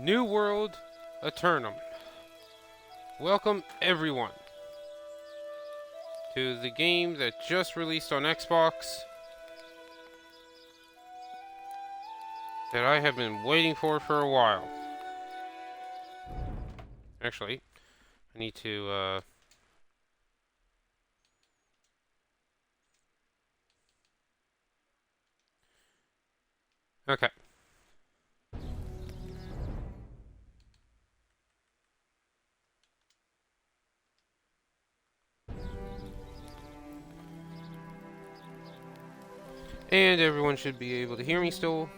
New World Aeternum. Welcome everyone to the game that just released on Xbox that I have been waiting for a while. Actually, I need to okay. And everyone should be able to hear me still.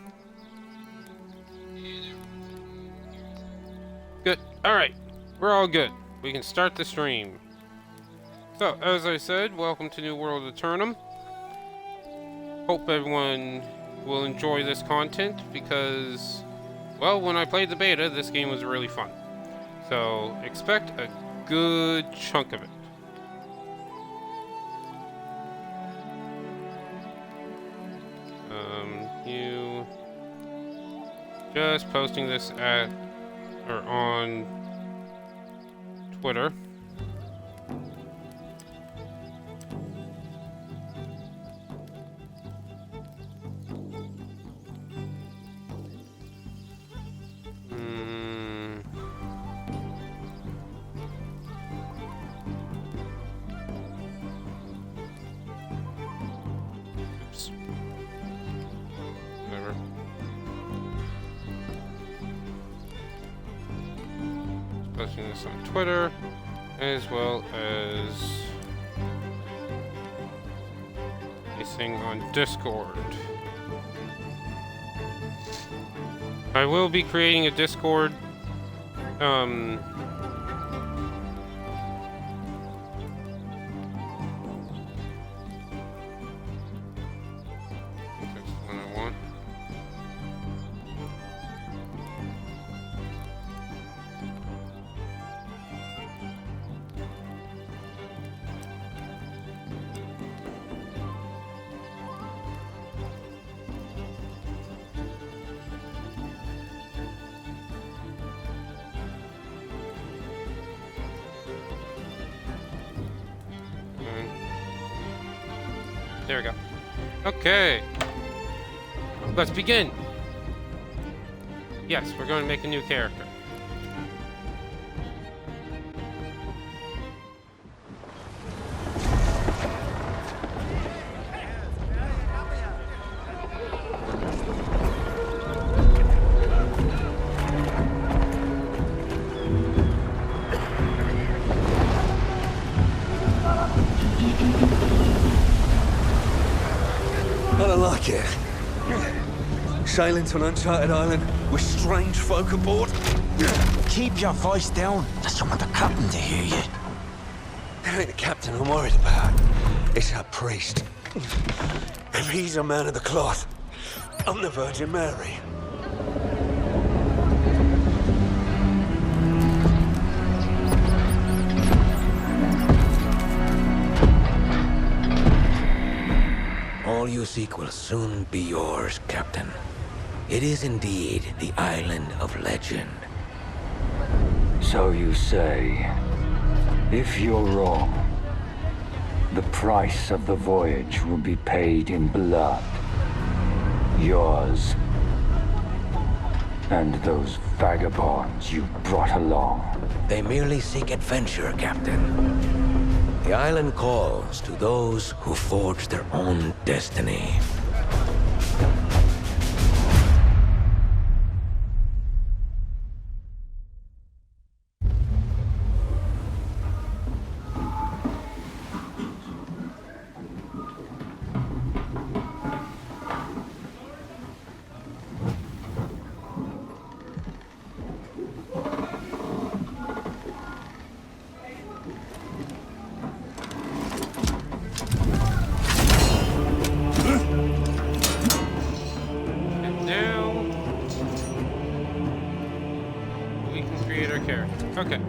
Good. Alright. We're all good. We can start the stream. So, as I said, welcome to New World Aeternum. Hope everyone will enjoy this content because, well, when I played the beta, this game was really fun. So, expect a good chunk of it. You just posting this at or on Twitter. Oops. Whatever. Posting this on Twitter, as well as a thing on Discord. I will be creating a Discord. I think that's the one I want. There we go. Okay. Let's begin. Yes, we're going to make a new character. I don't like it. Sailing to an uncharted island with strange folk aboard. Keep your voice down. I just don't want the captain to hear you. It ain't the captain I'm worried about. It's that priest. If he's a man of the cloth, I'm the Virgin Mary. All you seek will soon be yours, Captain. It is indeed the island of legend. So you say. If you're wrong, the price of the voyage will be paid in blood. Yours. And those vagabonds you brought along. They merely seek adventure, Captain. The island calls to those who forge their own destiny. Okay.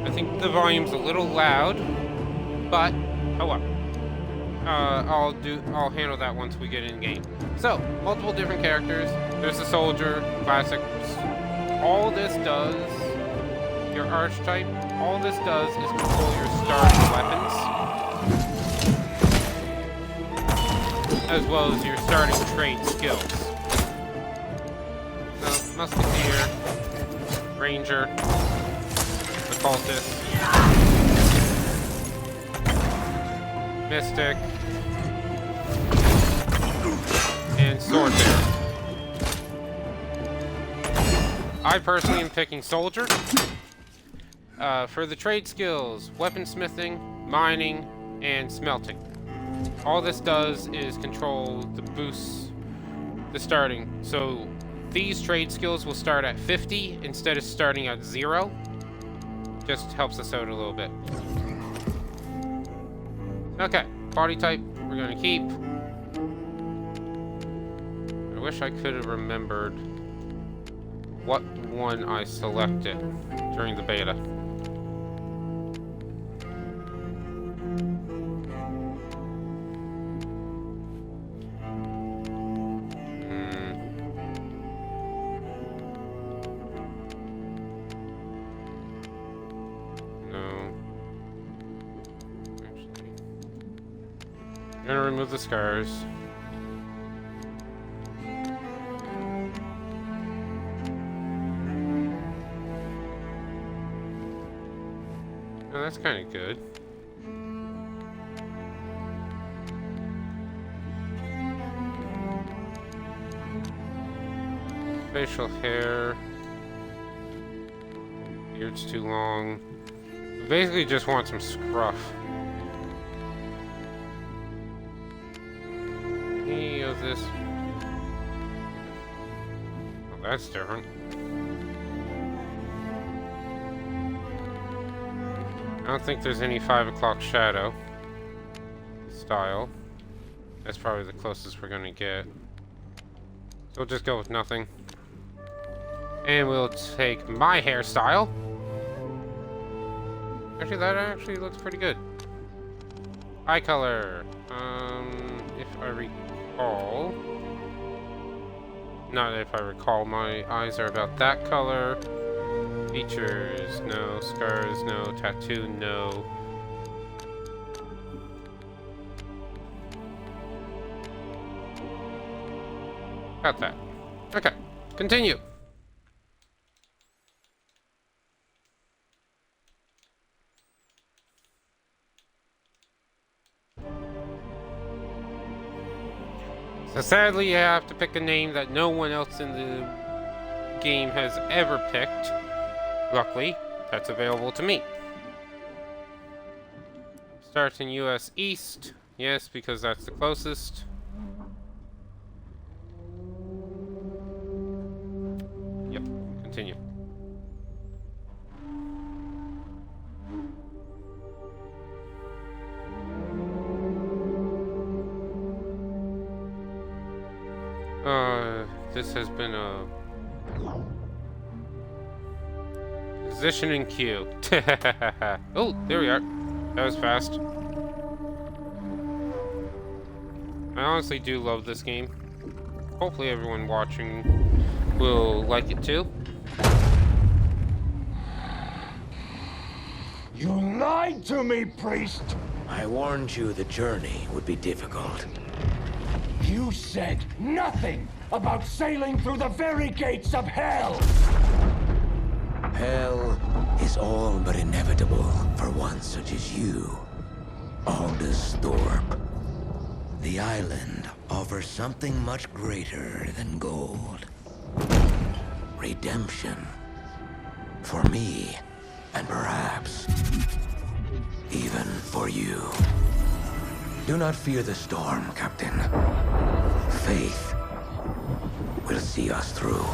I think the volume's a little loud, but oh well. I'll handle that once we get in game. So, multiple different characters. There's the soldier, classic. All this does, your archetype, all this does is control your starting weapons, as well as your starting trade skills. So, musketeer, ranger, occultist, mystic, and sword bearer. I personally am picking soldier. For the trade skills, weaponsmithing, mining, and smelting. All this does is control the boosts, the starting. So these trade skills will start at 50 instead of starting at 0. Just helps us out a little bit. Okay, body type we're gonna keep. I wish I could have remembered what one I selected during the beta. No. Actually, I'm gonna remove the scars. Oh, that's kind of good. Facial hair. Beard's too long. Basically just want some scruff. Any of this? Oh, that's different. I don't think there's any 5 o'clock shadow style. That's probably the closest we're gonna get. So we'll just go with nothing. And we'll take my hairstyle. Actually, that actually looks pretty good. Eye color. If I recall... Not if I recall, my eyes are about that color. Features, no. Scars, no. Tattoo, no. Got that. Okay, continue. So sadly, you have to pick a name that no one else in the game has ever picked. Luckily, that's available to me. Start in US East. Yes, because that's the closest. Yep, continue. This has been a position in queue. Oh, there we are. That was fast. I honestly do love this game. Hopefully everyone watching will like it too. You lied to me, priest! I warned you the journey would be difficult. You said nothing about sailing through the very gates of hell! Hell is all but inevitable for one such as you, Aldous Thorpe. The island offers something much greater than gold. Redemption. For me, and perhaps even for you. Do not fear the storm, Captain. Faith will see us through.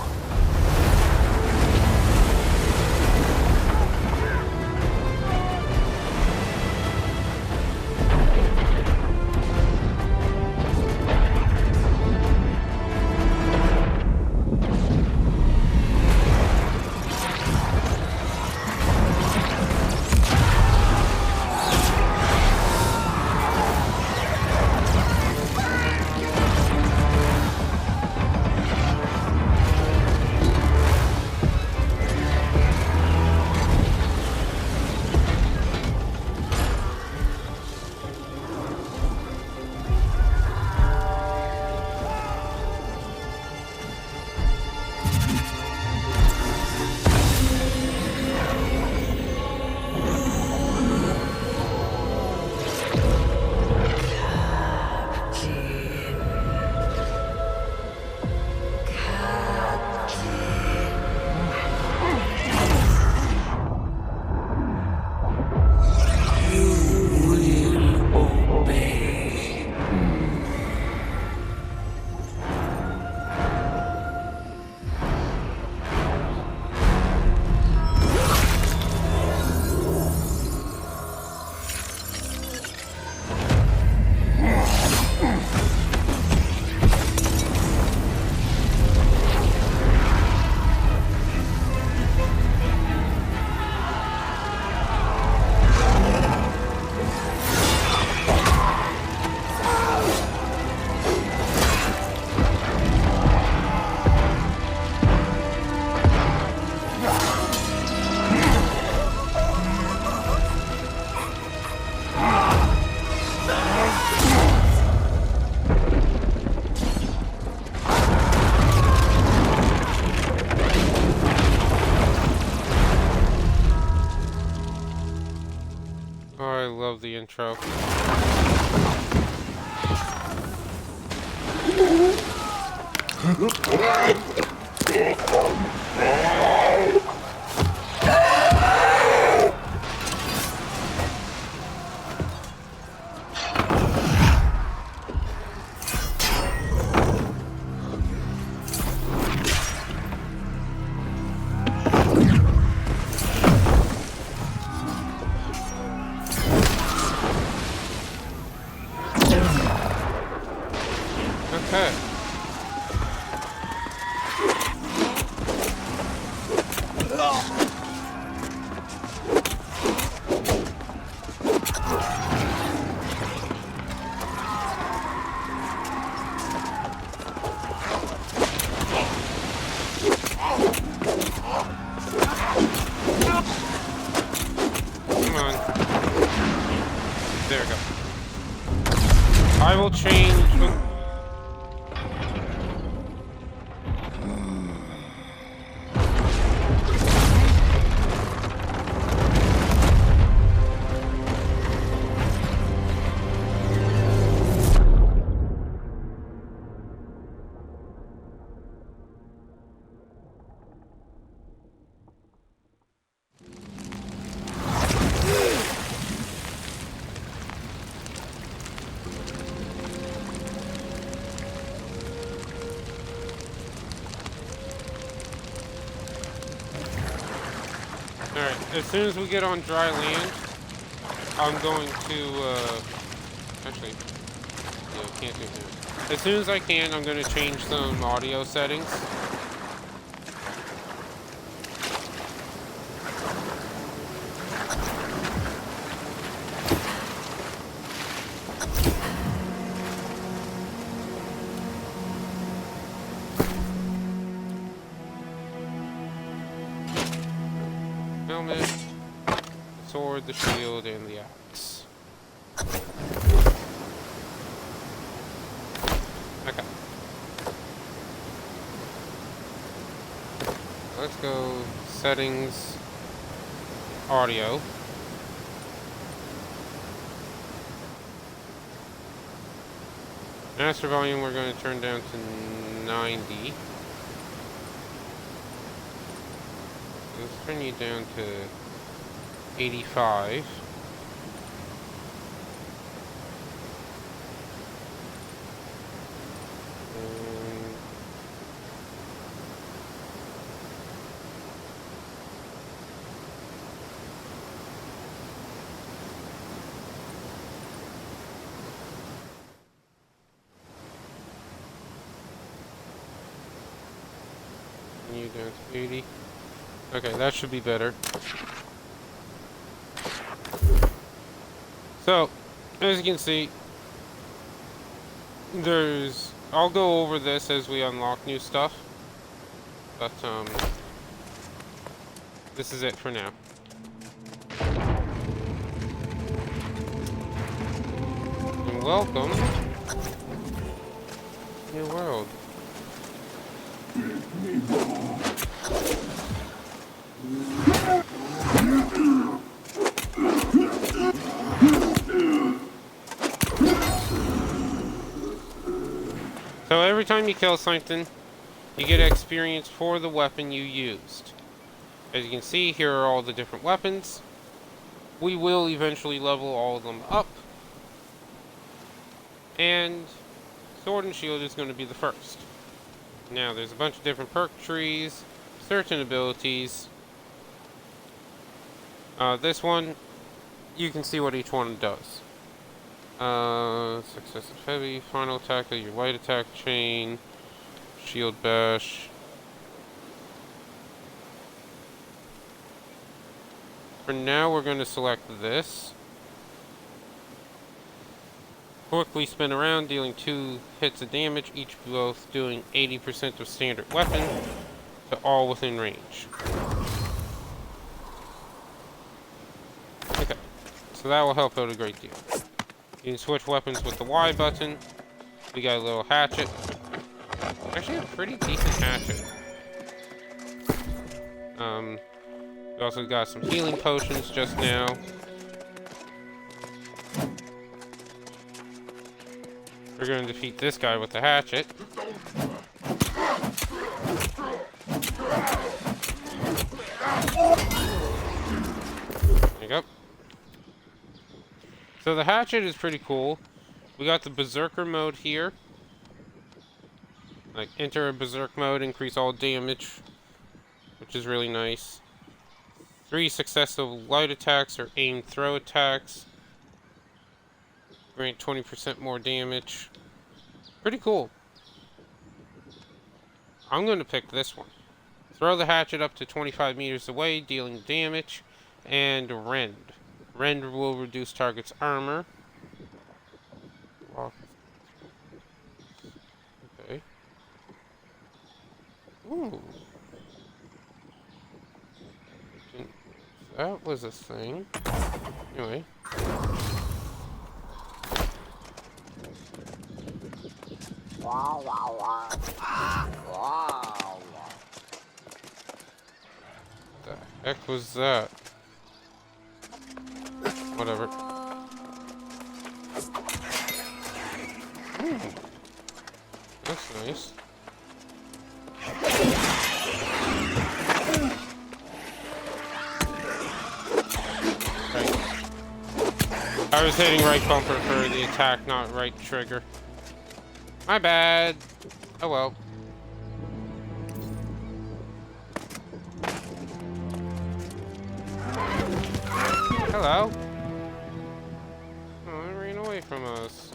intro. Okay. Come on. There we go. I will change. Alright, as soon as we get on dry land, I'm going to, actually, yeah, can't do that. As soon as I can, I'm going to change some audio settings. Helmet, sword, the shield, and the axe. Okay. Let's go settings, audio. Master volume we're going to turn down to 90. Let's turn you down to 85. And you down to 80. Okay, that should be better. So, as you can see, I'll go over this as we unlock new stuff, but, this is it for now. And welcome to New World. So every time you kill something, you get experience for the weapon you used. As you can see, here are all the different weapons. We will eventually level all of them up. And sword and shield is going to be the first. Now, there's a bunch of different perk trees, certain abilities. This one, you can see what each one does. Successive heavy, final attack of your light attack chain, shield bash. For now, we're going to select this. Quickly spin around, dealing 2 hits of damage, each both doing 80% of standard weapon, to all within range. Okay, so that will help out a great deal. You can switch weapons with the Y button. We got a little hatchet. Actually a pretty decent hatchet. We also got some healing potions just now. We're going to defeat this guy with the hatchet. There you go. So the hatchet is pretty cool. We got the berserker mode here. Like, enter a berserk mode, increase all damage, which is really nice. 3 successive light attacks or aim throw attacks. Grant 20% more damage. Pretty cool. I'm going to pick this one. Throw the hatchet up to 25 meters away, dealing damage. And rend. Rend will reduce target's armor. Okay. Ooh. That was a thing. Anyway. The heck was that? Whatever. Ooh. That's nice. I was hitting right bumper for the attack, not right trigger. My bad. Oh well. Hello. Oh, it ran away from us.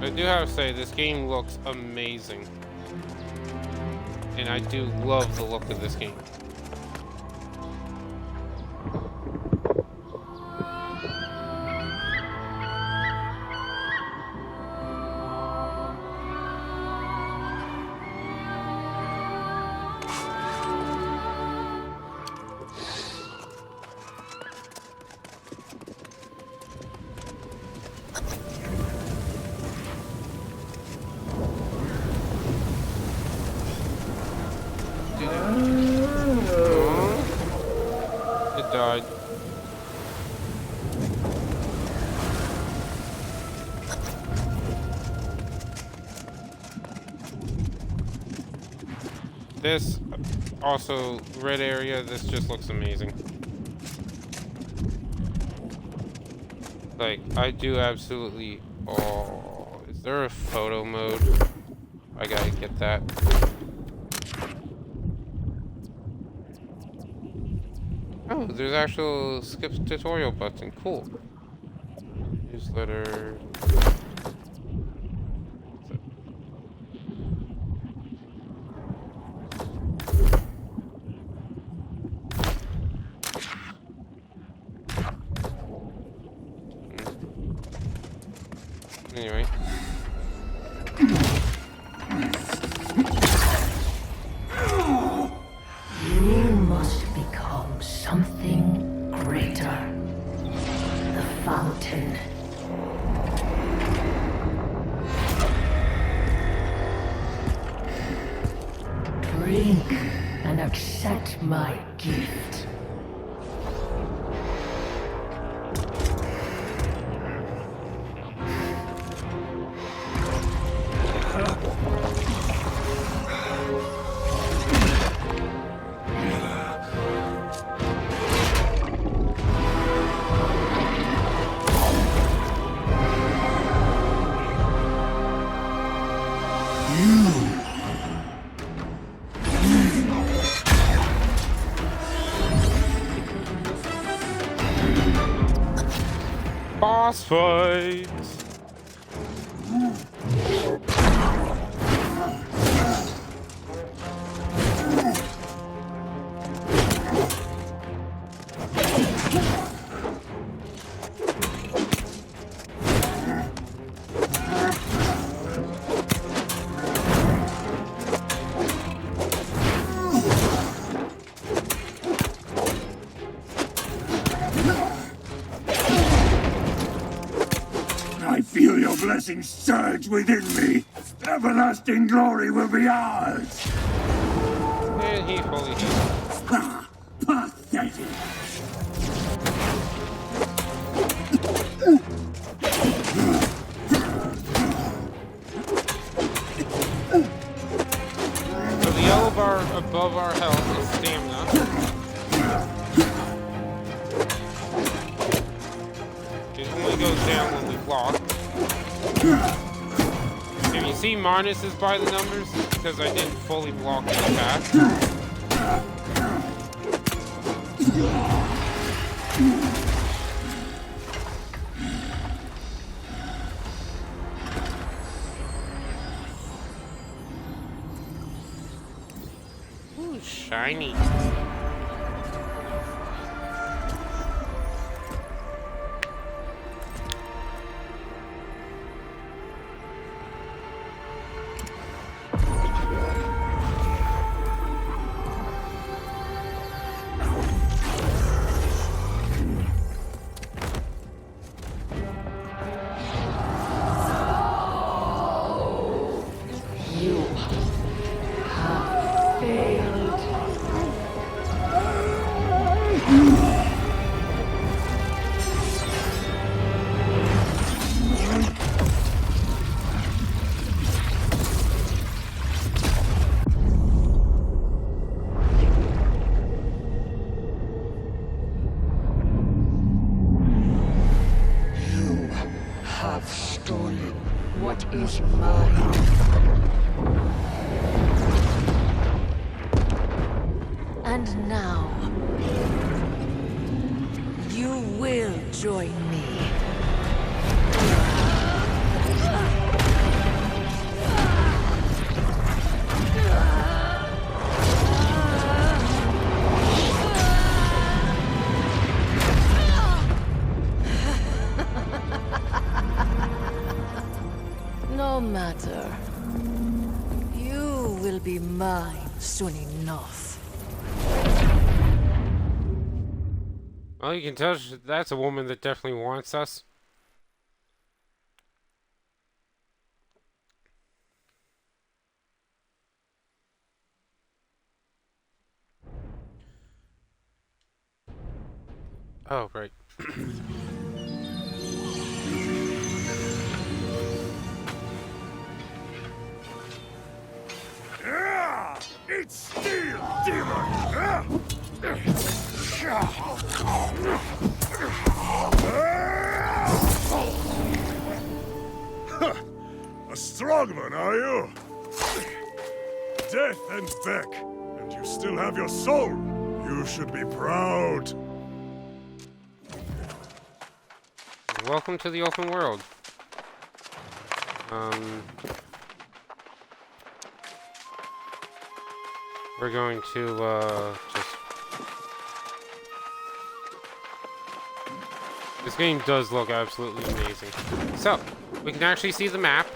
I do have to say, this game looks amazing. And I do love the look of this game. It died. This also red area, this just looks amazing. Like, I do absolutely. Oh, is there a photo mode? I gotta get that. Oh, there's actual skip tutorial button. Cool. Newsletter. Anyway. You must become something greater. The fountain. Drink and accept my gift. Boss fight! I feel your blessings surge within me. Everlasting glory will be ours. And he fully hit. Ah, pathetic. above our health is stamina. It only goes down when we block. If you see minuses by the numbers, it's because I didn't fully block the attack. Ooh, shiny. What is mine? And now, you will join me. No matter. You will be mine soon enough. Well, you can tell that's a woman that definitely wants us. Oh, right. It's steel, demon! A strong one, are you? Death and back, and you still have your soul. You should be proud. Welcome to the open world. We're going to, just... This game does look absolutely amazing. So, we can actually see the map.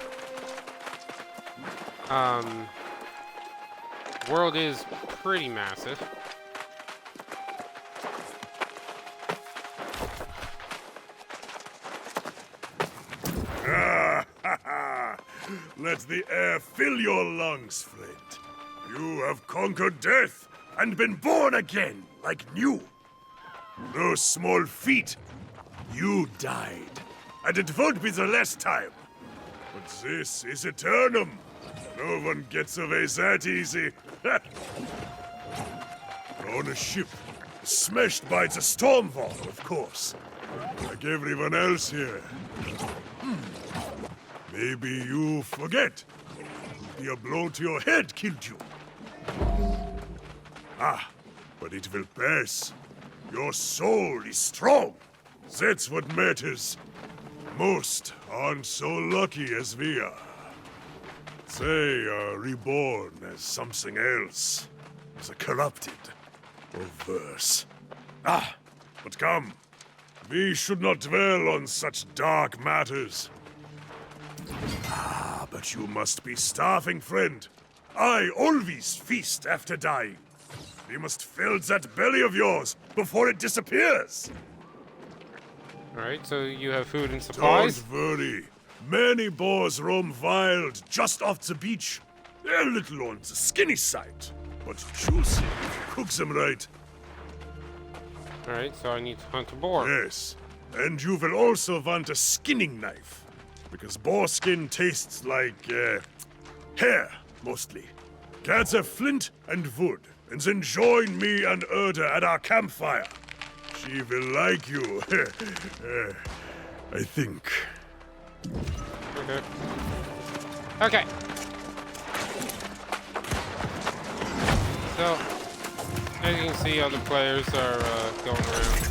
World is pretty massive. Let the air fill your lungs, friend. You have conquered death and been born again, like new. No small feat. You died, and it won't be the last time. But this is Aeternum. No one gets away that easy. You're on a ship, smashed by the storm wall, of course. Like everyone else here. Maybe you forget. Maybe a blow to your head killed you. But it will pass. Your soul is strong. That's what matters. Most aren't so lucky as we are. They are reborn as something else. As a corrupted. Or worse. But come. We should not dwell on such dark matters. But you must be starving, friend. I always feast after dying. We must fill that belly of yours before it disappears. Alright, so you have food and supplies? Don't worry. Many boars roam wild just off the beach. They're a little on the skinny side, but juicy if you cook them right. Alright, so I need to hunt a boar. Yes, and you will also want a skinning knife, because boar skin tastes like, hair, mostly. gather flint and wood, and then join me and Erda at our campfire. She will like you. I think. Okay. Okay. So, as you can see, other players are going around.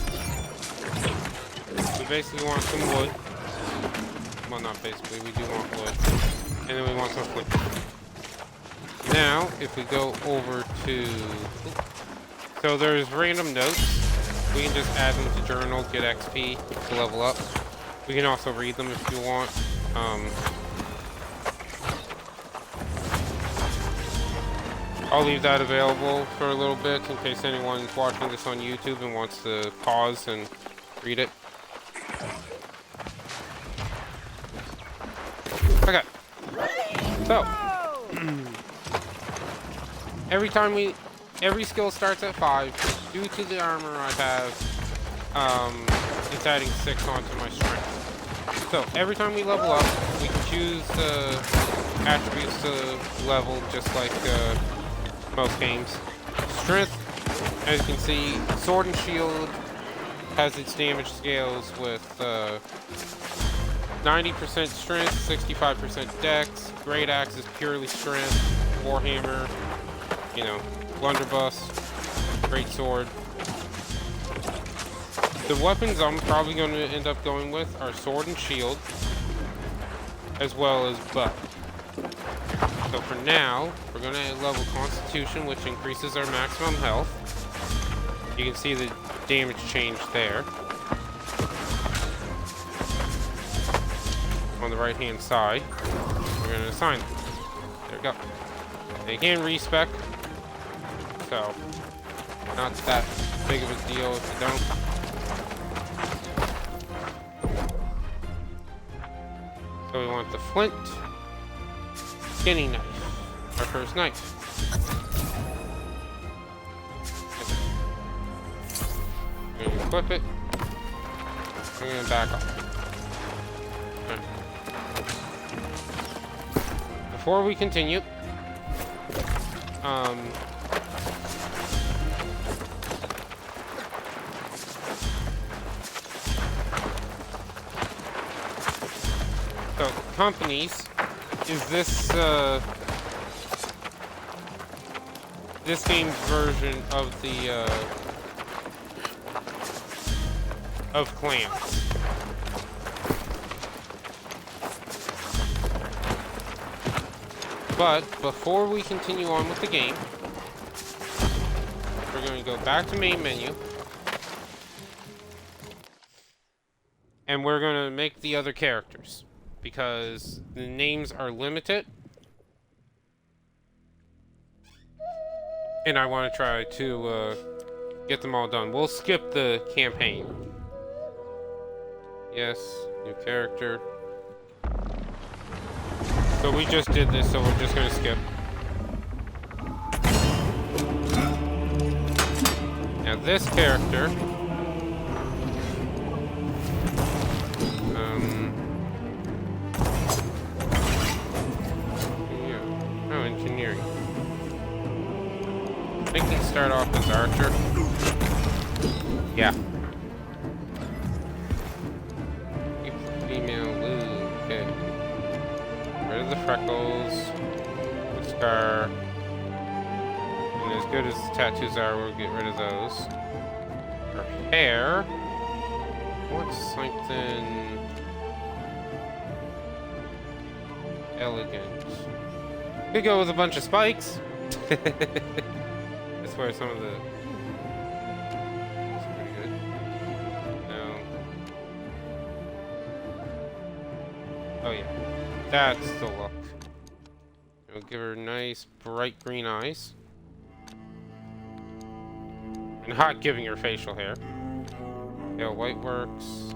We basically want some wood. Well, not basically, we do want wood. And then we want some flint. Now, if we go over to... So there's random notes. We can just add them to journal, get XP to level up. We can also read them if you want. I'll leave that available for a little bit in case anyone's watching this on YouTube and wants to pause and read it. Okay. So, every skill starts at 5. Due to the armor I have, it's adding 6 onto my strength. So, every time we level up, we can choose attributes to level just like most games. Strength, as you can see, sword and shield has its damage scales with 90% strength, 65% dex. Great axe is purely strength. Warhammer, you know, blunderbuss, great sword. The weapons I'm probably going to end up going with are sword and shield, as well as bow. So for now, we're going to level Constitution, which increases our maximum health. You can see the damage change there. On the right-hand side, we're going to assign them. There we go. They can respec, so not that big of a deal if you don't. So we want the flint. Skinny knife. Our first knife. We're gonna equip it. We're gonna back off. Okay. Before we continue, so companies is this this game's version of the of clans. But before we continue on with the game, we're going to go back to main menu, and we're going to make the other characters because the names are limited, and I want to try to get them all done. We'll skip the campaign. Yes, new character. So we just did this, so we're just gonna skip. Now this character, yeah. Oh, engineering. I think we can start off as archer. Yeah. Female, ooh, okay. Rid of the freckles, the scar, and as good as the tattoos are, we'll get rid of those. Her hair, I want something elegant. Could go with a bunch of spikes. That's where some of the... That's pretty good. No. Oh yeah. That's the look. We'll give her nice, bright green eyes. And not giving her facial hair. Yeah, white works.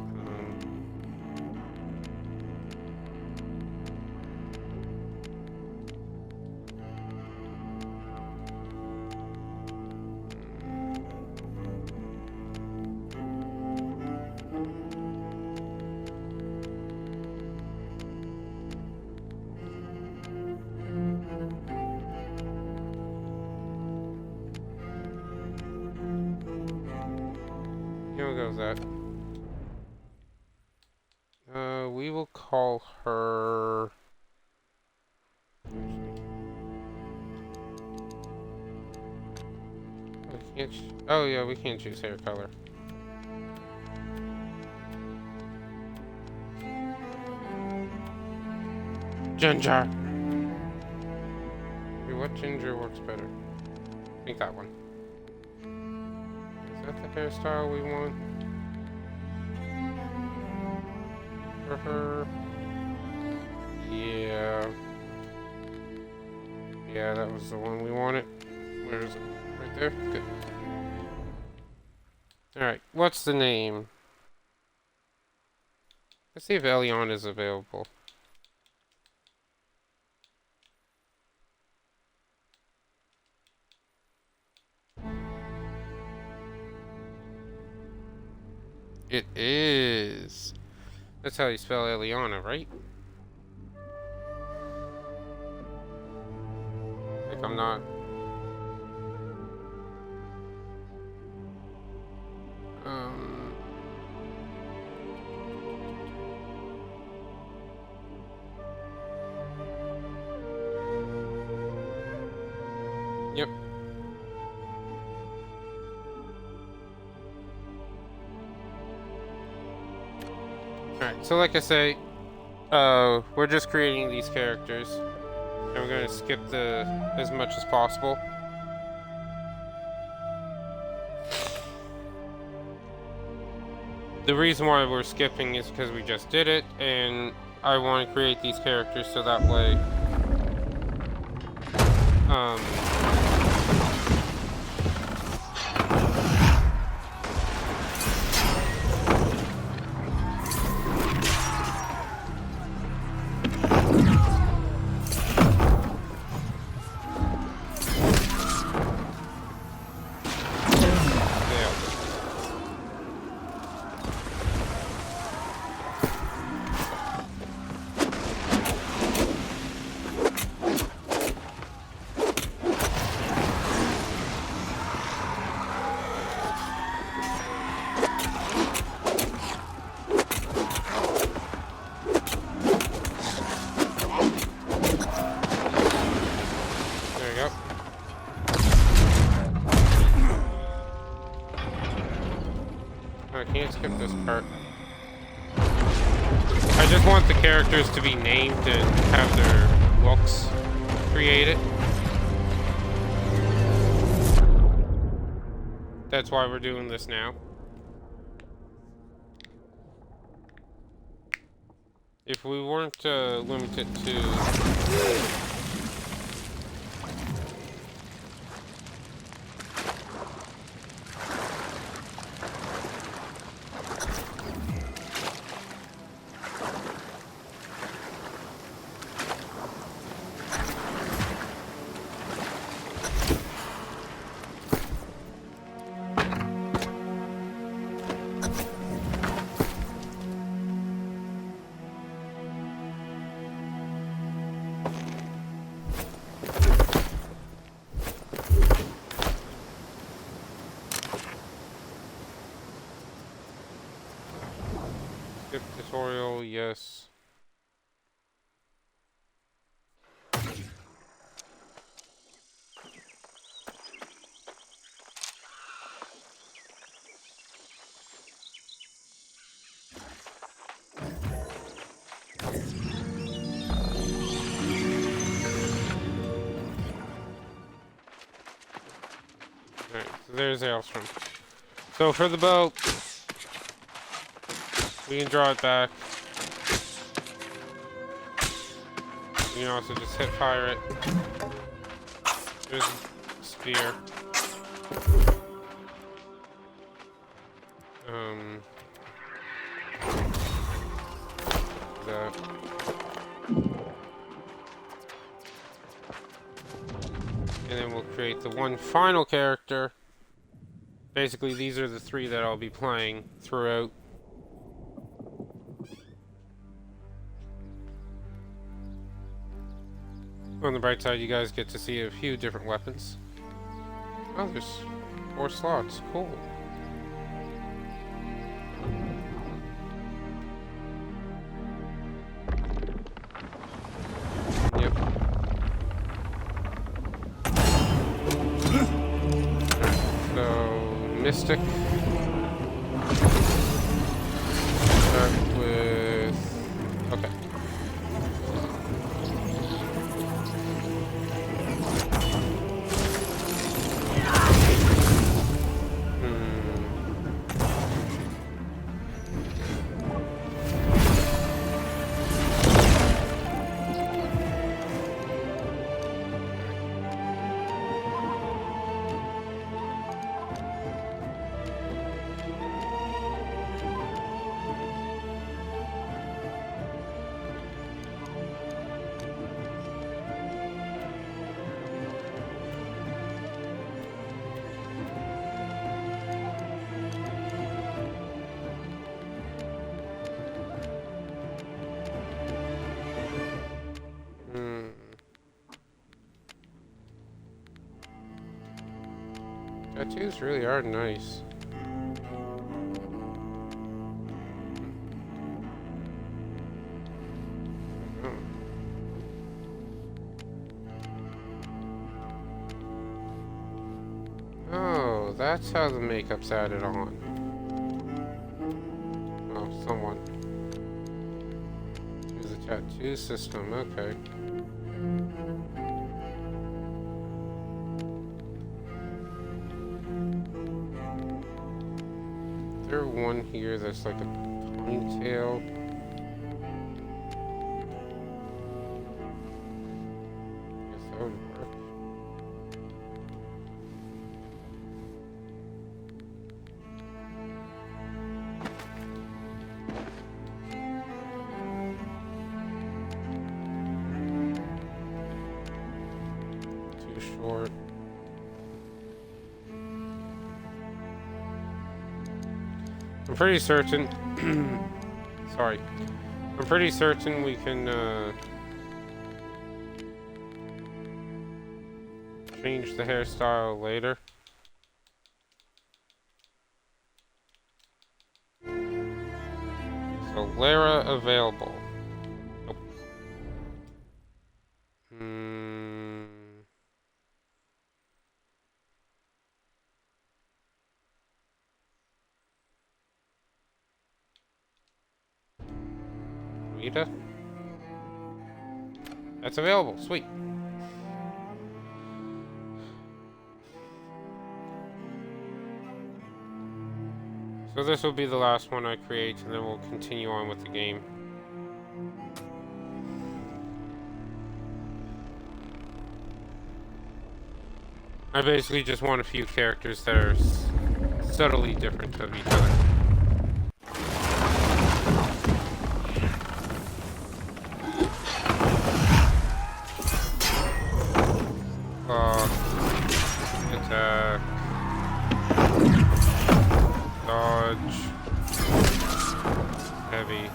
Yeah, we'll go with that. We will call her... Oh yeah, we can't choose hair color. Ginger! Okay, what ginger works better? I think that one. Is that the hairstyle we want? For her? Yeah. Yeah, that was the one we wanted. Where is it? Right there? Good. Alright, what's the name? Let's see if Elion is available. It is. That's how you spell Eliana, right? Like I'm not. Um. Yep. Alright, so like I say, we're just creating these characters. And we're gonna skip as much as possible. The reason why we're skipping is because we just did it, and I want to create these characters so that way, I can't skip this part. I just want the characters to be named and have their looks created. That's why we're doing this now. If we weren't limited to... Skip tutorial, yes. Alright, so there's Aeternum. So for the bow, we can draw it back. We can also just hit fire it. There's a spear. That. And then we'll create the one final character. Basically, these are the three that I'll be playing throughout. On the bright side, you guys get to see a few different weapons. Oh, there's 4 slots. Cool. Mystic. Start with... Okay. Tattoos really are nice. Oh, that's how the makeup's added on. Oh, someone. Use a tattoo system, okay. Is there one here that's like a ponytail? Guess that would work. Too short. I'm pretty certain. Sorry. I'm pretty certain we can change the hairstyle later. So Lara available. Nope. Rita? That's available. Sweet. So this will be the last one I create, and then we'll continue on with the game. I basically just want a few characters that are subtly different of each other. Attack. Dodge. Heavy.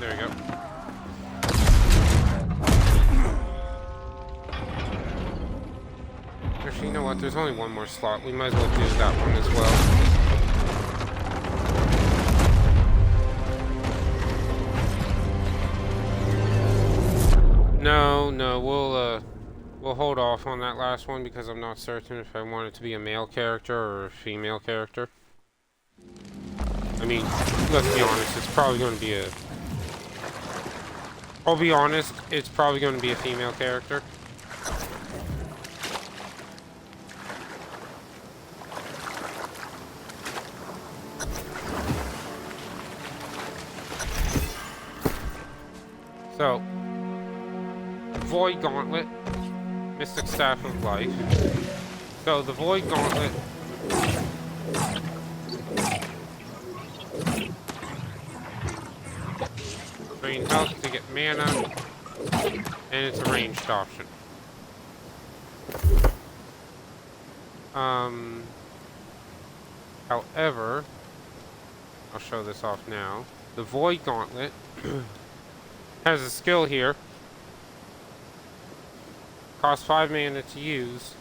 There we go. Actually, you know what? There's only one more slot. We might as well do that one as well. No, we'll hold off on that last one because I'm not certain if I want it to be a male character or a female character. I mean, let's be honest, it's probably going to be a... I'll be honest, it's probably going to be a female character. So, Void Gauntlet, Mystic Staff of Life. So, the Void Gauntlet... Drain health to get mana, and it's a ranged option. However, I'll show this off now. The Void Gauntlet has a skill here Costs 5 mana to use.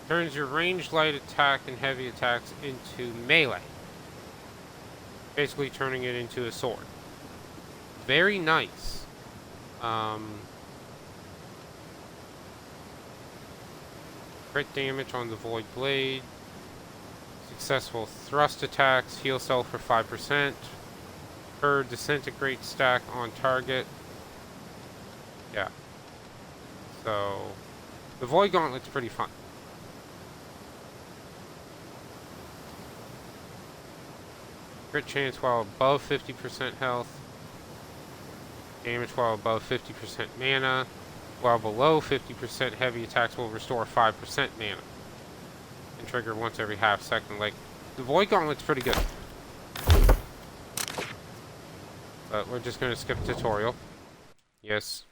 Turns your ranged light attack and heavy attacks into melee. Basically turning it into a sword. Very nice. Crit damage on the Void Blade. Successful thrust attacks. Heal self for 5%. Per disintegrate stack on target. Yeah. So, the Void Gauntlet's pretty fun. Crit chance while above 50% health. Damage while above 50% mana. While below 50%, heavy attacks will restore 5% mana. And trigger once every half second. Like, the Void Gauntlet's pretty good. But we're just gonna skip tutorial. Yes.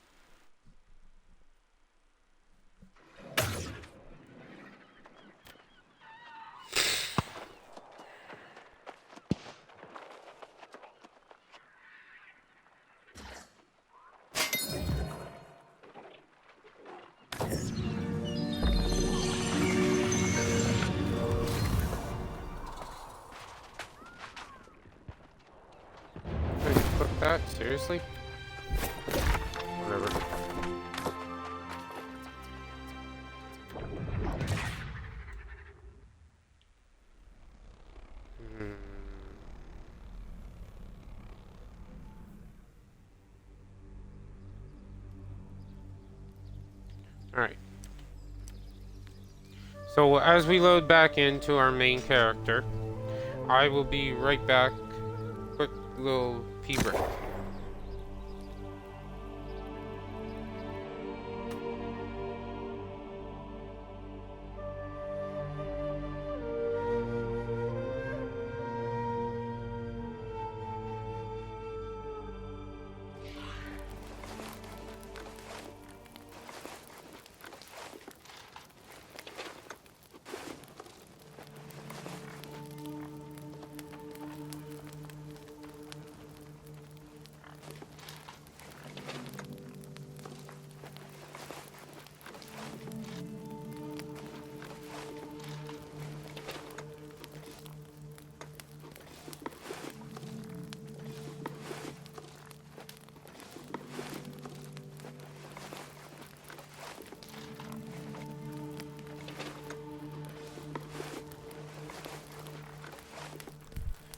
That? Seriously? Whatever. Alright. So as we load back into our main character, I will be right back. Quick little pee break.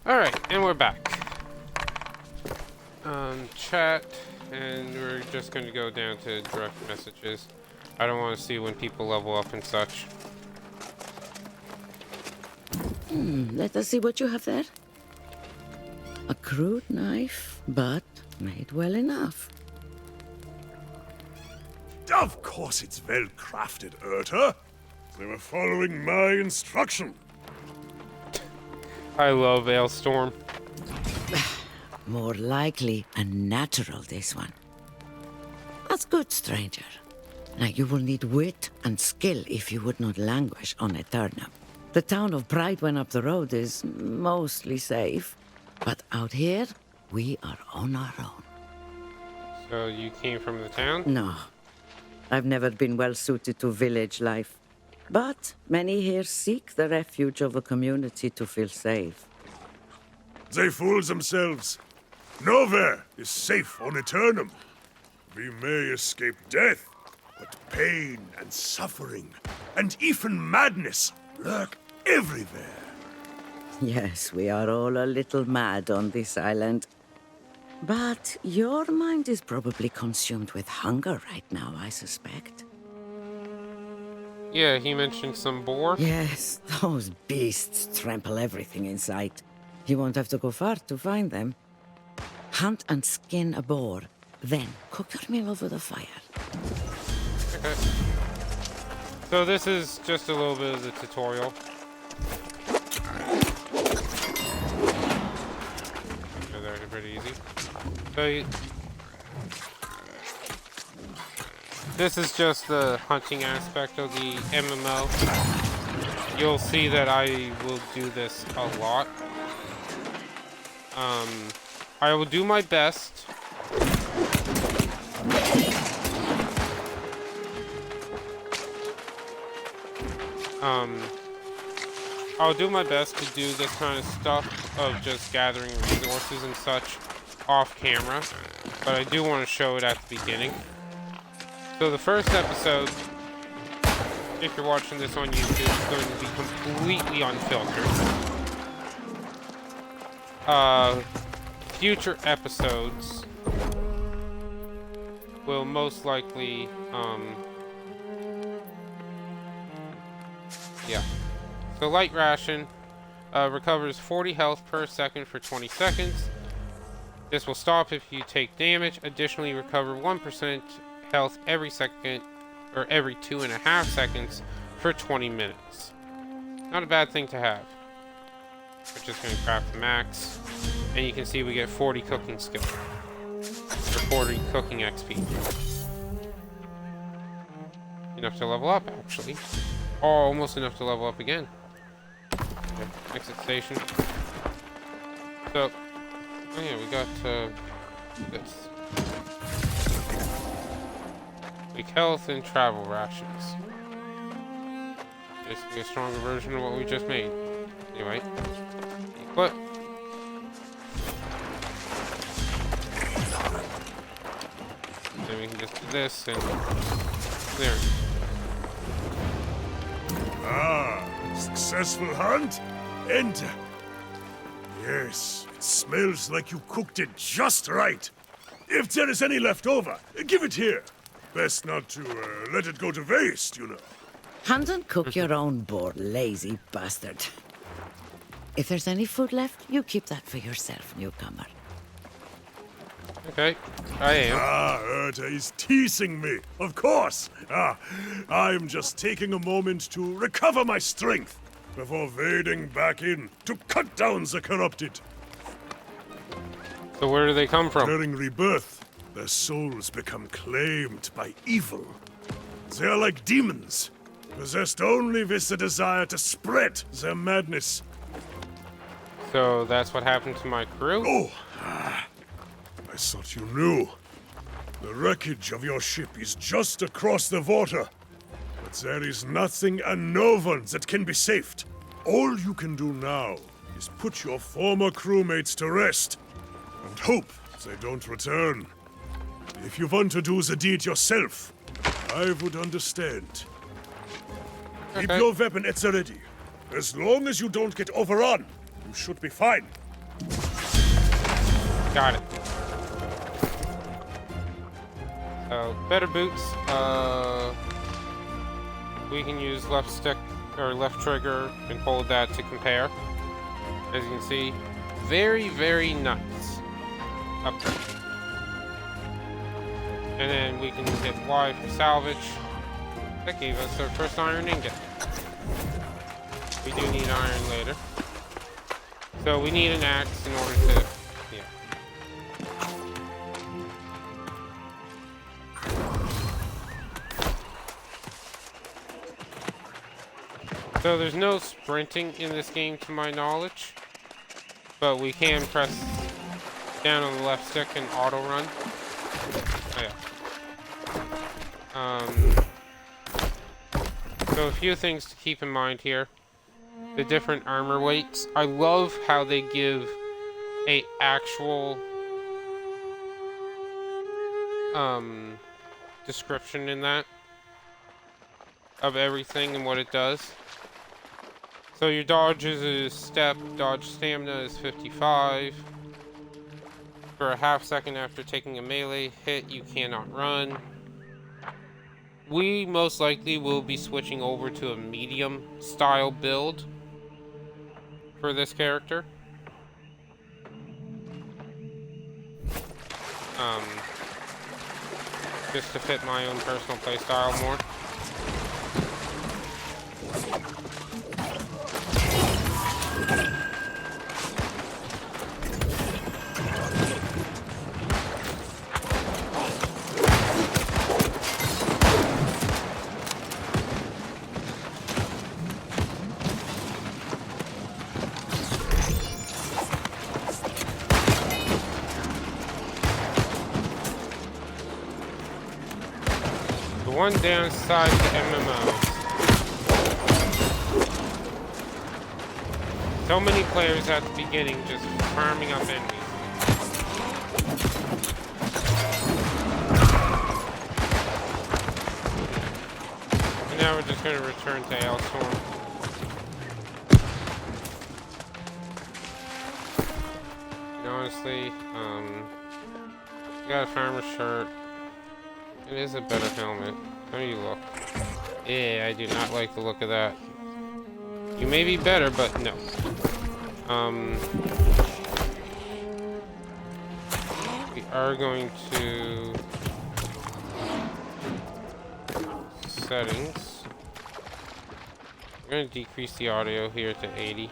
Alright, and we're back. Chat, and we're just going to go down to direct messages. I don't want to see when people level up and such. Let us see what you have there. A crude knife, but made well enough. Of course it's well crafted, Urta. They were following my instruction. I love Ailstorm. More likely a natural, this one. That's good, stranger. Now you will need wit and skill if you would not languish on Aeternum. The town of Brightwen up the road is mostly safe, but out here, we are on our own. So you came from the town? No, I've never been well suited to village life. But many here seek the refuge of a community to feel safe. They fool themselves. Nowhere is safe on Aeternum. We may escape death, but pain and suffering, and even madness lurk everywhere. Yes, we are all a little mad on this island. But your mind is probably consumed with hunger right now, I suspect. Yeah, he mentioned some boar. Yes, those beasts trample everything in sight. You won't have to go far to find them. Hunt and skin a boar, then cook your meal over the fire. Okay. So this is just a little bit of the tutorial. They're pretty easy. So this is just the hunting aspect of the MMO. You'll see that I will do this a lot. I will do my best. I'll do my best to do this kind of stuff of just gathering resources and such off camera, but I do want to show it at the beginning. So the first episode, if you're watching this on YouTube, is going to be completely unfiltered. Future episodes will most likely, yeah. So light ration recovers 40 health per second for 20 seconds. This will stop if you take damage. Additionally, recover 1% health every second, or every 2.5 seconds for 20 minutes. Not a bad thing to have. We're just going to craft the max. And you can see we get 40 cooking skill. Or 40 cooking XP. Enough to level up, actually. Oh, almost enough to level up again. Okay, exit station. So, oh yeah, we got this. Weak health and travel rations. Basically a stronger version of what we just made. Anyway, equip. Then we can just do this and there. Ah, successful hunt? Enter. Yes, it smells like you cooked it just right. If there is any left over, give it here. Best not to let it go to waste, you know. Hunt and cook your own boar, lazy bastard. If there's any food left, you keep that for yourself, newcomer. Okay, I am. Ah, Erta is teasing me. Of course. I'm just taking a moment to recover my strength before wading back in to cut down the corrupted. So where do they come from? During rebirth, their souls become claimed by evil. They are like demons, possessed only with the desire to spread their madness. So that's what happened to my crew? Oh, I thought you knew. The wreckage of your ship is just across the water. But there is nothing and no one that can be saved. All you can do now is put your former crewmates to rest and hope they don't return. If you want to do the deed yourself, I would understand. Keep your weapon at the ready. As long as you don't get overrun, you should be fine. Got it. So, better boots. We can use left stick or left trigger and hold that to compare. As you can see, very, very nice. Upgrade. And then we can hit Y for salvage. That gave us our first iron ingot. We do need iron later. So we need an axe in order to... yeah. So there's no sprinting in this game to my knowledge. But we can press down on the left stick and auto run. Oh yeah. So a few things to keep in mind here. The different armor weights. I love how they give a actual description in that of everything and what it does. So your dodge is a step, dodge stamina is 55. For a half second after taking a melee hit, you cannot run. We most likely will be switching over to a medium style build for this character. Just to fit my own personal playstyle more. one downside to MMOs. So many players at the beginning just farming up enemies. And now we're just going to return to Aeternum. And honestly, got a farmer's shirt. It is a better helmet. How do you look? Yeah, I do not like the look of that. You may be better, but no. We are going to settings. We're going to decrease the audio here to 80.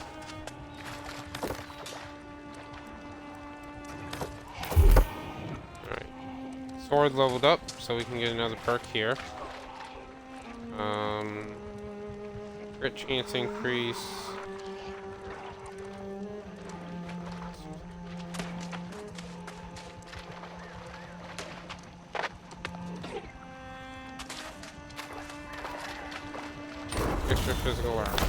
Alright. Sword leveled up, so we can get another perk here. Crit chance increase. Extra physical armor.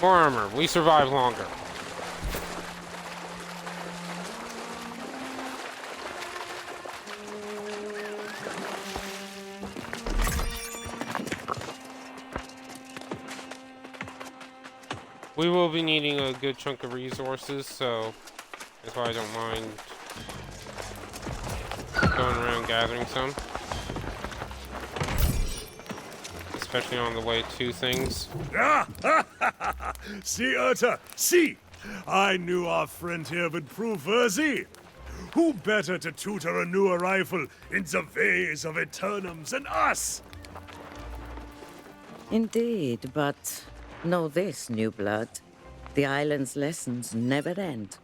More armor. We survive longer. We will be needing a good chunk of resources, so that's why I don't mind going around gathering some. Especially on the way to things. See, Urta, see! I knew our friend here would prove worthy. Who better to tutor a new arrival in the ways of Aeternum than us? Indeed, but know this, new blood. The island's lessons never end.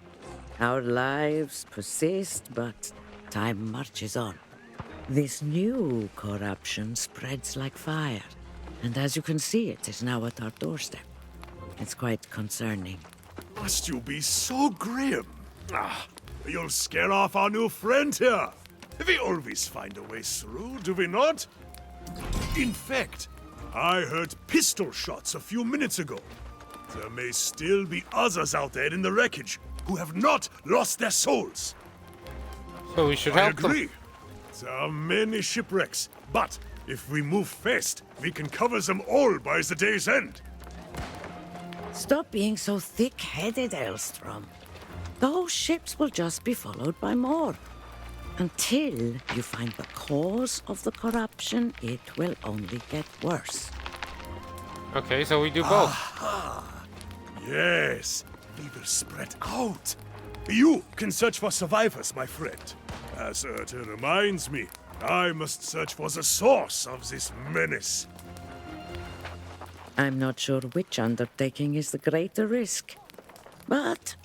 Our lives persist, but time marches on. This new corruption spreads like fire, and as you can see, it is now at our doorstep. It's quite concerning. Must you be so grim? You'll scare off our new friend here. We always find a way through, do we not? In fact, I heard pistol shots a few minutes ago. There may still be others out there in the wreckage who have not lost their souls. So we should I help agree. them. There are many shipwrecks, but if we move fast, we can cover them all by the day's end. Stop being so thick-headed, Elstrom. Those ships will just be followed by more. Until you find the cause of the corruption, it will only get worse. Okay, so we do both. Yes, we will spread out. You can search for survivors, my friend. As Urta reminds me, I must search for the source of this menace. I'm not sure which undertaking is the greater risk. But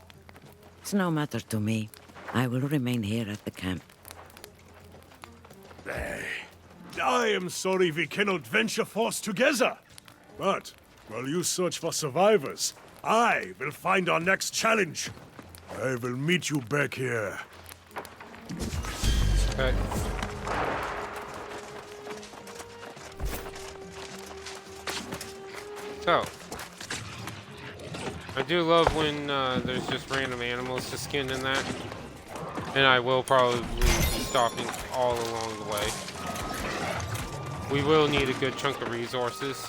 it's no matter to me. I will remain here at the camp. I am sorry we cannot venture forth together. But while you search for survivors, I will find our next challenge. I will meet you back here. Okay. So, I do love when there's just random animals to skin in that. And I will probably be stopping all along the way. We will need a good chunk of resources.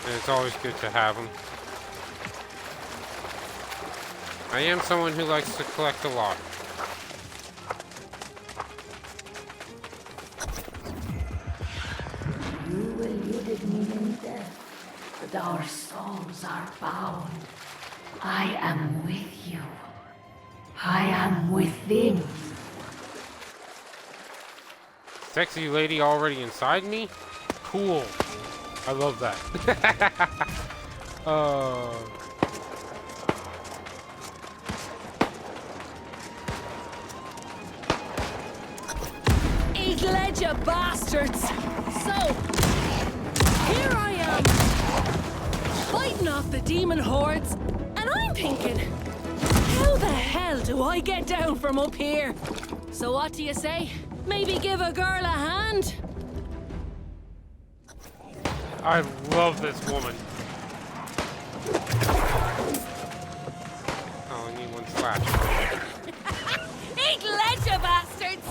And it's always good to have them. I am someone who likes to collect a lot. You eluded me in death, but our souls are bound. I am with you. I am within. Sexy lady already inside me? Cool. I love that. Eat ledger, bastards! So, here I am, fighting off the demon hordes, and thinking, how the hell do I get down from up here? So what do you say? Maybe give a girl a hand? I love this woman. Oh, I need one slash. Eat lead, you bastards!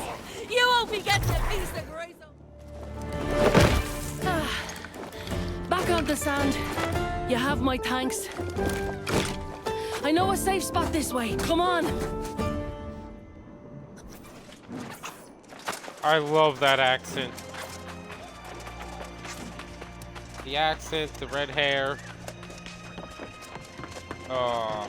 You won't be getting a piece of grace. Back on the sand. You have my thanks. I know a safe spot this way. Come on. I love that accent. The accent, the red hair. Oh.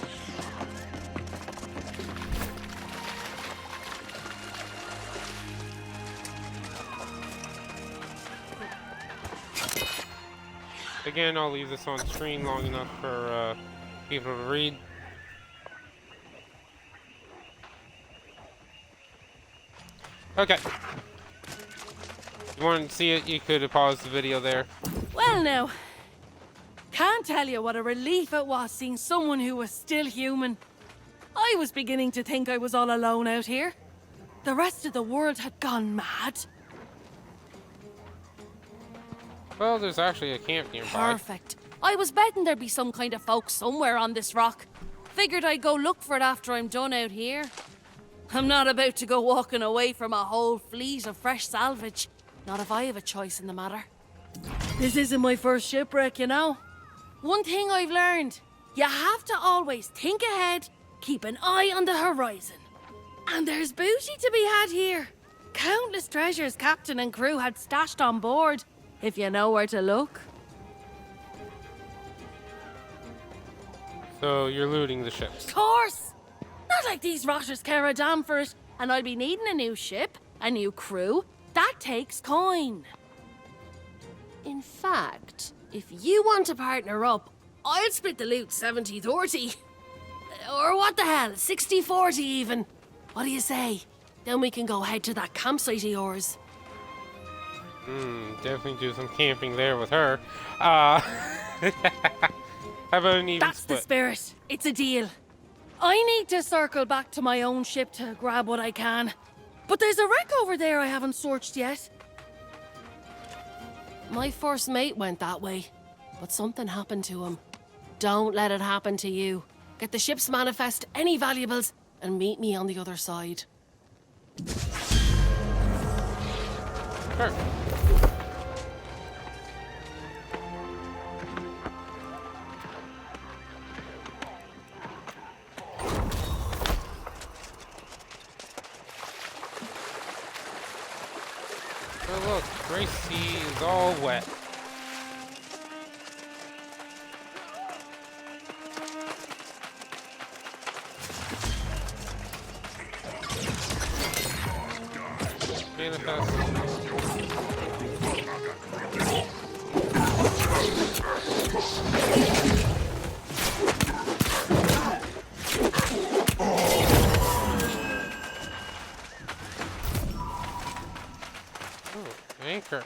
Again, I'll leave this on screen long enough for people to read. Okay. If you wanted to see it, you could have paused the video there. Well now, can't tell you what a relief it was seeing someone who was still human. I was beginning to think I was all alone out here. The rest of the world had gone mad. Well, there's actually a camp nearby. Perfect. I was betting there'd be some kind of folk somewhere on this rock. Figured I'd go look for it after I'm done out here. I'm not about to go walking away from a whole fleet of fresh salvage. Not if I have a choice in the matter. This isn't my first shipwreck, you know. One thing I've learned, you have to always think ahead, keep an eye on the horizon. And there's booty to be had here. Countless treasures captain and crew had stashed on board, if you know where to look. So you're looting the ships. Of course! Not like these rotters care a damn for it, and I'll be needing a new ship, a new crew. That takes coin. In fact, if you want to partner up, I'll split the loot 70-30. Or what the hell, 60-40 even. What do you say? Then we can go head to that campsite of yours. Definitely do some camping there with her. How about an even That's split? the spirit. It's a deal. I need to circle back to my own ship to grab what I can. But there's a wreck over there I haven't searched yet. My first mate went that way, but something happened to him. Don't let it happen to you. Get the ship's manifest, any valuables, and meet me on the other side. Sure. Oh look, Gracie is all wet. Manifest. Anchor.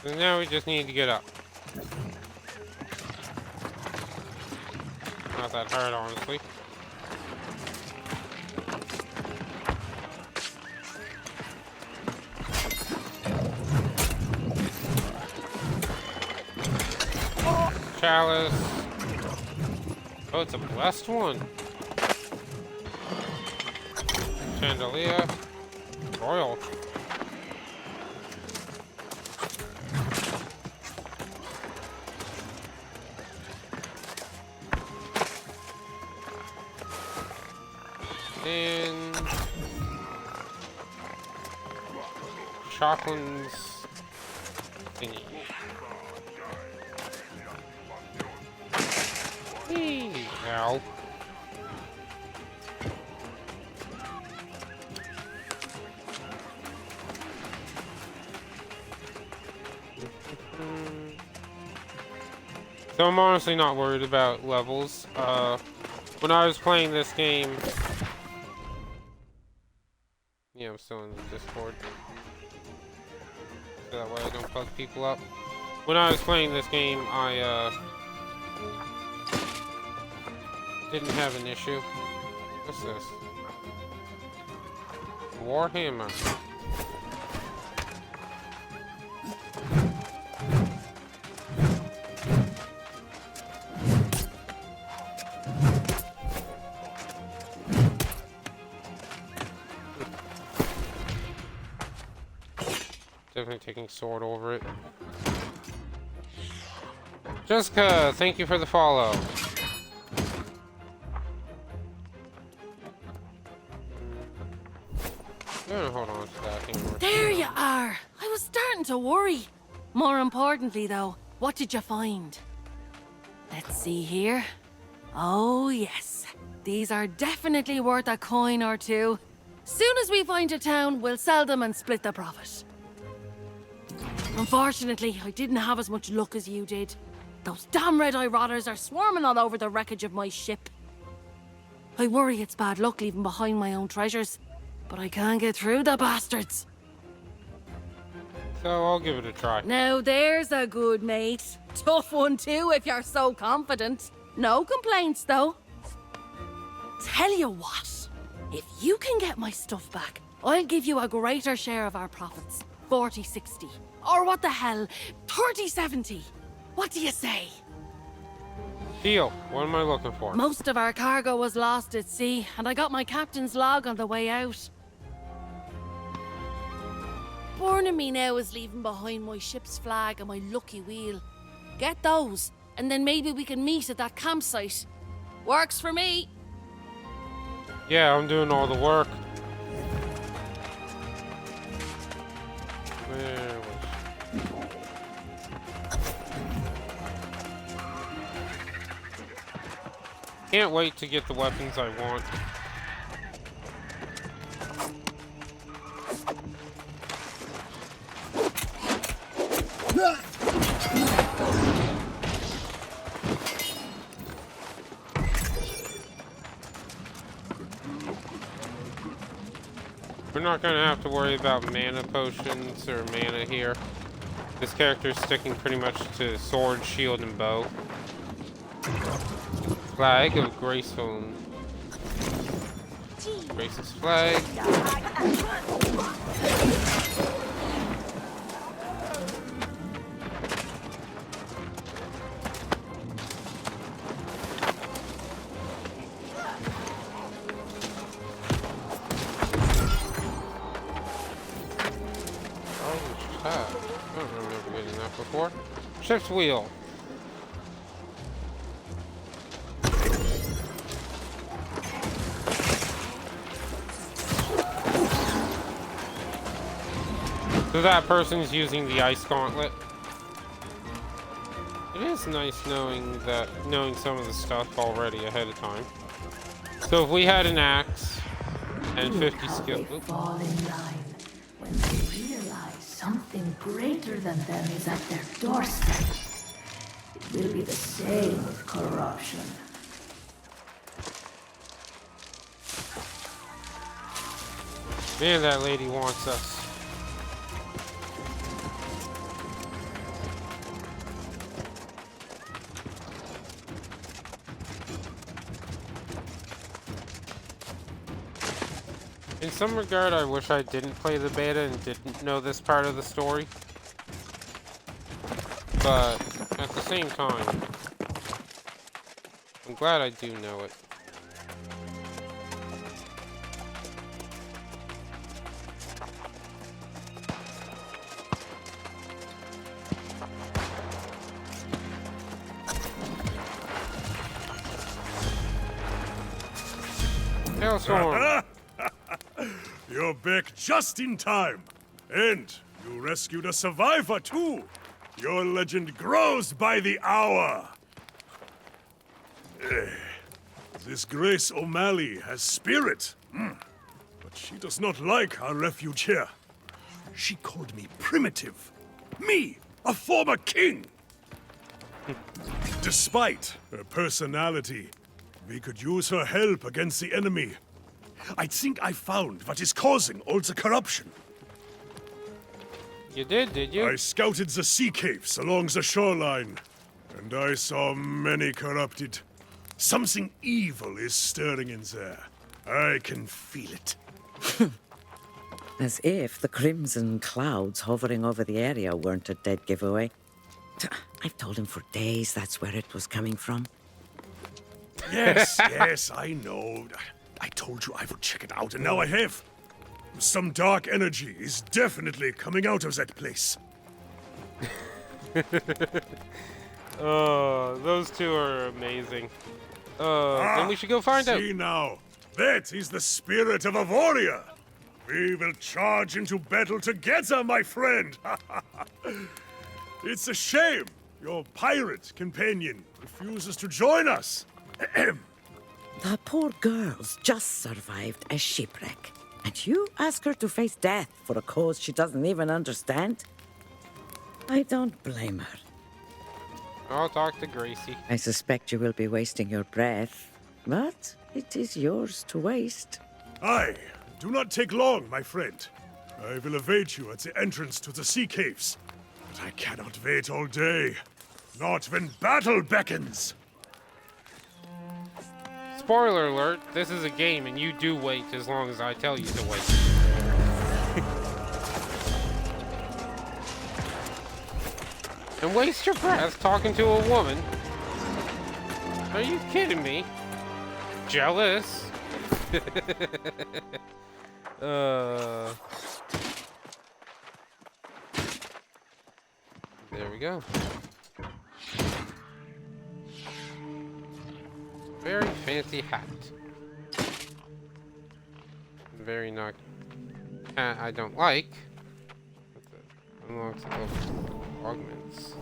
So now we just need to get up. Not that hard, honestly. Chalice. Oh, it's a blessed one. Chandelier. Royal. And Choclin's thingy. Ow. So I'm honestly not worried about levels. When I was playing this game... Yeah, I'm still in the Discord. So that way I don't fuck people up. When I was playing this game, I didn't have an issue. What's this? Warhammer. Definitely taking sword over it. Jessica, thank you for the follow. I'm gonna hold on to that thing. There you are. I was starting to worry. More importantly, though, what did you find? Let's see here. Oh, yes. These are definitely worth a coin or two. Soon as we find a town, we'll sell them and split the profit. Unfortunately, I didn't have as much luck as you did. Those damn red-eye rotters are swarming all over the wreckage of my ship. I worry it's bad luck leaving behind my own treasures, but I can't get through the bastards. So I'll give it a try. Now there's a good mate. Tough one too, if you're so confident. No complaints, though. Tell you what, if you can get my stuff back, I'll give you a greater share of our profits. 40-60. Or what the hell, 30-70. What do you say? Deal. What am I looking for? Most of our cargo was lost at sea, and I got my captain's log on the way out. Born in me now is leaving behind my ship's flag and my lucky wheel. Get those, and then maybe we can meet at that campsite. Works for me. Yeah, I'm doing all the work. Where was... Can't wait to get the weapons I want. We're not gonna have to worry about mana potions or mana here. This character's sticking pretty much to sword, shield, and bow. Flag of Graceful. Grace's flag. I don't remember getting that before. Ship's wheel. So that person's using the ice gauntlet. It is nice knowing some of the stuff already ahead of time. So if we had an axe and 50 skill. They fall in line when they realize something greater than them is at their doorstep. It will be the same with corruption. Man, that lady wants us. In some regard, I wish I didn't play the beta and didn't know this part of the story. But at the same time, I'm glad I do know it. Hailstorm! You're back just in time. And you rescued a survivor, too. Your legend grows by the hour. This Grace O'Malley has spirit. But she does not like our refuge here. She called me primitive. Me, a former king. Despite her personality, we could use her help against the enemy. I think I found what is causing all the corruption. You did you? I scouted the sea caves along the shoreline, and I saw many corrupted. Something evil is stirring in there. I can feel it. As if the crimson clouds hovering over the area weren't a dead giveaway. I've told him for days that's where it was coming from. Yes, yes, I know. I told you I would check it out, and now I have. Some dark energy is definitely coming out of that place. Oh, those two are amazing. Then we should go find out. See now, that is the spirit of a warrior. We will charge into battle together, my friend. It's a shame your pirate companion refuses to join us. The poor girl's just survived a shipwreck. And you ask her to face death for a cause she doesn't even understand? I don't blame her. I'll talk to Gracie. I suspect you will be wasting your breath, but it is yours to waste. Aye, do not take long, my friend. I will await you at the entrance to the sea caves. But I cannot wait all day. Not when battle beckons. Spoiler alert, this is a game and you do wait as long as I tell you to wait. And waste your breath talking to a woman? Are you kidding me? Jealous? There we go. Very fancy hat. Very not hat I don't like. Unlocks augments.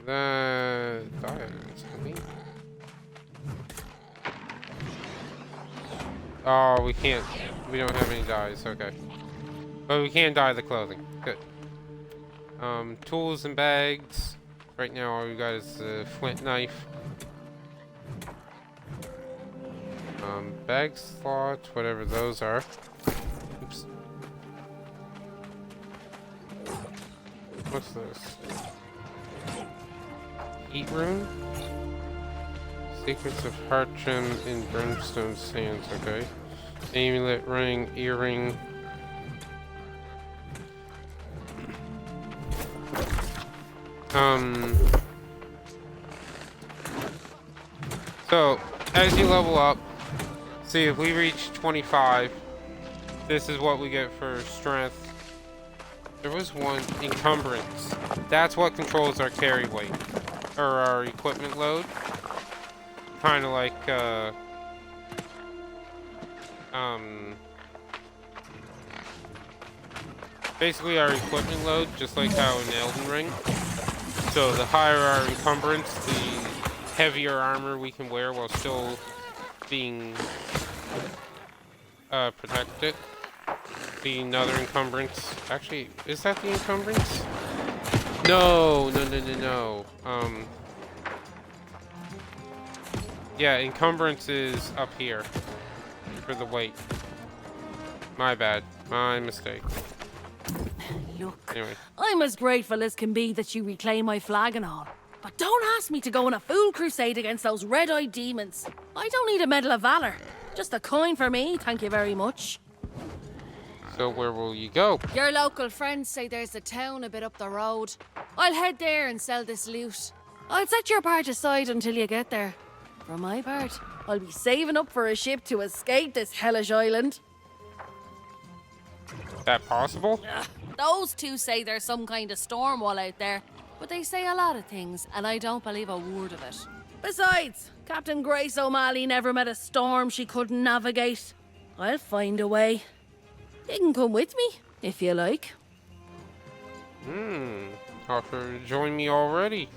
The diamonds, honey. Oh, we can't. We don't have any dyes. Okay. But we can dye the clothing. Good. Tools and bags. Right now, all we got is the flint knife. Bag slots, whatever those are. Oops. What's this? Heat room? Secrets of heart gem in brimstone sands, okay. Amulet, ring, earring. So, as you level up, see if we reach 25, this is what we get for strength. There was one, encumbrance. That's what controls our carry weight, or our equipment load. Kind of like, basically our equipment load, just like how in Elden Ring. So the higher our encumbrance, the heavier armor we can wear while still being protected. The another encumbrance. Actually, is that the encumbrance? No. Yeah, encumbrance is up here for the weight. My bad. My mistake. Look, Anyway. I'm as grateful as can be that you reclaim my flag and all. But don't ask me to go on a fool crusade against those red-eyed demons. I don't need a Medal of Valor. Just a coin for me, thank you very much. So where will you go? Your local friends say there's a town a bit up the road. I'll head there and sell this loot. I'll set your part aside until you get there. For my part, I'll be saving up for a ship to escape this hellish island. That possible? Those two say there's some kind of storm wall out there, but they say a lot of things, and I don't believe a word of it. Besides, Captain Grace O'Malley never met a storm she couldn't navigate. I'll find a way. You can come with me, if you like. Offer to join me already.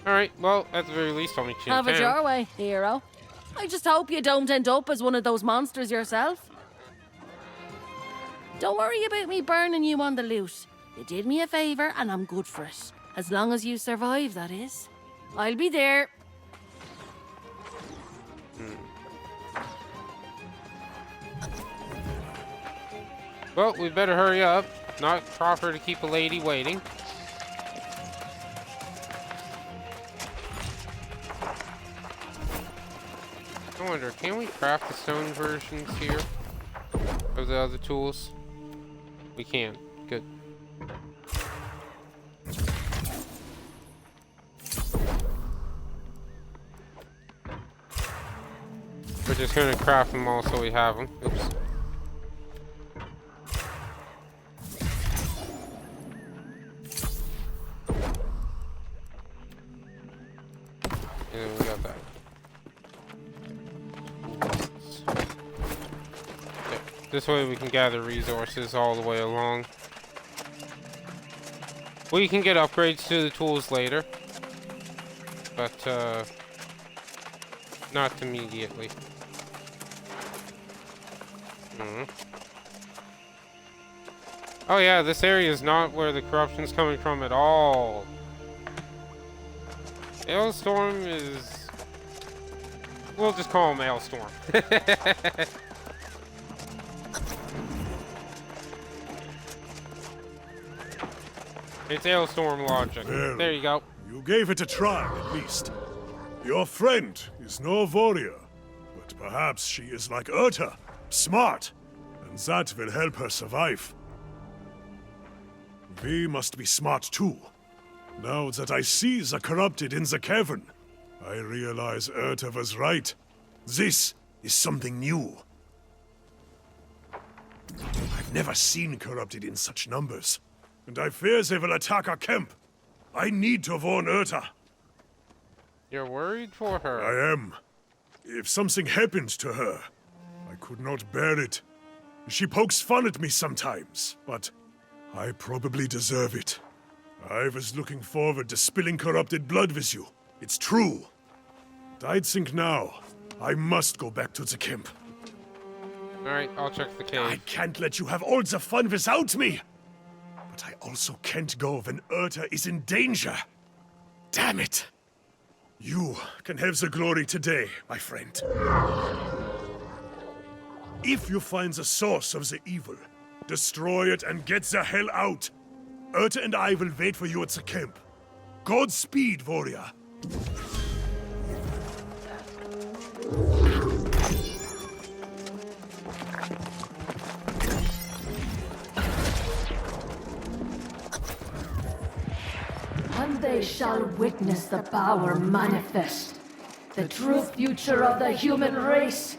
Alright, well, at the very least, I'll meet you Have in it town. your way, hero. I just hope you don't end up as one of those monsters yourself. Don't worry about me burning you on the loot. You did me a favour and I'm good for it. As long as you survive, that is. I'll be there. Well, we better hurry up. Not proper to keep a lady waiting. I wonder, can we craft the stone versions here of the other tools? We can. Good. We're just gonna craft them all so we have them. Oops. And then we got that. Okay. This way we can gather resources all the way along. We can get upgrades to the tools later. But, not immediately. Oh yeah, this area is not where the corruption's coming from at all. Ailstorm is... We'll just call him Ailstorm. It's Ailstorm logic. Well, there you go. You gave it a try, at least. Your friend is no warrior, but perhaps she is like Urta, smart, and that will help her survive. We must be smart too. Now that I see the corrupted in the cavern, I realize Urta was right. This is something new. I've never seen corrupted in such numbers, and I fear they will attack our camp. I need to warn Urta. You're worried for her. I am. If something happened to her, I could not bear it. She pokes fun at me sometimes, but I probably deserve it. I was looking forward to spilling corrupted blood with you. It's true. But I'd think now, I must go back to the camp. Alright, I'll check the I cave. can't let you have all the fun without me. But I also can't go when Urta is in danger. Damn it. You can have the glory today, my friend. If you find the source of the evil, destroy it and get the hell out. Urta and I will wait for you at the camp. Godspeed, warrior. And they shall witness the power manifest, the true future of the human race.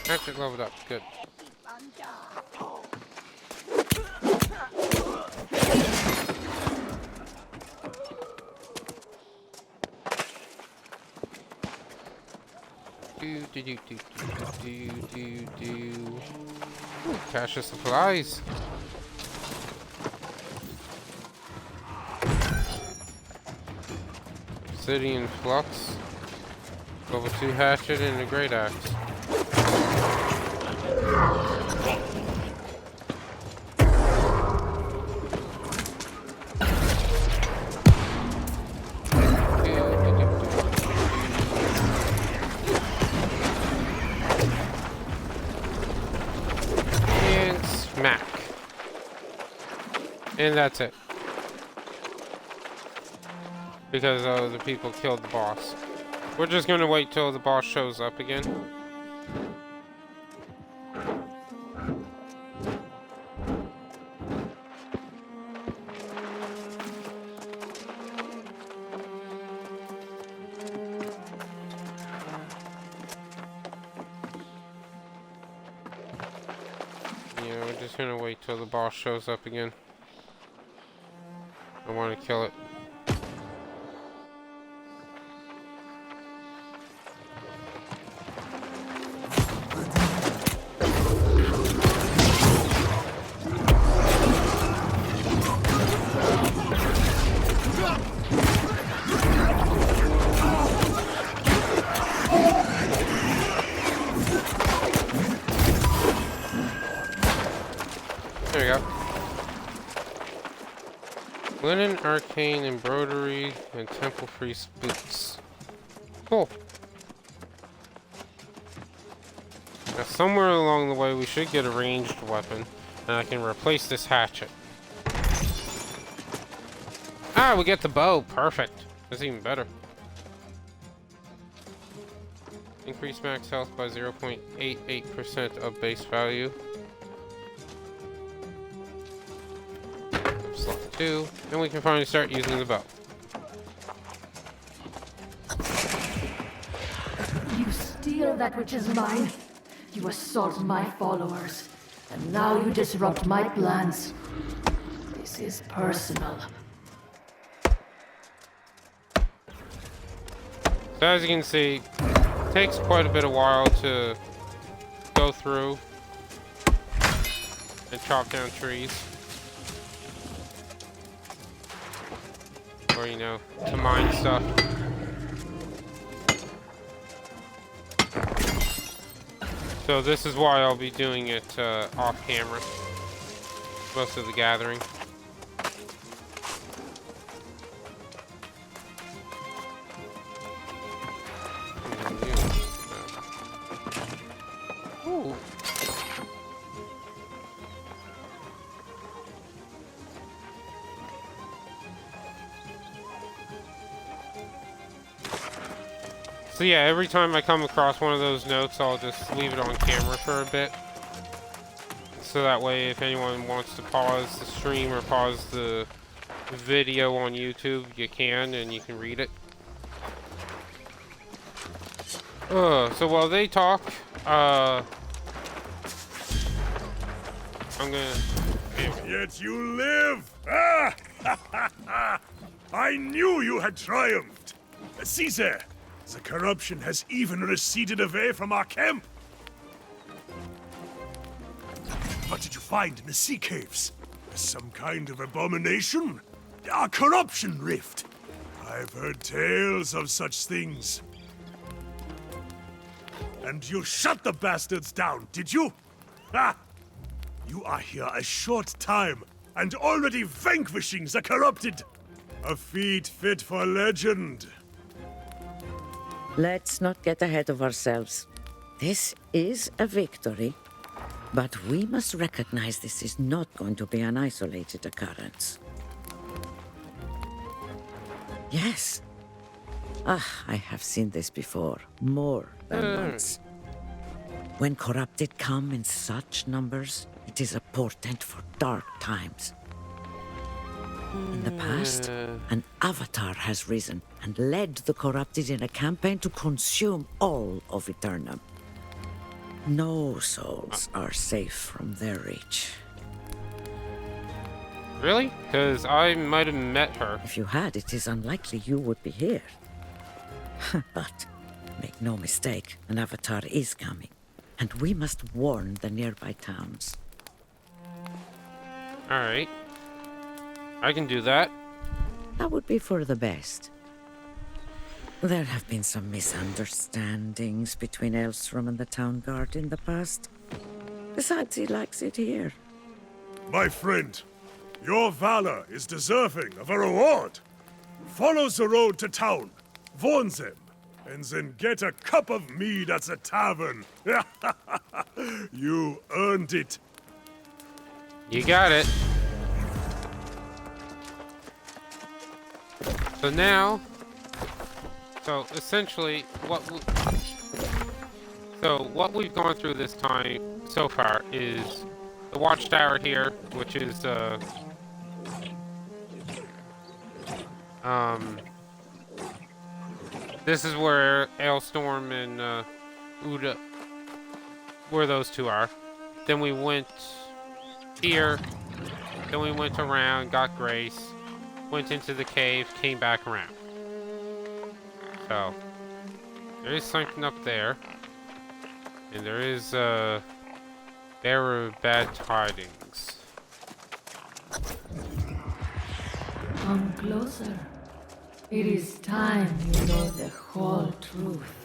Actually leveled up. Good. Ooh, cache of supplies. City in flux. Level 2 hatchet and a great axe. And smack. And that's it. Because the people killed the boss. We're just gonna wait till the boss shows up again. Yeah, we're just gonna wait till the boss shows up again. I want to kill it. There we go. Linen, arcane, embroidery, and temple priest boots. Cool. Now, somewhere along the way, we should get a ranged weapon, and I can replace this hatchet. Ah, we get the bow. Perfect. That's even better. Increase max health by 0.88% of base value. Slot 2, and we can finally start using the bow. You steal that which is mine. You assault my followers. And now you disrupt my plans. This is personal. So as you can see, it takes quite a bit of while to go through and chop down trees. Or, you know, to mine stuff. So this is why I'll be doing it off camera. Most of the gathering. Ooh. So yeah, every time I come across one of those notes, I'll just leave it on camera for a bit. So that way, if anyone wants to pause the stream or pause the video on YouTube, you can, and you can read it. So while they talk, I'm gonna... Yet you live! Ah! I knew you had triumphed! See there! The corruption has even receded away from our camp! What did you find in the sea caves? Some kind of abomination? A corruption rift? I've heard tales of such things. And you shut the bastards down, did you? Ah! You are here a short time, and already vanquishing the corrupted! A feat fit for legend. Let's not get ahead of ourselves. This is a victory, but we must recognize this is not going to be an isolated occurrence. Yes. I have seen this before, more than once. When corrupted come in such numbers, it is a portent for dark times. In the past, an avatar has risen and led the corrupted in a campaign to consume all of Aeternum. No souls are safe from their reach. Really? Because I might have met her. If you had, it is unlikely you would be here. But make no mistake, an avatar is coming, and we must warn the nearby towns. Alright. I can do that. That would be for the best. There have been some misunderstandings between Elstrom and the town guard in the past. Besides, he likes it here. My friend, your valor is deserving of a reward. Follow the road to town, warn them, and then get a cup of mead at the tavern. You earned it. You got it. So now, essentially, what we've gone through this time so far is the watchtower here, which is this is where Ailstorm and Uda, where those two are. Then we went here. Then we went around, got Grace. Went into the cave, came back around. So, there is something up there. And there is, bearer of bad tidings. Come closer. It is time you know the whole truth.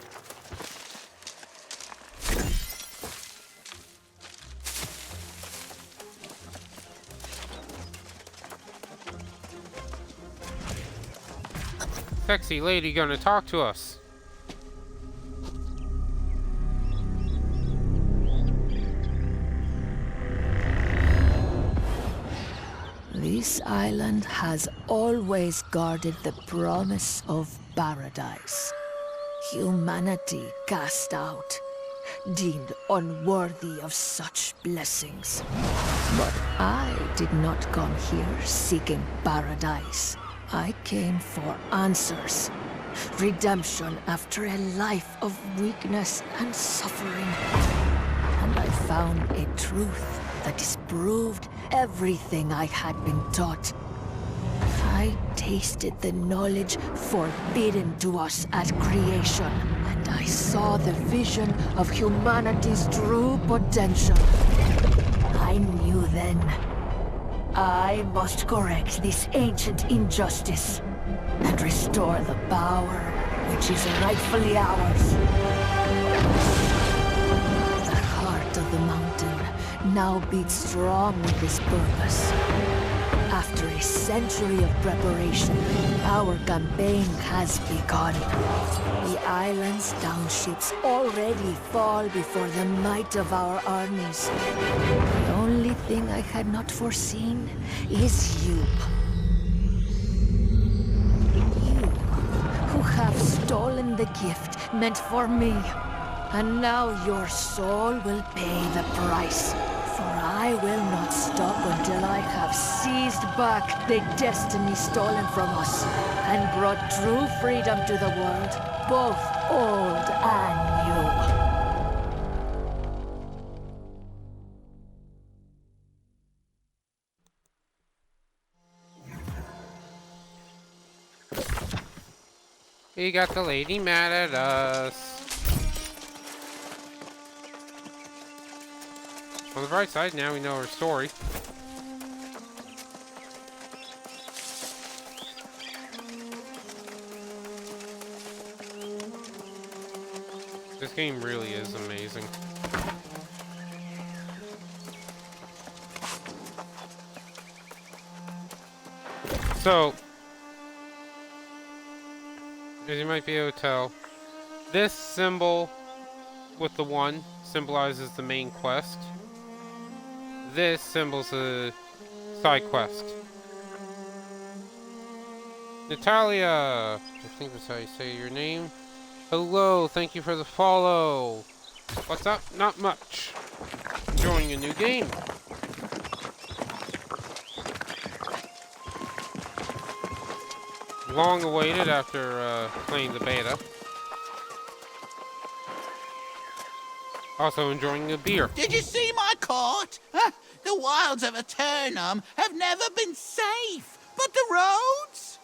Sexy lady gonna talk to us. island has always guarded the promise of paradise. Humanity cast out, deemed unworthy of such blessings. But I did not come here seeking paradise. I came for answers. Redemption after a life of weakness and suffering. And I found a truth that disproved everything I had been taught. I tasted the knowledge forbidden to us at creation, and I saw the vision of humanity's true potential. I knew then, I must correct this ancient injustice and restore the power which is rightfully ours. The heart of the mountain now beats strong with this purpose. After a century of preparation, our campaign has begun. The island's townships already fall before the might of our armies. The only thing I had not foreseen is you. You, who have stolen the gift meant for me. And now your soul will pay the price. For I will not stop until I have seized back the destiny stolen from us and brought true freedom to the world, both old and new. We got the lady mad at us. On the bright side, now we know her story. This game really is amazing. So, as you might be able to tell, this symbol with the 1 symbolizes the main quest. This symbol's a side quest. Natalia, I think that's how you say your name. Hello, thank you for the follow. What's up? Not much. Enjoying a new game. Long awaited after playing the beta. Also enjoying a beer. Did you see my court? Huh? The wilds of Aeternum have never been safe. But the roads?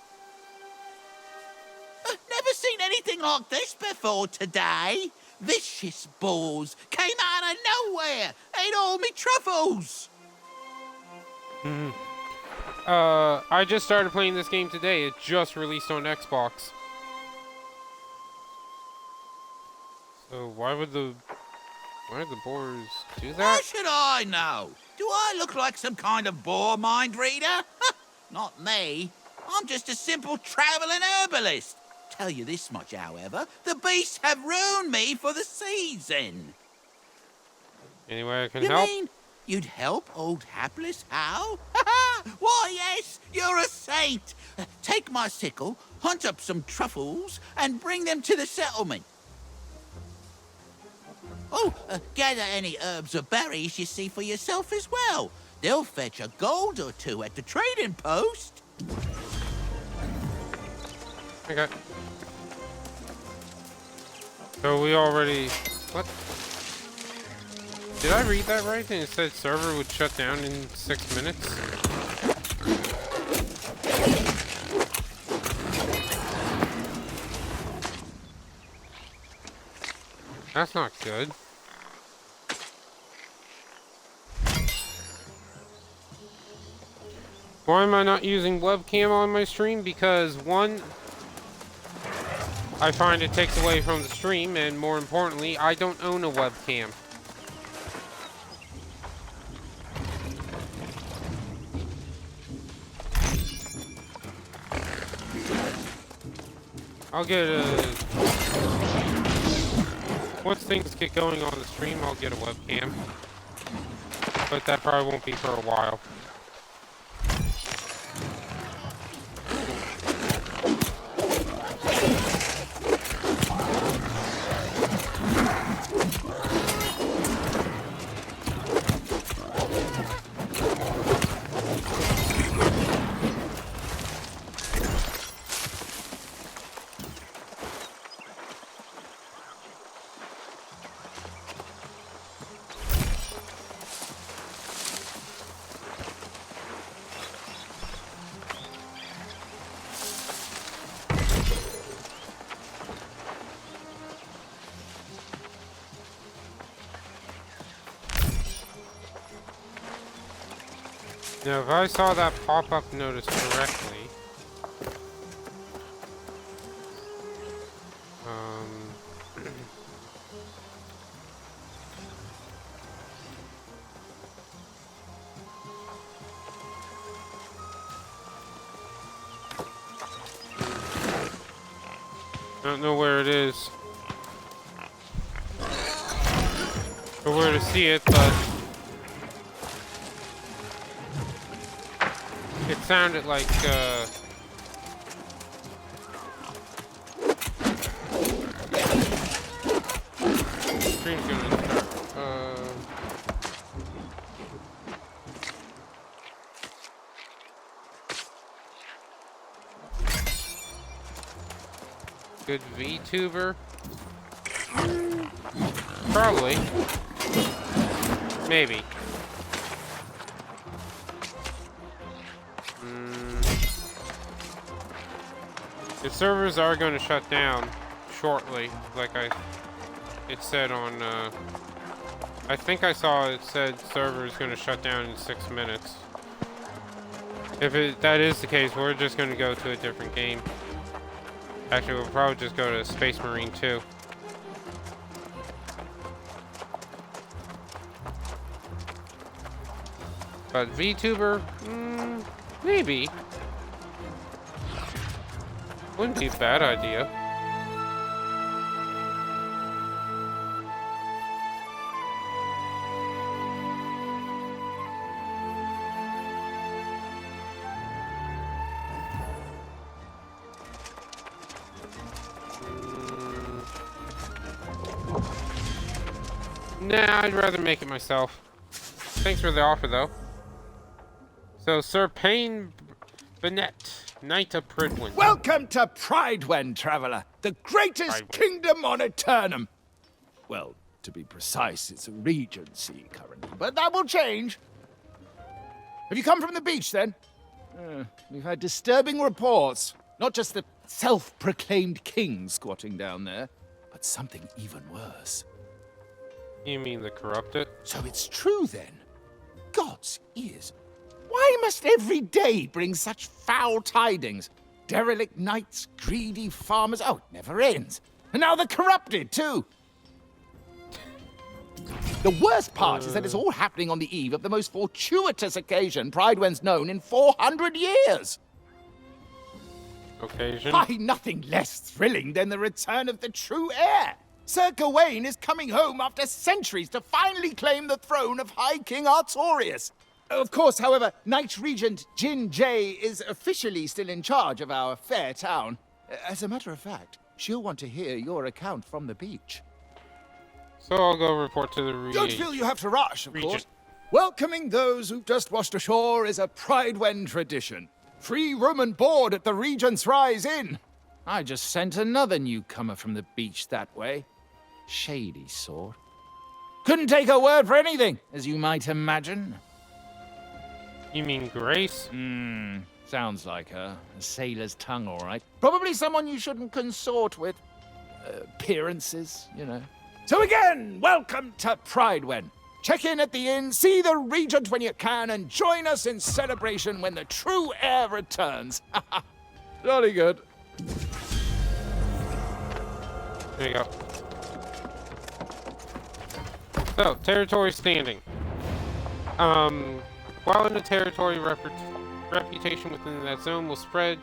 Never seen anything like this before today. Vicious bulls came out of nowhere, ate all me truffles. I just started playing this game today. It just released on Xbox. So why would the boars do that? How should I know? Do I look like some kind of boar mind reader? Not me. I'm just a simple traveling herbalist. Tell you this much, however, the beasts have ruined me for the season. Anyway, I can You help. mean you'd help old hapless Hal? Why, yes, you're a saint. Take my sickle, hunt up some truffles, and bring them to the settlement. Oh, gather any herbs or berries you see for yourself as well. They'll fetch a gold or two at the trading post. Okay. So we already... What? Did I read that right? And it said server would shut down in 6 minutes? That's not good. Why am I not using webcam on my stream? Because one, I find it takes away from the stream, and more importantly, I don't own a webcam. I'll get a... Once things get going on the stream, I'll get a webcam. But that probably won't be for a while. Now, if I saw that pop-up notice correctly, I don't know where it is or where to see it, but it sounded like, stream's gonna start. Good VTuber? Probably. Maybe. The servers are going to shut down shortly, like it said on, I think I saw it said server is going to shut down in 6 minutes. If that is the case, we're just going to go to a different game. Actually, we'll probably just go to Space Marine 2. But VTuber? Maybe. Wouldn't be a bad idea. Nah, I'd rather make it myself. Thanks for the offer, though. So, Sir Payne Bennett, Knight of Pridwen. Welcome to Pridwen, traveler. The greatest kingdom on Aeternum. Well, to be precise, it's a regency currently, but that will change. Have you come from the beach, then? We've had disturbing reports. Not just the self-proclaimed king squatting down there, but something even worse. You mean the corrupted? So it's true, then? God's ears. Why must every day bring such foul tidings? Derelict knights, greedy farmers. Oh, it never ends. And now the corrupted, too. The worst part is that it's all happening on the eve of the most fortuitous occasion Pridwen's known in 400 years. Occasion? Why, nothing less thrilling than the return of the true heir. Sir Gawain is coming home after centuries to finally claim the throne of High King Artorius. Of course, however, Knight Regent Jin Jay is officially still in charge of our fair town. As a matter of fact, she'll want to hear your account from the beach. So I'll go report to the Don't feel you have to rush, of course. Welcoming those who've just washed ashore is a Pridwen tradition. Free room and board at the Regent's Rise Inn. I just sent another newcomer from the beach that way. Shady sort. Couldn't take her word for anything, as you might imagine. You mean Grace? Sounds like her. A sailor's tongue, all right. Probably someone you shouldn't consort with. Appearances, you know. So again, welcome to Pridwen. Check in at the inn, see the Regent when you can, and join us in celebration when the true heir returns. Jolly good. There you go. So, territory standing. While in the territory, reputation within that zone will spread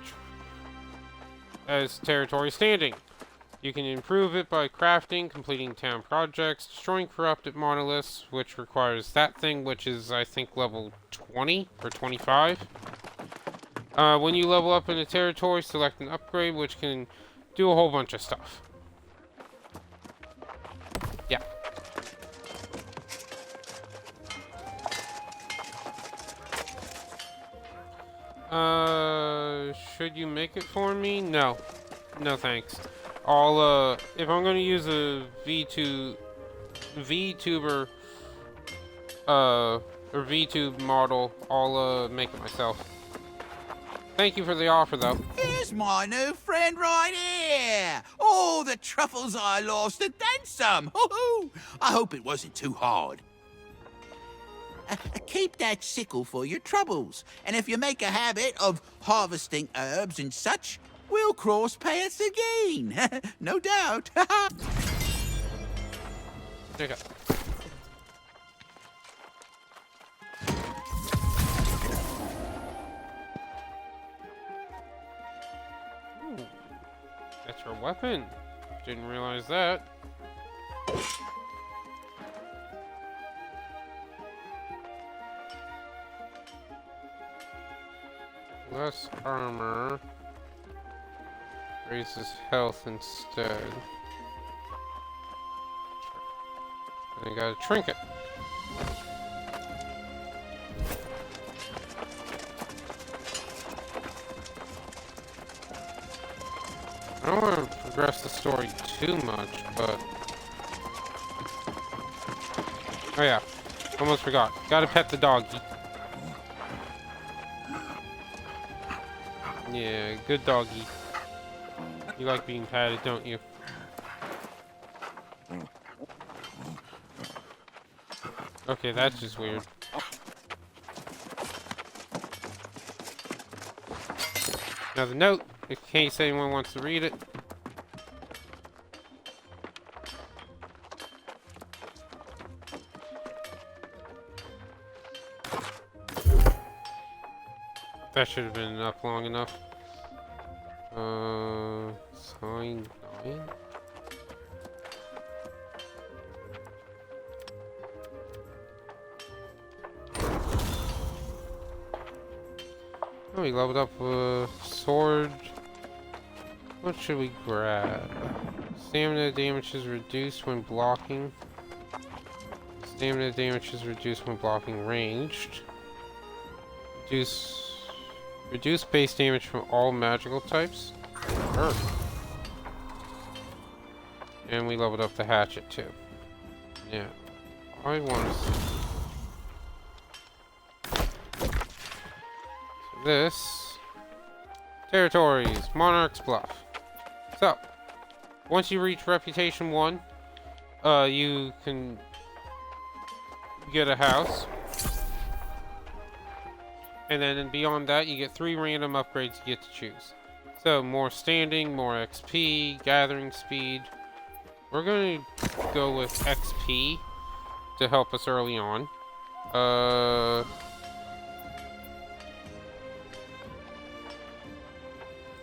as territory standing. You can improve it by crafting, completing town projects, destroying corrupted monoliths, which requires that thing, which is, I think, level 20 or 25. When you level up in a territory, select an upgrade, which can do a whole bunch of stuff. Yeah. Should you make it for me? No. No thanks. I'll, if I'm gonna use a VTuber, or VTube model, I'll, make it myself. Thank you for the offer, though. Here's my new friend right here. Oh, the truffles I lost and then some. Hoo-hoo. I hope it wasn't too hard. Keep that sickle for your troubles. And if you make a habit of harvesting herbs and such, we'll cross paths again. No doubt. Okay. Ooh, that's her weapon. Didn't realize that. Less armor. Raises health instead. And I got a trinket. I don't want to progress the story too much, but... Oh yeah, almost forgot. Gotta pet the doggy. Yeah, good doggy. You like being patted, don't you? Okay, that's just weird. Now the note, in case anyone wants to read it. That should have been up long enough. Sign 9? Oh, we leveled up a sword. What should we grab? Stamina damage is reduced when blocking. Stamina damage is reduced when blocking ranged. Reduce base damage from all magical types. Sure. And we leveled up the hatchet too. Yeah. I want to see. So this. Territories. Monarch's Bluff. So. Once you reach Reputation 1, you can get a house. And then beyond that, you get 3 random upgrades you get to choose. So, more standing, more XP, gathering speed. We're going to go with XP to help us early on.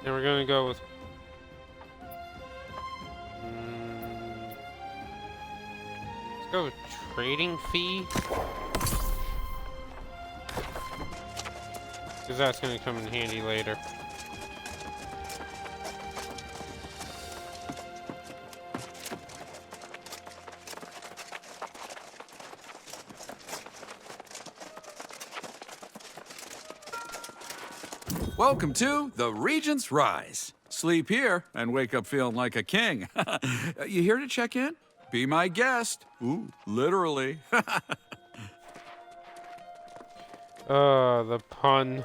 And we're going to go with... let's go with trading fee. Because that's going to come in handy later. Welcome to the Regent's Rise. Sleep here and wake up feeling like a king. You here to check in? Be my guest. Ooh, literally. The pun.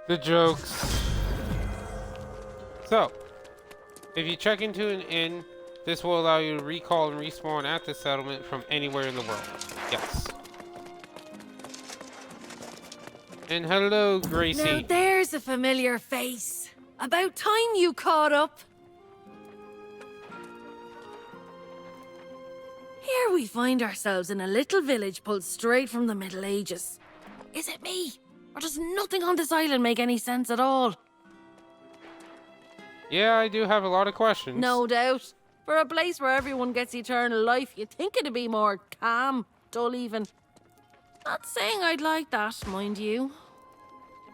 The jokes. So, if you check into an inn, this will allow you to recall and respawn at the settlement from anywhere in the world. Yes. And hello, Gracie. Now there's a familiar face. About time you caught up. Here we find ourselves in a little village pulled straight from the Middle Ages. Is it me? Or does nothing on this island make any sense at all? Yeah, I do have a lot of questions. No doubt. For a place where everyone gets eternal life, you'd think it'd be more calm, dull even. Not saying I'd like that, mind you.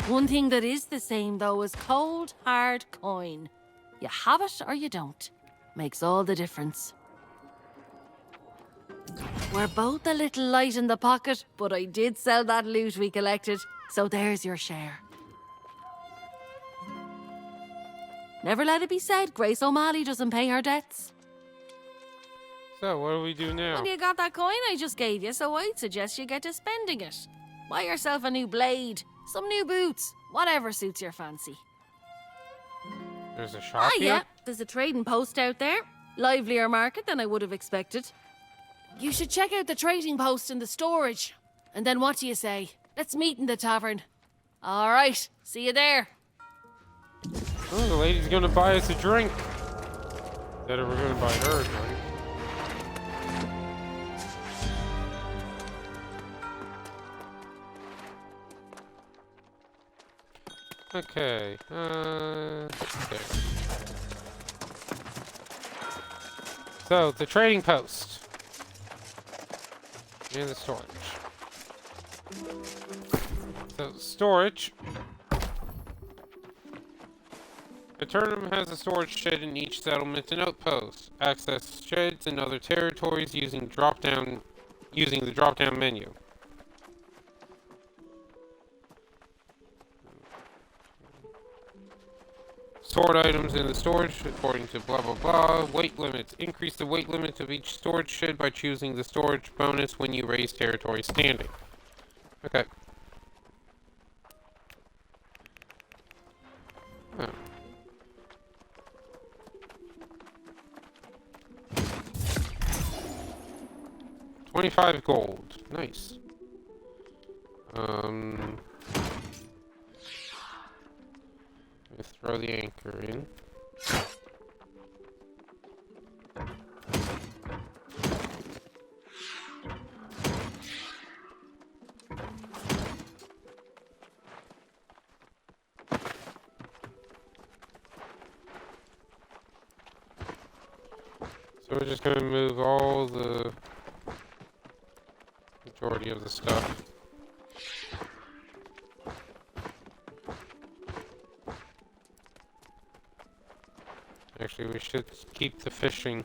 One thing that is the same, though, is cold, hard coin. You have it or you don't. Makes all the difference. We're both a little light in the pocket, but I did sell that loot we collected, so there's your share. Never let it be said Grace O'Malley doesn't pay her debts. So, what do we do now? Well, you got that coin I just gave you, so I'd suggest you get to spending it. Buy yourself a new blade, some new boots, whatever suits your fancy. There's a shop here? Yeah, there's a trading post out there. Livelier market than I would have expected. You should check out the trading post in the storage. And then what do you say? Let's meet in the tavern. All right, see you there. Oh, the lady's gonna buy us a drink. That we're gonna buy her a drink. Okay, there. So, the trading post. And the storage. So, storage. Aeternum has a storage shed in each settlement and outpost. Access sheds and other territories using the drop-down menu. Stored items in the storage according to blah blah blah. Weight limits. Increase the weight limit of each storage shed by choosing the storage bonus when you raise territory standing. Okay. Oh. $25 gold. Nice. Let's throw the anchor in. So we're just gonna move all the majority of the stuff. Actually, we should keep the fishing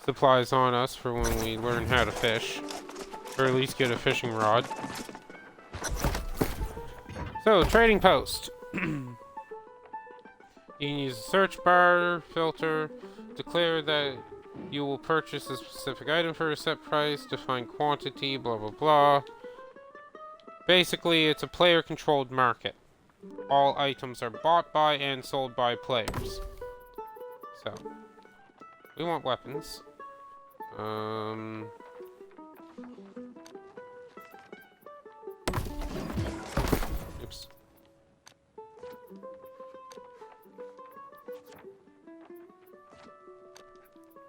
supplies on us for when we learn how to fish. Or at least get a fishing rod. So, trading post. You can use a search bar filter, declare that you will purchase a specific item for a set price, define quantity, blah blah blah. Basically, it's a player-controlled market. All items are bought by and sold by players. So, we want weapons. Oops.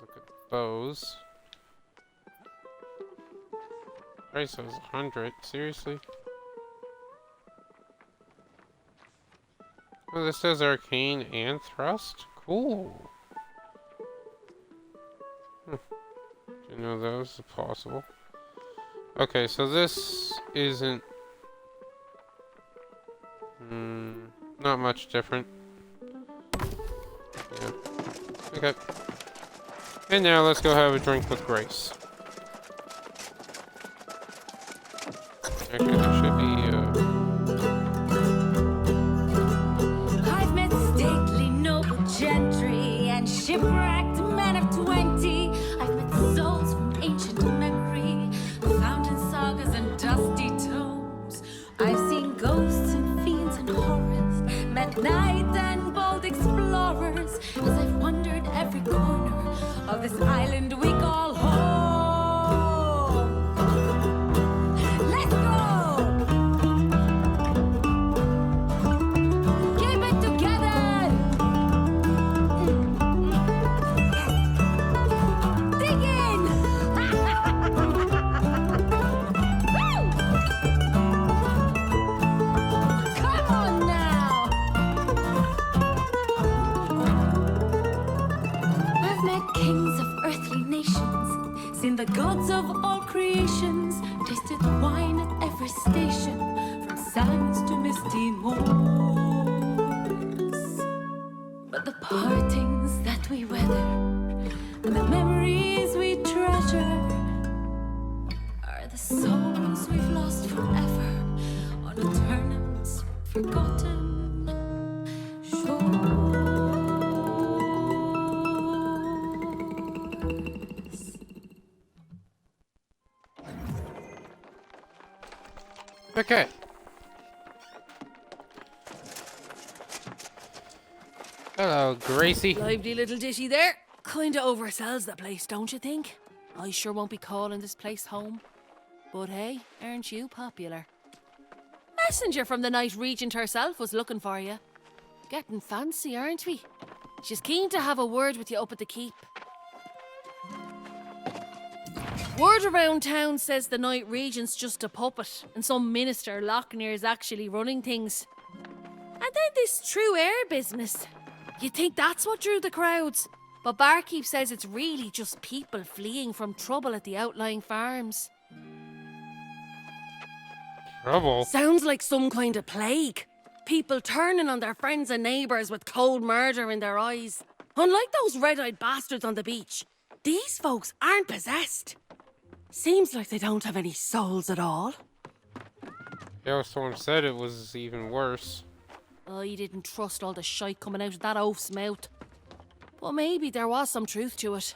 Look at bows. Price was 100. Seriously? Oh, this says arcane and thrust? Cool. Didn't know that was possible. Okay, so this isn't... not much different. Yeah. Okay. And now let's go have a drink with Grace. Actually, there should be, I've met stately noble gentry and shipwrecked men of 20. I've met souls from ancient memory, found in sagas and dusty tomes. I've seen ghosts and fiends and horrors, met knights and bold explorers, as I've wandered every corner of this island we call home. Let's go! Keep it together! Dig in! Woo! Come on now! I've met kings of earthly nations, seen the gods of all creations, tasted wine at every station, from sands to misty moors. But the partings that we weather and the memories we treasure are the souls we've lost forever on Aeternum's forgotten shores. okay. Hello, Gracie. Lively little ditty there. Kinda oversells the place, don't you think? I sure won't be calling this place home. But hey, aren't you popular? Messenger from the Night Regent herself was looking for you. Getting fancy, aren't we? She's keen to have a word with you up at the keep. Word around town says the Night Regent's just a puppet, and some minister Lochner's actually running things. And then this true air business. You'd think that's what drew the crowds. But Barkeep says it's really just people fleeing from trouble at the outlying farms. Trouble? Sounds like some kind of plague. People turning on their friends and neighbours with cold murder in their eyes. Unlike those red-eyed bastards on the beach, these folks aren't possessed. Seems like they don't have any souls at all. Yeah, someone said it was even worse. I didn't trust all the shite coming out of that oaf's mouth. But maybe there was some truth to it.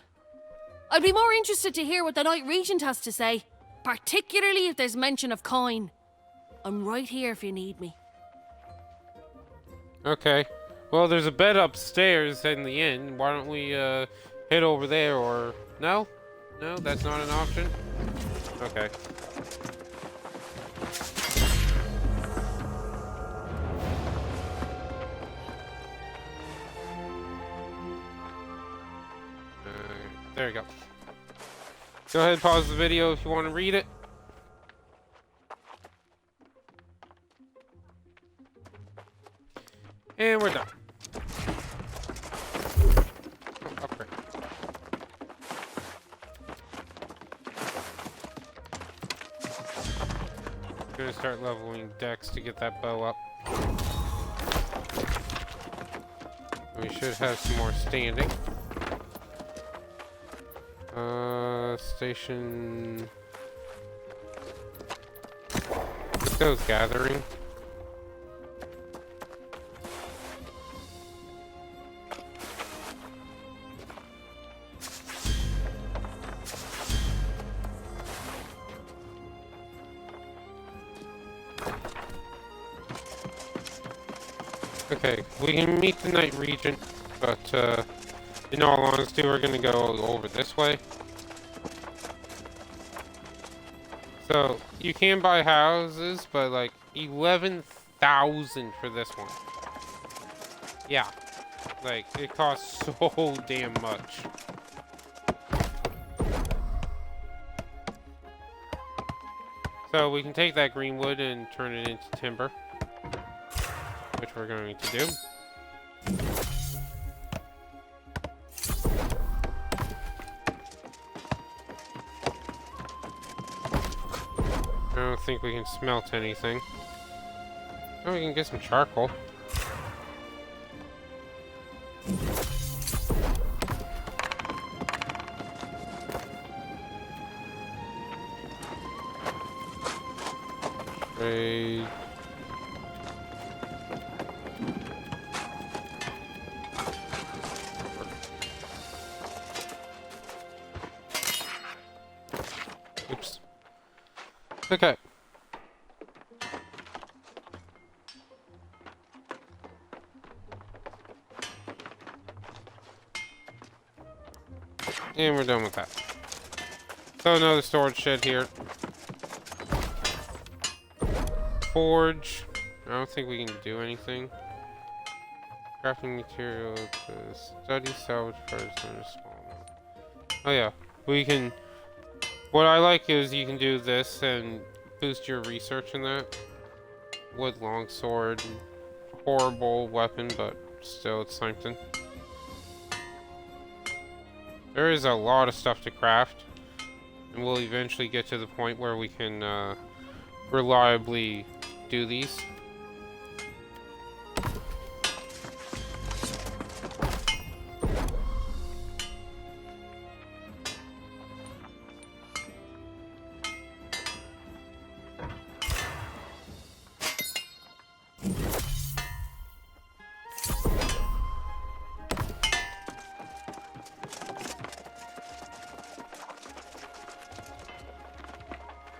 I'd be more interested to hear what the Night Regent has to say, particularly if there's mention of coin. I'm right here if you need me. Okay. Well, there's a bed upstairs in the inn. Why don't we head over there, or... No? No, that's not an option? Okay. There you go. Go ahead and pause the video if you want to read it. And we're done. Oh, upgrade. I'm gonna start leveling Dex to get that bow up. We should have some more standing. Station. Let's go gathering. Okay, we can meet the Night Regent, but in all honesty, we're gonna go over this way. So, you can buy houses, but like 11,000 for this one. Yeah, like it costs so damn much. So we can take that green wood and turn it into timber, which we're going to do. I don't think we can smelt anything. Oh, we can get some charcoal. Trade. Oops. Okay. And we're done with that. So another storage shed here. Forge. I don't think we can do anything. Crafting material to study salvage parts in a small amount. Oh yeah, we can. What I like is you can do this and boost your research in that. Wood longsword, horrible weapon, but still it's something. There is a lot of stuff to craft, and we'll eventually get to the point where we can reliably do these.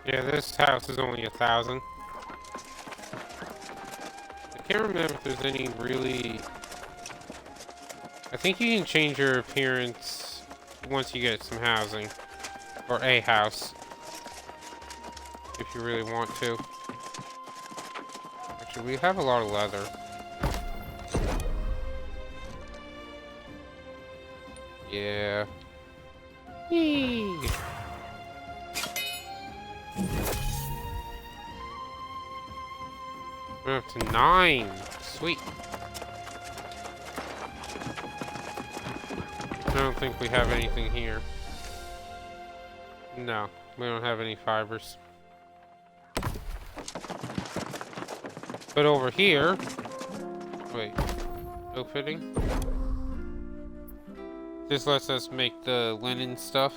Yeah, this house is only 1,000. I can't remember if there's any really... I think you can change your appearance once you get some housing. Or a house. If you really want to. Actually, we have a lot of leather. Yeah. Yee. We're up to 9. Sweet. I don't think we have anything here. No, we don't have any fibers. But over here... Wait. No fitting? This lets us make the linen stuff.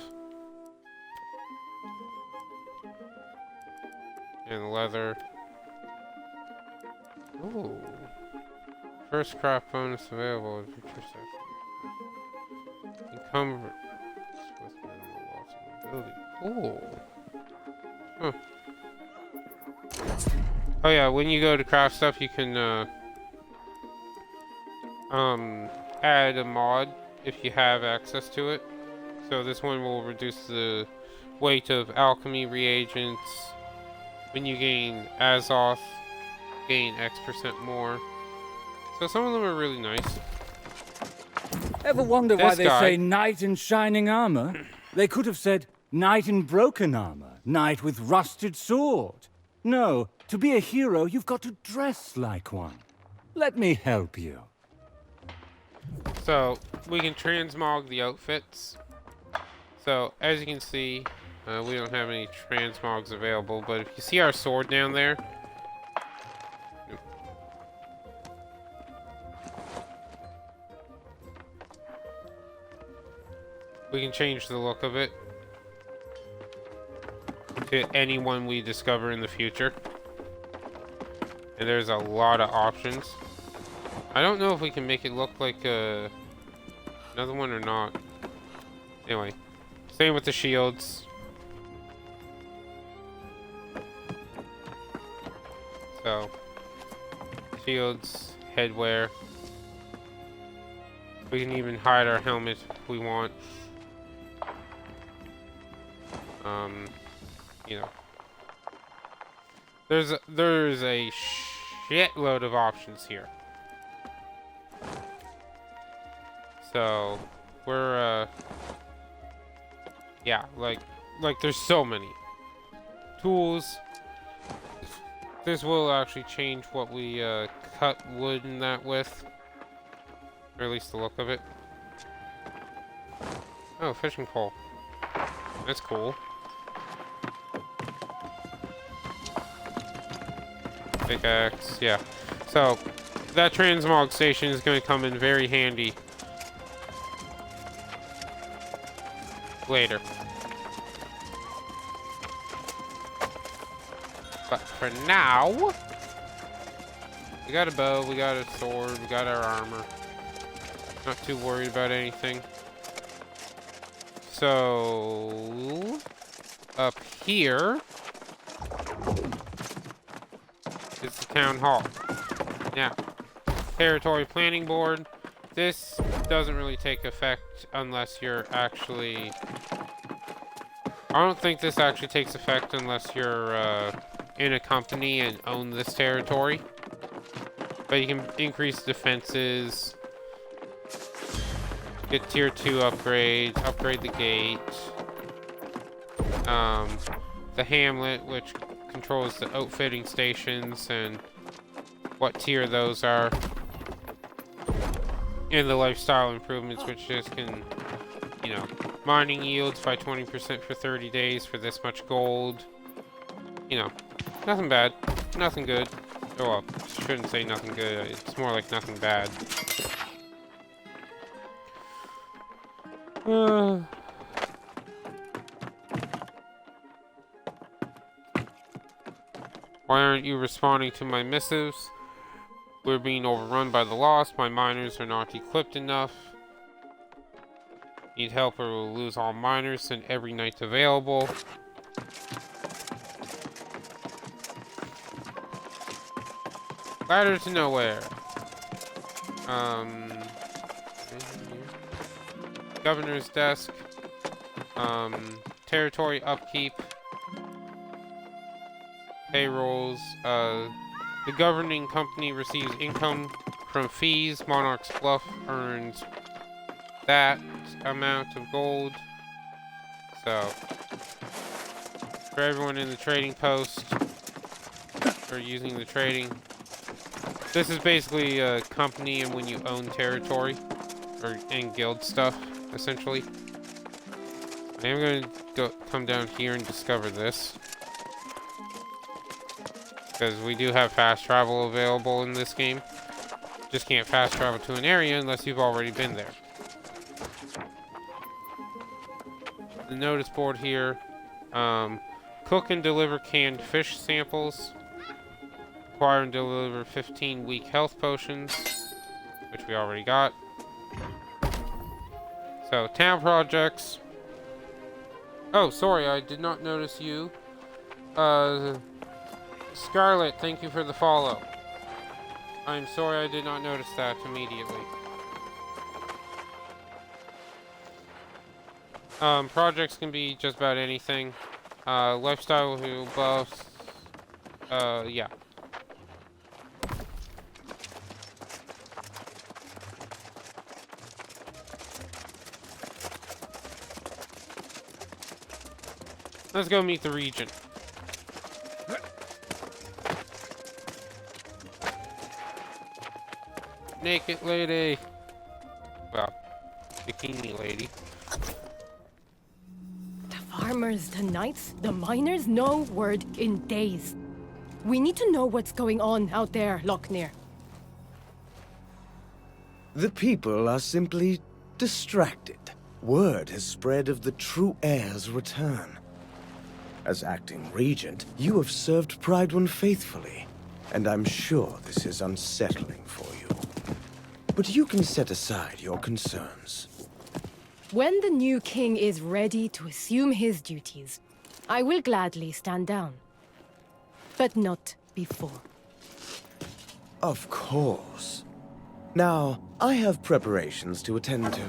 And leather. Ooh. First craft bonus available in future session. Encumber. With minimal loss of mobility. Cool. Huh. Oh yeah, when you go to craft stuff, you can add a mod if you have access to it. So this one will reduce the weight of alchemy reagents. When you gain Azoth, gain X% more. So some of them are really nice. Ever wonder why they say knight in shining armor? They could have said knight in broken armor, knight with rusted sword. No, to be a hero, you've got to dress like one. Let me help you. So, we can transmog the outfits. So, as you can see, we don't have any transmogs available, but if you see our sword down there, we can change the look of it to anyone we discover in the future. And there's a lot of options. I don't know if we can make it look like another one or not. Anyway, same with the shields. So, shields, headwear. We can even hide our helmet if we want. You know, there's a shitload of options here. So we're yeah, like there's so many tools. This will actually change what we cut wood and that with, or at least the look of it. Oh, fishing pole. That's cool. Pickaxe, yeah. So, that transmog station is going to come in very handy later. But for now, we got a bow, we got a sword, we got our armor. Not too worried about anything. So, up here is the town hall. Now, territory planning board. This doesn't really take effect unless you're actually... I don't think this actually takes effect unless you're in a company and own this territory. But you can increase defenses, get tier 2 upgrades, upgrade the gate, the hamlet, which controls the outfitting stations and what tier those are, and the lifestyle improvements, which just can, you know, mining yields by 20% for 30 days for this much gold. You know, nothing bad, nothing good. Oh, well, shouldn't say nothing good, it's more like nothing bad. Why aren't you responding to my missives? We're being overrun by the Lost. My miners are not equipped enough. Need help or we'll lose all miners. Send every knight available. Ladder to nowhere. Governor's desk. territory upkeep, payrolls. The governing company receives income from fees. Monarch's Bluff earns that amount of gold. So, for everyone in the trading post, or using the trading, this is basically a company and when you own territory, or and guild stuff, essentially. I am going to come down here and discover this, because we do have fast travel available in this game. Just can't fast travel to an area unless you've already been there. The notice board here. Cook and deliver canned fish samples. Acquire and deliver 15 weak health potions, which we already got. So, town projects. Oh, sorry, I did not notice you. Scarlet, thank you for the follow. I'm sorry I did not notice that immediately. Projects can be just about anything. Lifestyle buffs. Yeah. Let's go meet the regent. Naked lady. Well, bikini lady. The farmers, the knights, the miners, no word in days. We need to know what's going on out there, Lochner. The people are simply distracted. Word has spread of the true heir's return. As acting regent, you have served Pride faithfully, and I'm sure this is unsettling for you. But you can set aside your concerns. When the new king is ready to assume his duties, I will gladly stand down. But not before. Of course. Now, I have preparations to attend to.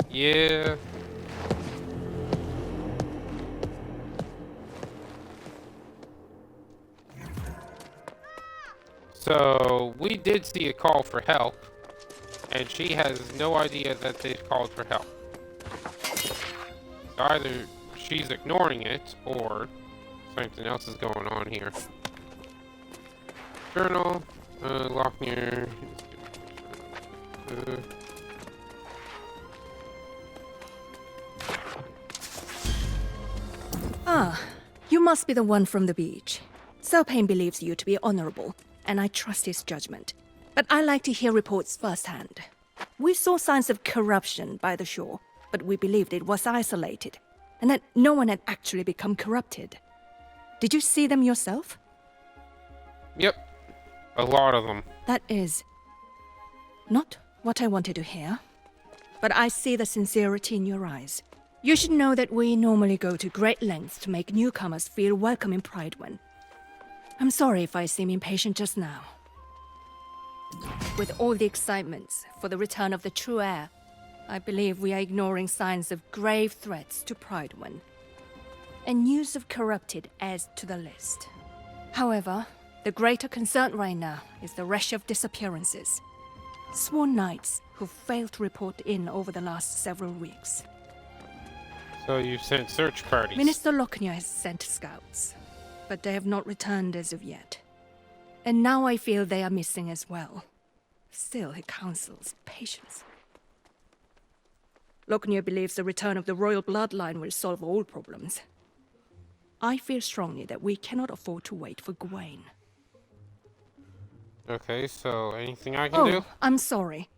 Yeah. So, we did see a call for help, and she has no idea that they've called for help. So either she's ignoring it, or something else is going on here. Journal, Lochner. Ah, you must be the one from the beach. Selpain believes you to be honorable, and I trust his judgment. But I like to hear reports firsthand. We saw signs of corruption by the shore, but we believed it was isolated, and that no one had actually become corrupted. Did you see them yourself? Yep. A lot of them. That is not what I wanted to hear, but I see the sincerity in your eyes. You should know that we normally go to great lengths to make newcomers feel welcome in Pridewen. I'm sorry if I seem impatient just now. With all the excitement for the return of the true heir, I believe we are ignoring signs of grave threats to Pridewen. And news of corrupted adds to the list. However, the greater concern right now is the rush of disappearances. Sworn knights who failed to report in over the last several weeks. So you've sent search parties. Minister Lochner has sent scouts, but they have not returned as of yet. And now I feel they are missing as well. Still, he counsels patience. Lochner believes the return of the royal bloodline will solve all problems. I feel strongly that we cannot afford to wait for Gawain. Okay, so anything I can do? I'm sorry.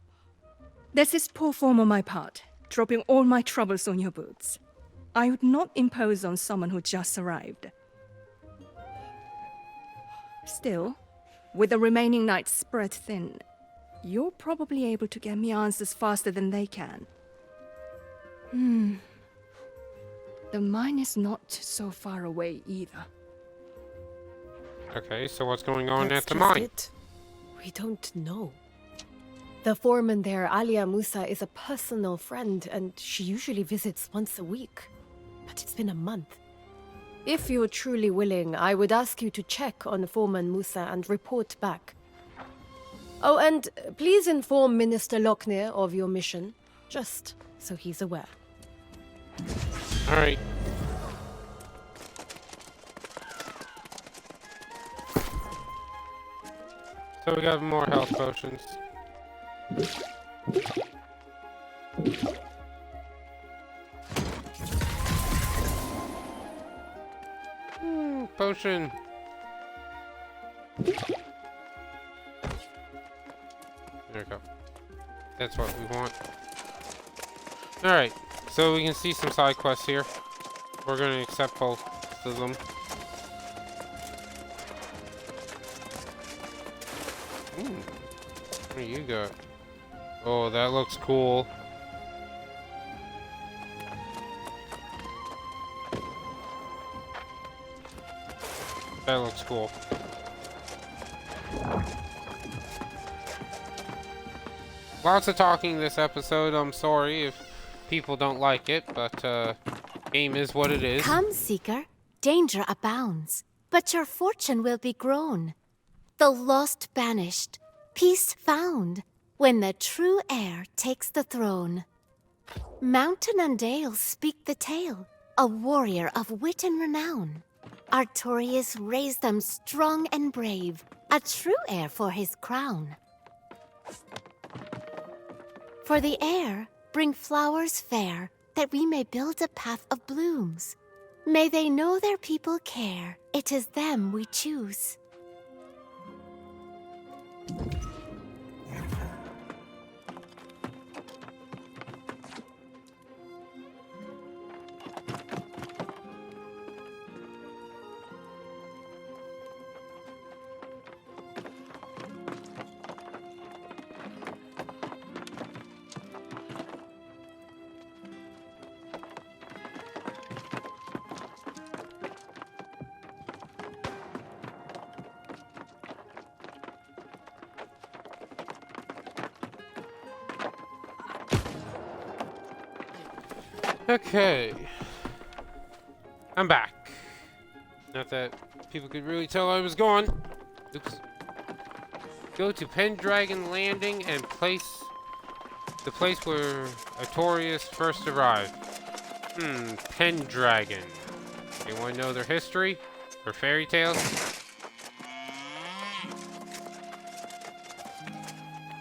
This is poor form on my part, dropping all my troubles on your boots. I would not impose on someone who just arrived. Still, with the remaining nights spread thin, you're probably able to get me answers faster than they can. The mine is not so far away either. Okay, so what's going on That's at the just mine? it. We don't know. The foreman there, Alia Musa, is a personal friend, and she usually visits once a week. But it's been a month. If you're truly willing, I would ask you to check on Foreman Musa and report back. Oh, and please inform Minister Lochner of your mission, just so he's aware. Alright. So we got more health potions. Potion. There we go. That's what we want. Alright, so we can see some side quests here. We're gonna accept both of them. What do you got? Oh, that looks cool. That looks cool. Lots of talking this episode. I'm sorry if people don't like it, but game is what it is. Come, Seeker. Danger abounds, but your fortune will be grown. The lost banished, peace found, when the true heir takes the throne. Mountain and dale speak the tale, a warrior of wit and renown. Artorius raised them strong and brave, a true heir for his crown. For the heir, bring flowers fair, that we may build a path of blooms. May they know their people care, it is them we choose. Okay. I'm back. Not that people could really tell I was gone. Oops. Go to Pendragon Landing and the place where Artorius first arrived. Pendragon. Anyone know their history? Or fairy tales?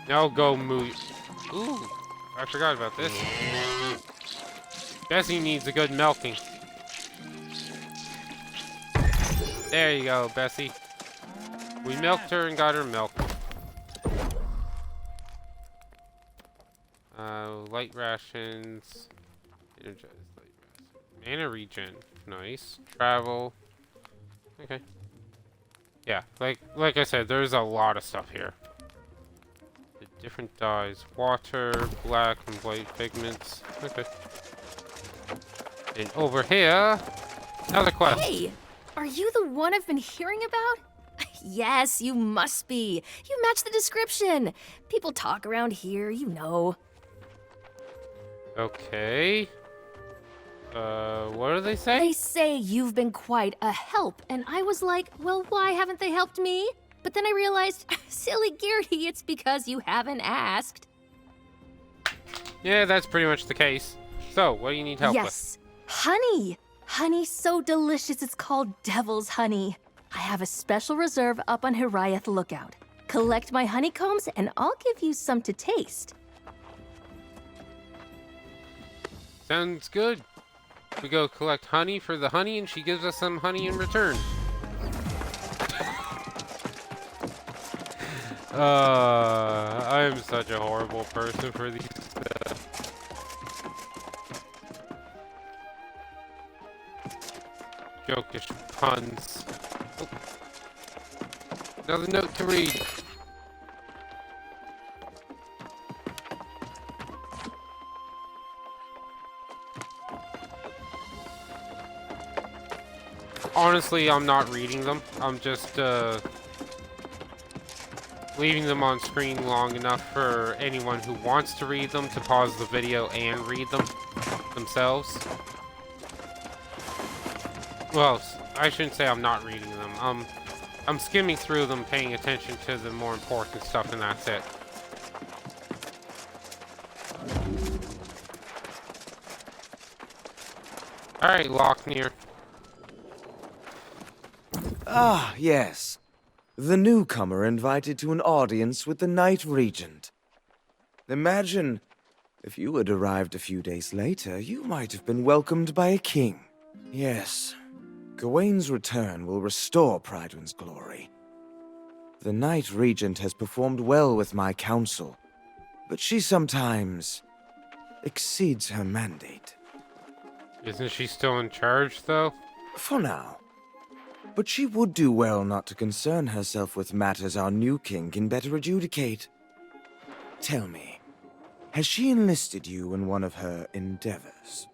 Now go moose. Ooh, I forgot about this. Bessie needs a good milking. There you go, Bessie. We milked her and got her milk. Light rations. Energized light rations. Mana regen. Nice. Travel. Okay. Yeah, like I said, there's a lot of stuff here. The different dyes. Water, black, and white pigments. Okay. And over here, another quest. Hey, are you the one I've been hearing about? Yes, you must be. You match the description. People talk around here, you know. Okay. What do they say? They say you've been quite a help, and I was like, well, why haven't they helped me? But then I realized, silly Geardy, it's because you haven't asked. Yeah, that's pretty much the case. So, what do you need help with? Yes, honey. Honey so delicious it's called devil's honey. I have a special reserve up on Hiraeth Lookout. Collect my honeycombs and I'll give you some to taste. Sounds good. We go collect honey for the honey and she gives us some honey in return. I am such a horrible person for these jokish puns. Oh. Another note to read. Honestly, I'm not reading them. I'm just leaving them on screen long enough for anyone who wants to read them to pause the video and read them themselves. Well, I shouldn't say I'm not reading them. I'm skimming through them, paying attention to the more important stuff, and that's it. Alright, Locknear. Ah, yes. The newcomer invited to an audience with the Night Regent. Imagine, if you had arrived a few days later, you might have been welcomed by a king. Yes, Gawain's return will restore Prydwen's glory. The Night Regent has performed well with my council, but she sometimes exceeds her mandate. Isn't she still in charge, though? For now. But she would do well not to concern herself with matters our new king can better adjudicate. Tell me, has she enlisted you in one of her endeavors?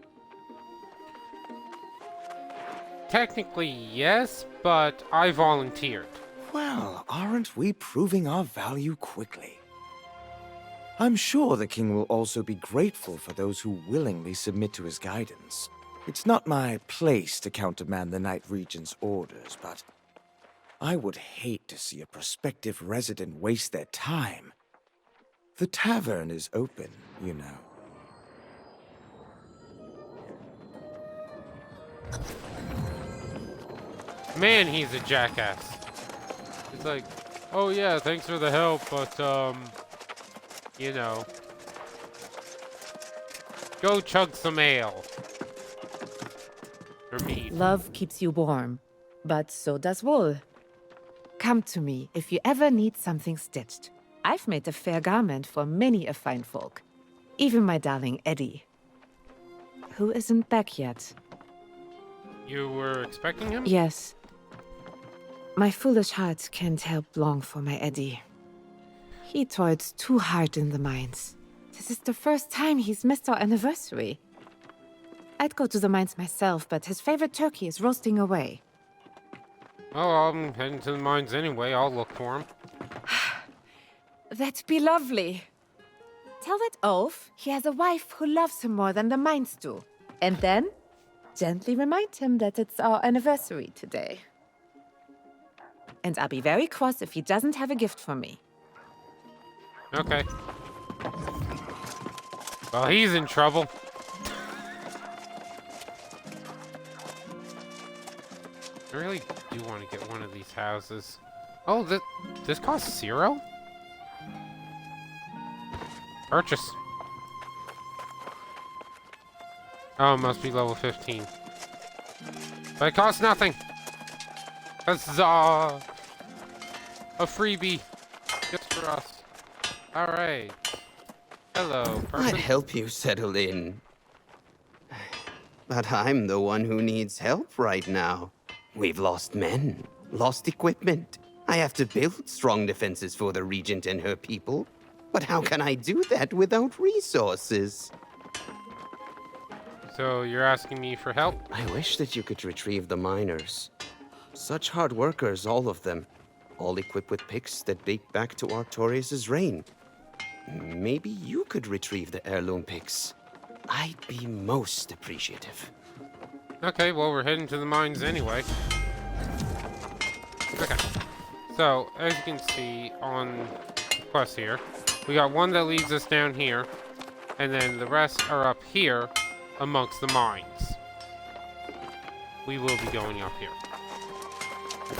Technically, yes, but I volunteered. Well, aren't we proving our value quickly? I'm sure the king will also be grateful for those who willingly submit to his guidance. It's not my place to countermand the Night Regent's orders, but I would hate to see a prospective resident waste their time. The tavern is open, you know. Man, he's a jackass. It's like, oh yeah, thanks for the help, but, you know. Go chug some ale. For me. Love keeps you warm, but so does wool. Come to me if you ever need something stitched. I've made a fair garment for many a fine folk. Even my darling Eddie, who isn't back yet. You were expecting him? Yes. My foolish heart can't help long for my Eddie. He toiled too hard in the mines. This is the first time he's missed our anniversary. I'd go to the mines myself, but his favorite turkey is roasting away. Oh, I'm heading to the mines anyway. I'll look for him. That'd be lovely. Tell that oaf he has a wife who loves him more than the mines do. And then, gently remind him that it's our anniversary today. And I'll be very cross if he doesn't have a gift for me. Okay. Well, he's in trouble. I really do want to get one of these houses. Oh, this costs 0? Purchase. Oh, it must be level 15. But it costs nothing. Huzzah! A freebie. Just for us. Alright. Hello, person. I'd help you settle in. But I'm the one who needs help right now. We've lost men, lost equipment. I have to build strong defenses for the Regent and her people. But how can I do that without resources? So you're asking me for help? I wish that you could retrieve the miners. Such hard workers, all of them. All equipped with picks that date back to Artorias' reign. Maybe you could retrieve the heirloom picks. I'd be most appreciative. Okay, well, we're heading to the mines anyway. Okay. So, as you can see on the quest here, we got one that leads us down here, and then the rest are up here amongst the mines. We will be going up here.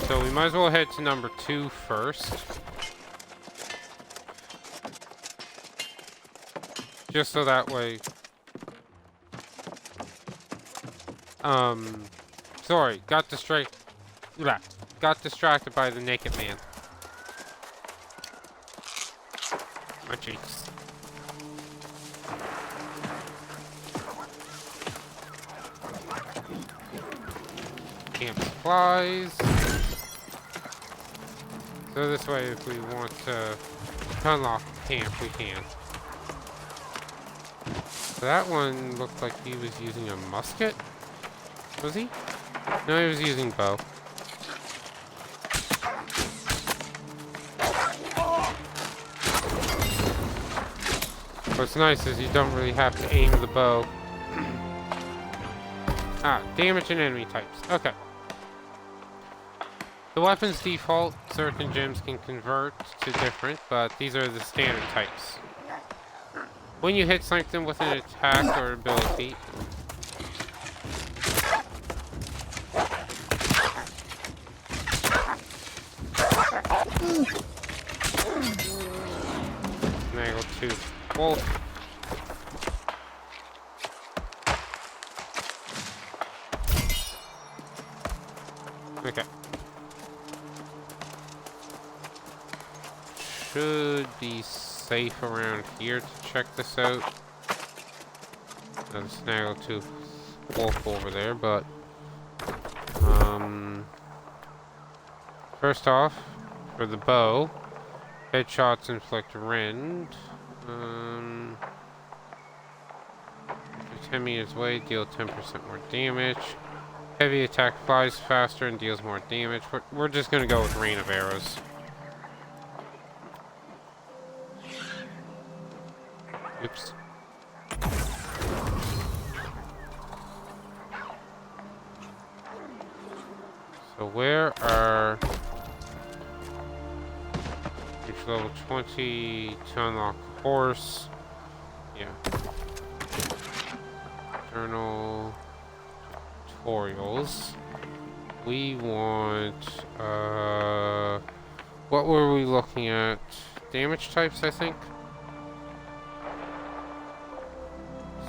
So we might as well head to number 2 first. Just so that way... Sorry, got distracted by the naked man. My cheeks. Camp supplies. So this way, if we want to unlock camp, we can. So that one looked like he was using a musket. Was he? No, he was using bow. What's nice is you don't really have to aim the bow. Damage and enemy types. Okay. The weapon's default, certain gems can convert to different, but these are the standard types. When you hit something with an attack or ability, Snaggletooth Wolf. Okay. Should be safe around here to check this out. There's a Snaggletooth Wolf over there, but first off, for the bow, headshots inflict rend. If 10 meters away, deal 10% more damage. Heavy attack flies faster and deals more damage. We're just gonna go with Rain of Arrows. Oops. So where are... Reach level 20 to unlock horse. Yeah. Journal tutorials. We want, what were we looking at? Damage types, I think?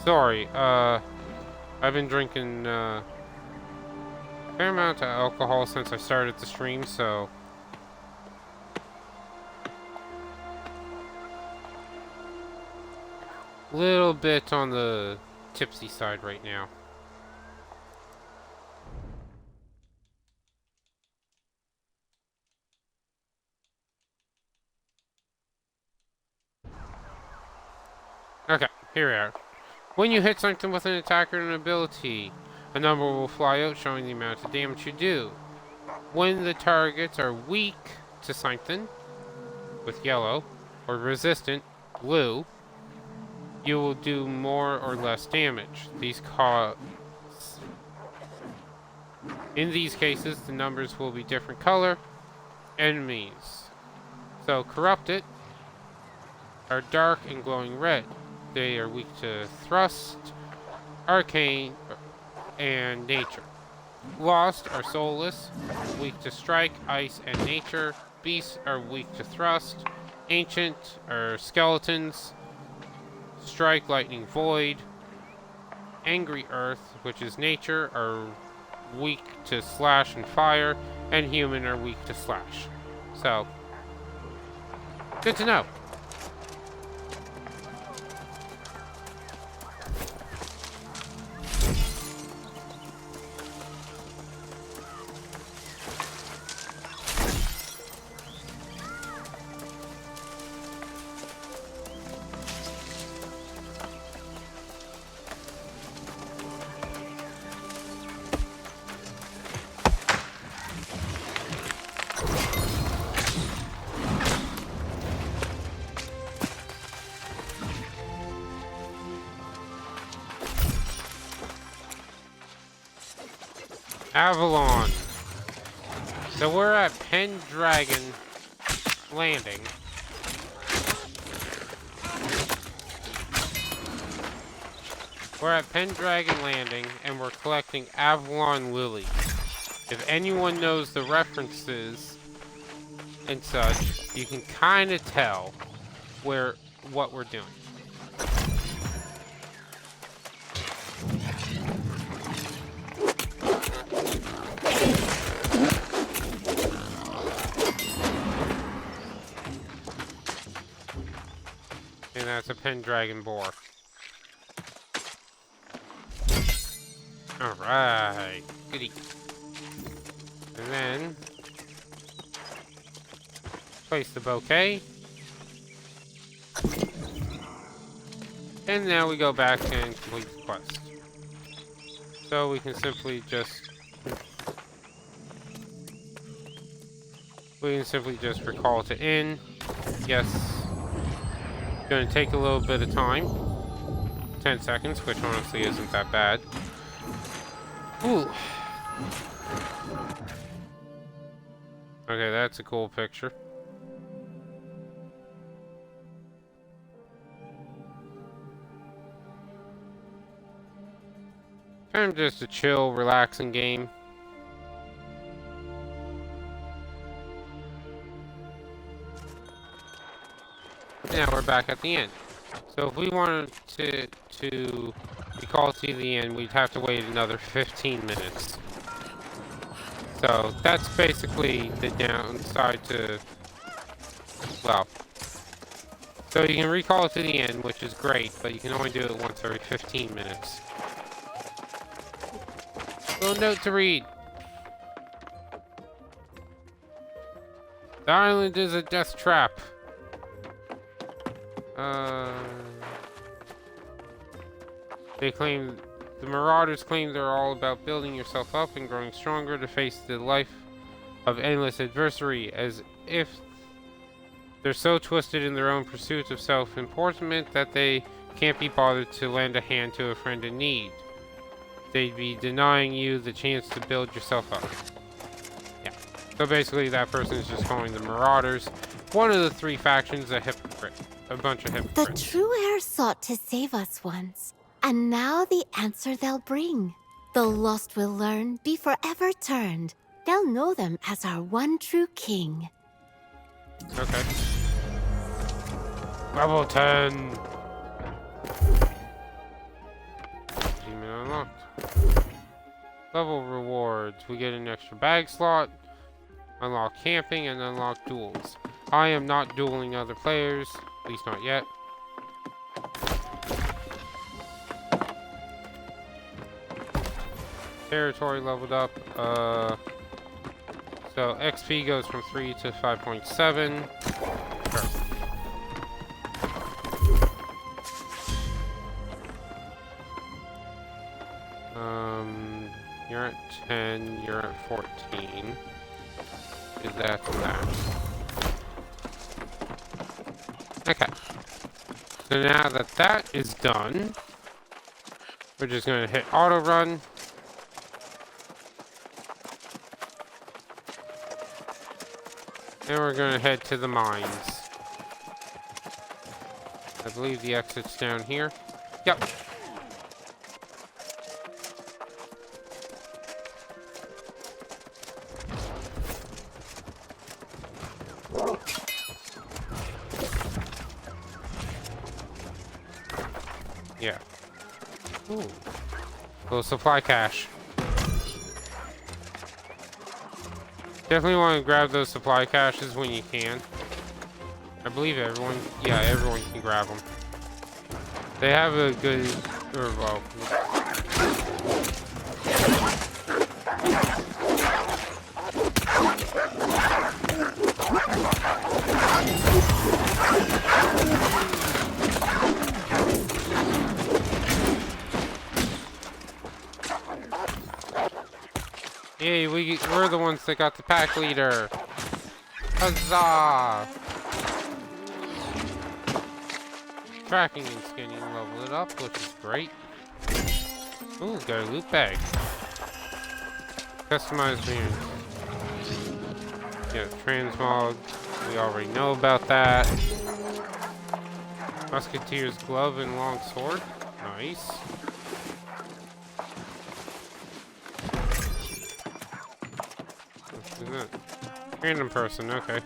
Sorry, I've been drinking, a fair amount of alcohol since I started the stream, so... Little bit on the tipsy side right now. Okay, here we are. When you hit something with an attack or an ability, a number will fly out showing the amount of damage you do. When the targets are weak to something, with yellow, or resistant, blue, you will do more or less damage. In these cases, the numbers will be different color. Enemies. So, Corrupted are dark and glowing red. They are weak to Thrust, Arcane, and Nature. Lost are soulless, weak to Strike, Ice, and Nature. Beasts are weak to Thrust. Ancient are Skeletons. Strike, Lightning, Void. Angry Earth, which is Nature, are weak to Slash and Fire. And Human are weak to Slash. So, good to know. Avalon. So we're at Pendragon Landing. We're at Pendragon Landing and we're collecting Avalon lilies. If anyone knows the references and such, you can kind of tell what we're doing. And that's a Pendragon boar. Alright, goody. And then place the bouquet. And now we go back and complete the quest. So we can simply just recall to inn. Yes. Gonna take a little bit of time. 10 seconds, which honestly isn't that bad. Ooh. Okay, that's a cool picture. Kind of just a chill, relaxing game. Now we're back at the end. So if we wanted to recall to the end, we'd have to wait another 15 minutes. So that's basically the downside to, well, so you can recall to the end, which is great, but you can only do it once every 15 minutes. Little note to read. The island is a death trap. The Marauders claim they're all about building yourself up and growing stronger to face the life of endless adversity, as if they're so twisted in their own pursuit of self-importance that they can't be bothered to lend a hand to a friend in need. They'd be denying you the chance to build yourself up. Yeah. So basically that person is just calling the Marauders one of the three factions a hypocrite. A bunch of hypocrites. The true heir sought to save us once, and now the answer they'll bring. The lost will learn, be forever turned. They'll know them as our one true king. Okay. Level 10. Achievement unlocked. Level rewards. We get an extra bag slot, unlock camping, and unlock duels. I am not dueling other players. At least not yet. Territory leveled up. So XP goes from 3 to 5.7. Sure. You're at 10. You're at 14. Is that and that? Okay. So now that that is done, we're just going to hit auto run. And we're going to head to the mines. I believe the exit's down here. Yep. Yeah. Ooh. Little supply cache. Definitely want to grab those supply caches when you can. I believe everyone can grab them. They have a good, or well, yay, we're the ones that got the pack leader. Huzzah! Tracking and scanning level it up, which is great. Ooh, got a loot bag. Customized beans. Yeah, transmog. We already know about that. Musketeer's glove and long sword. Nice. Who's that? Random person, okay.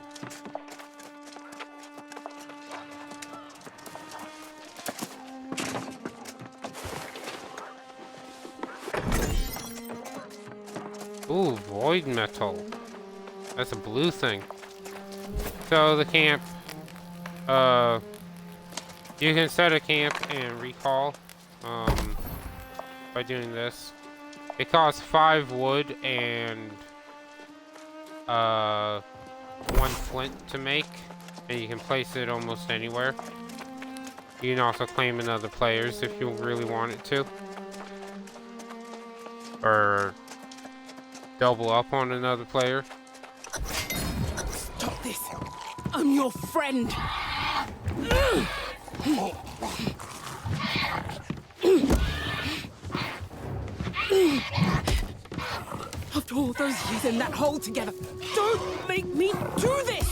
Ooh, void metal. That's a blue thing. So the camp, you can set a camp and recall, by doing this. It costs 5 wood and, 1 flint to make, and you can place it almost anywhere. You can also claim in other players if you really want it to. Or double up on another player. Stop this! I'm your friend! After all those years in that hole together, don't make me do this!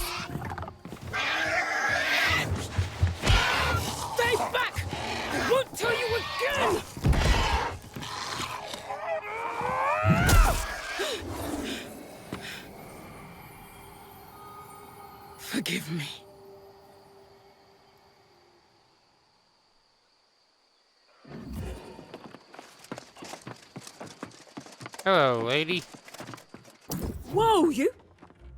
Stay back! I won't tell you again! Forgive me. Hello, lady. Whoa, you!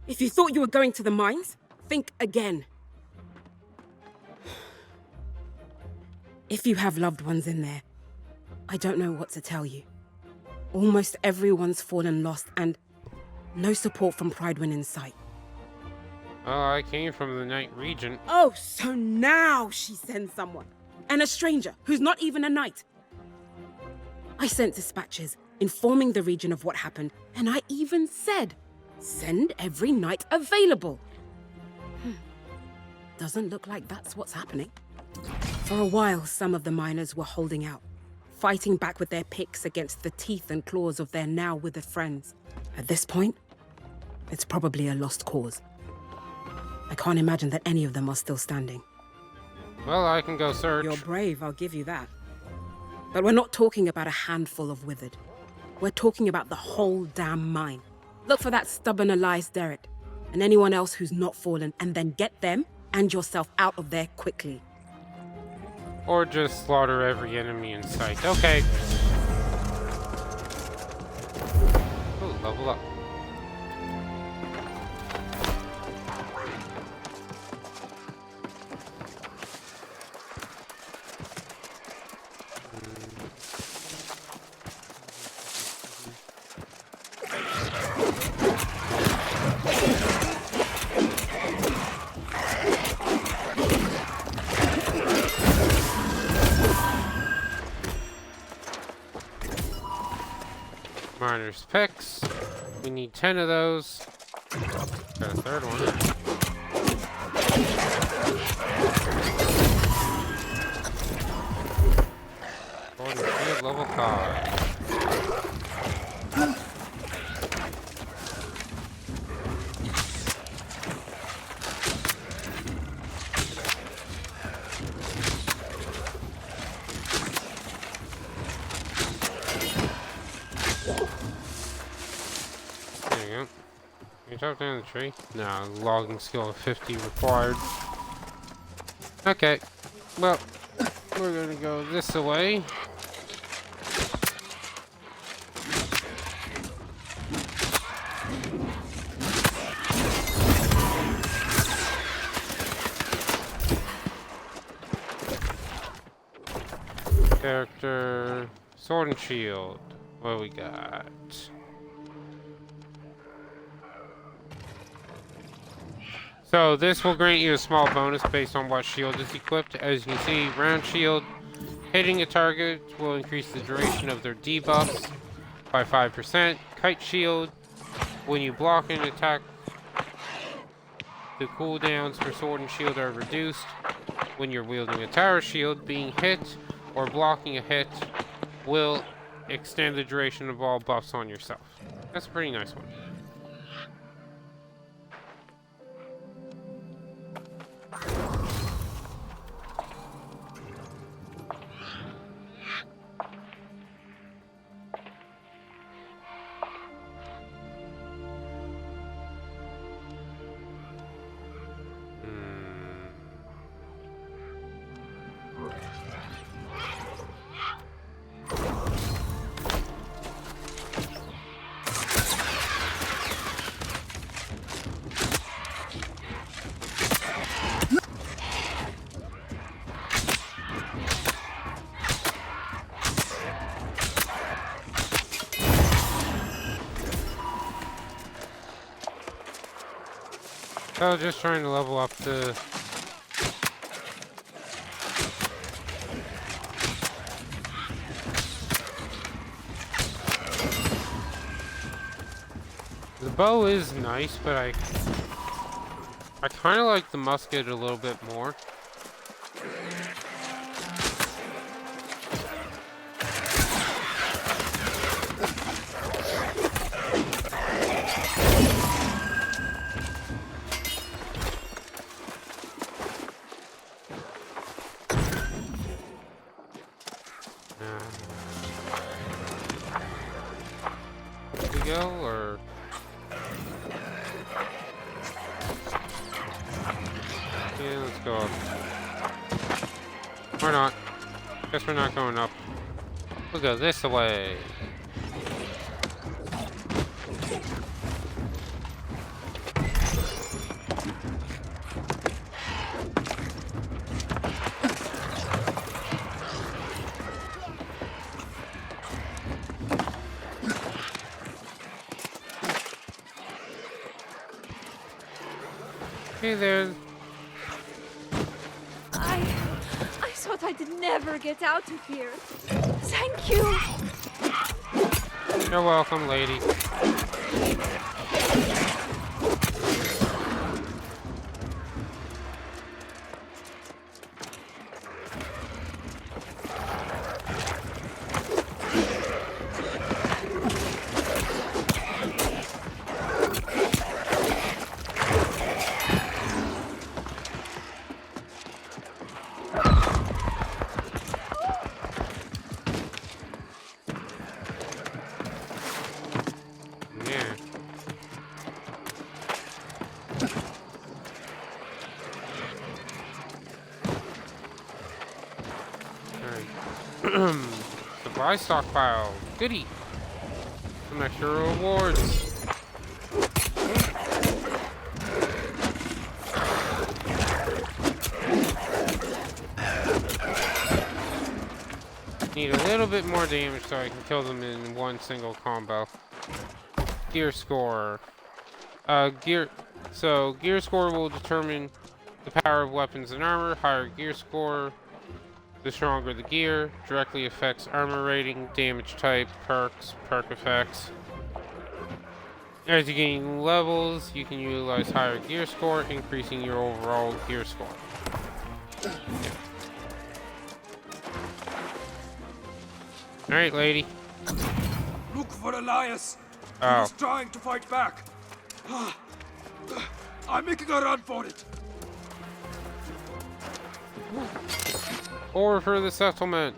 If you thought you were going to the mines, think again. If you have loved ones in there, I don't know what to tell you. Almost everyone's fallen lost and no support from Pridewind in sight. Oh, I came from the Night Regent. Oh, so now she sends someone. And a stranger who's not even a knight. I sent dispatches informing the region of what happened, and I even said, send every knight available. Doesn't look like that's what's happening. For a while, some of the miners were holding out, fighting back with their picks against the teeth and claws of their now withered friends. At this point, it's probably a lost cause. I can't imagine that any of them are still standing. Well, I can go search. You're brave, I'll give you that. But we're not talking about a handful of withered. We're talking about the whole damn mine. Look for that stubborn Elias Derrick and anyone else who's not fallen, and then get them and yourself out of there quickly. Or just slaughter every enemy in sight. Okay. Ooh, level up. Miner's picks. We need 10 of those. Got a third one. Golden shield level 5. Chop down the tree? No, logging skill of 50 required. Okay, well, we're gonna go this way. Character, sword and shield. What do we got? So this will grant you a small bonus based on what shield is equipped. As you can see, round shield, hitting a target will increase the duration of their debuffs by 5%. Kite shield, when you block an attack, the cooldowns for sword and shield are reduced. When you're wielding a tower shield, being hit or blocking a hit will extend the duration of all buffs on yourself. That's a pretty nice one. So just trying to level up the bow is nice, but I kind of like the musket a little bit more. skill, or... Yeah, let's go up. Or not. Guess we're not going up. We'll go this way. Hey there. I thought I'd never get out of here. Thank you. You're welcome, lady. Supply stockpile. Goody. Some extra rewards. Need a little bit more damage so I can kill them in one single combo. Gear score. Gear score will determine the power of weapons and armor. Higher gear score, the stronger the gear. Directly affects armor rating, damage type, perks, perk effects. As you gain levels, you can utilize higher gear score, increasing your overall gear score. Alright, lady. Look for Elias. Oh. He was trying to fight back. I'm making a run for it. Or for the settlement.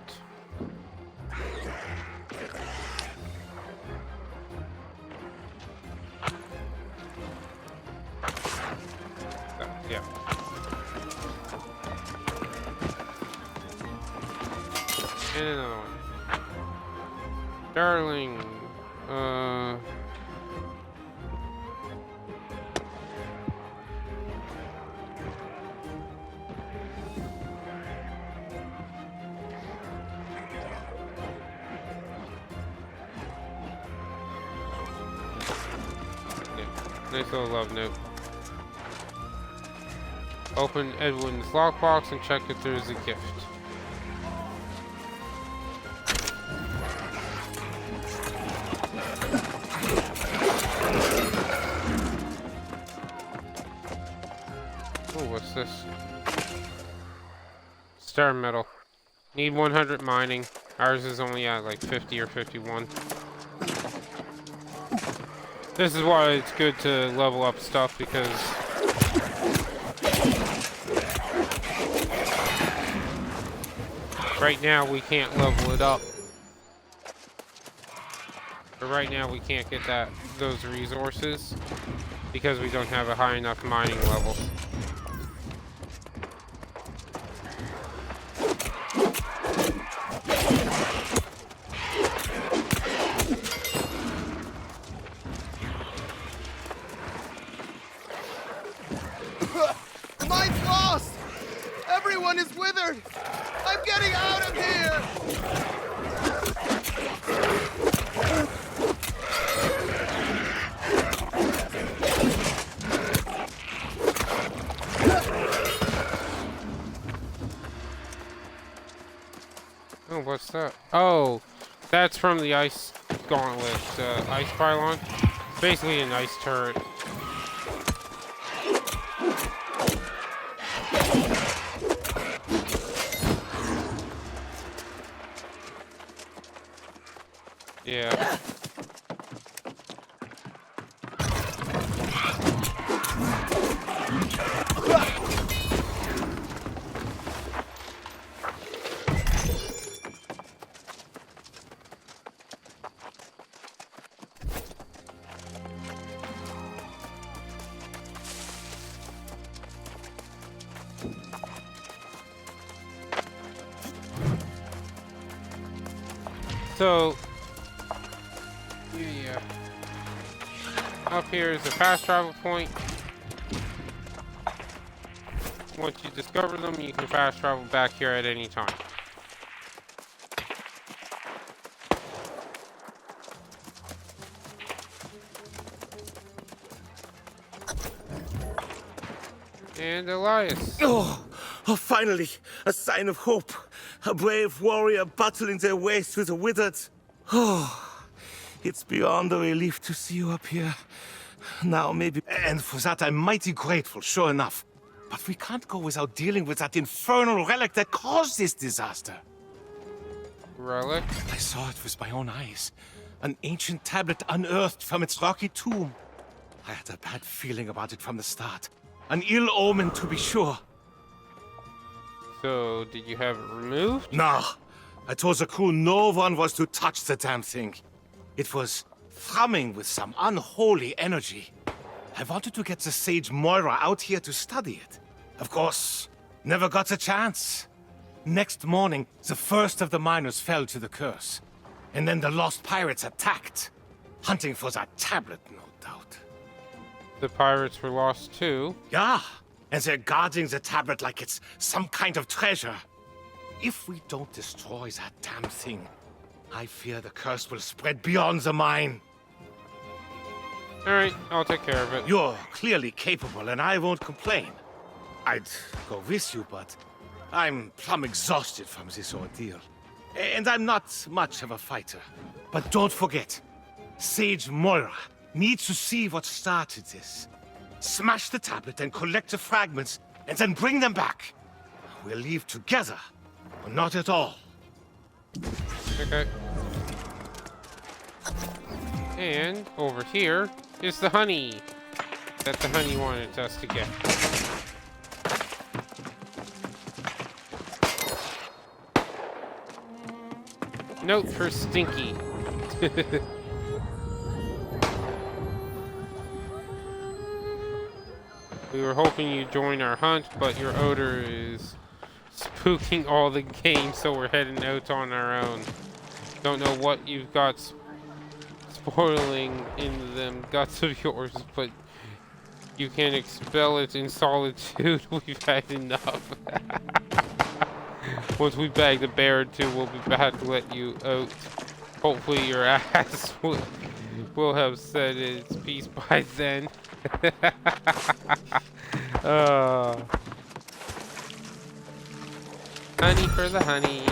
Yeah. And another one. Darling. Nice little love note. Open Edwin's lockbox and check if there's a gift. Oh, what's this? Star metal. Need 100 mining. Ours is only at like 50 or 51. This is why it's good to level up stuff, because right now we can't level it up. But right now we can't get those resources because we don't have a high enough mining level. The mine's lost! Everyone is withered! I'm getting out of here! Oh, what's that? Oh, that's from the ice gauntlet, ice pylon. Basically an ice turret. Yeah. So, yeah. Up here is a fast travel point. Once you discover them, you can fast travel back here at any time. And Elias. Oh, finally, a sign of hope. A brave warrior battling their ways with the withered. Oh, it's beyond a relief to see you up here. Now, maybe... And for that, I'm mighty grateful, sure enough. But we can't go without dealing with that infernal relic that caused this disaster. Relic? I saw it with my own eyes. An ancient tablet unearthed from its rocky tomb. I had a bad feeling about it from the start. An ill omen, to be sure. So, did you have it removed? Nah. I told the crew no one was to touch the damn thing. It was thrumming with some unholy energy. I wanted to get the sage Moira out here to study it. Of course, never got the chance. Next morning, the first of the miners fell to the curse. And then the lost pirates attacked, hunting for that tablet, no doubt. The pirates were lost too? Yeah, and they're guarding the tablet like it's some kind of treasure. If we don't destroy that damn thing, I fear the curse will spread beyond the mine. Alright, I'll take care of it. You're clearly capable, and I won't complain. I'd go with you, but I'm plumb exhausted from this ordeal. And I'm not much of a fighter. But don't forget, Sage Moira needs to see what started this. Smash the tablet and collect the fragments, and then bring them back. We'll leave together, or not at all. Okay. And over here is the honey that the honey wanted us to get. Note for Stinky. We were hoping you'd join our hunt, but your odor is spooking all the game, so we're heading out on our own. Don't know what you've got spoiling in them guts of yours, but you can expel it in solitude. We've had enough. Once we bag the bear or two, we'll be back to let you out. Hopefully your ass will have said its piece by then. Honey for the honey.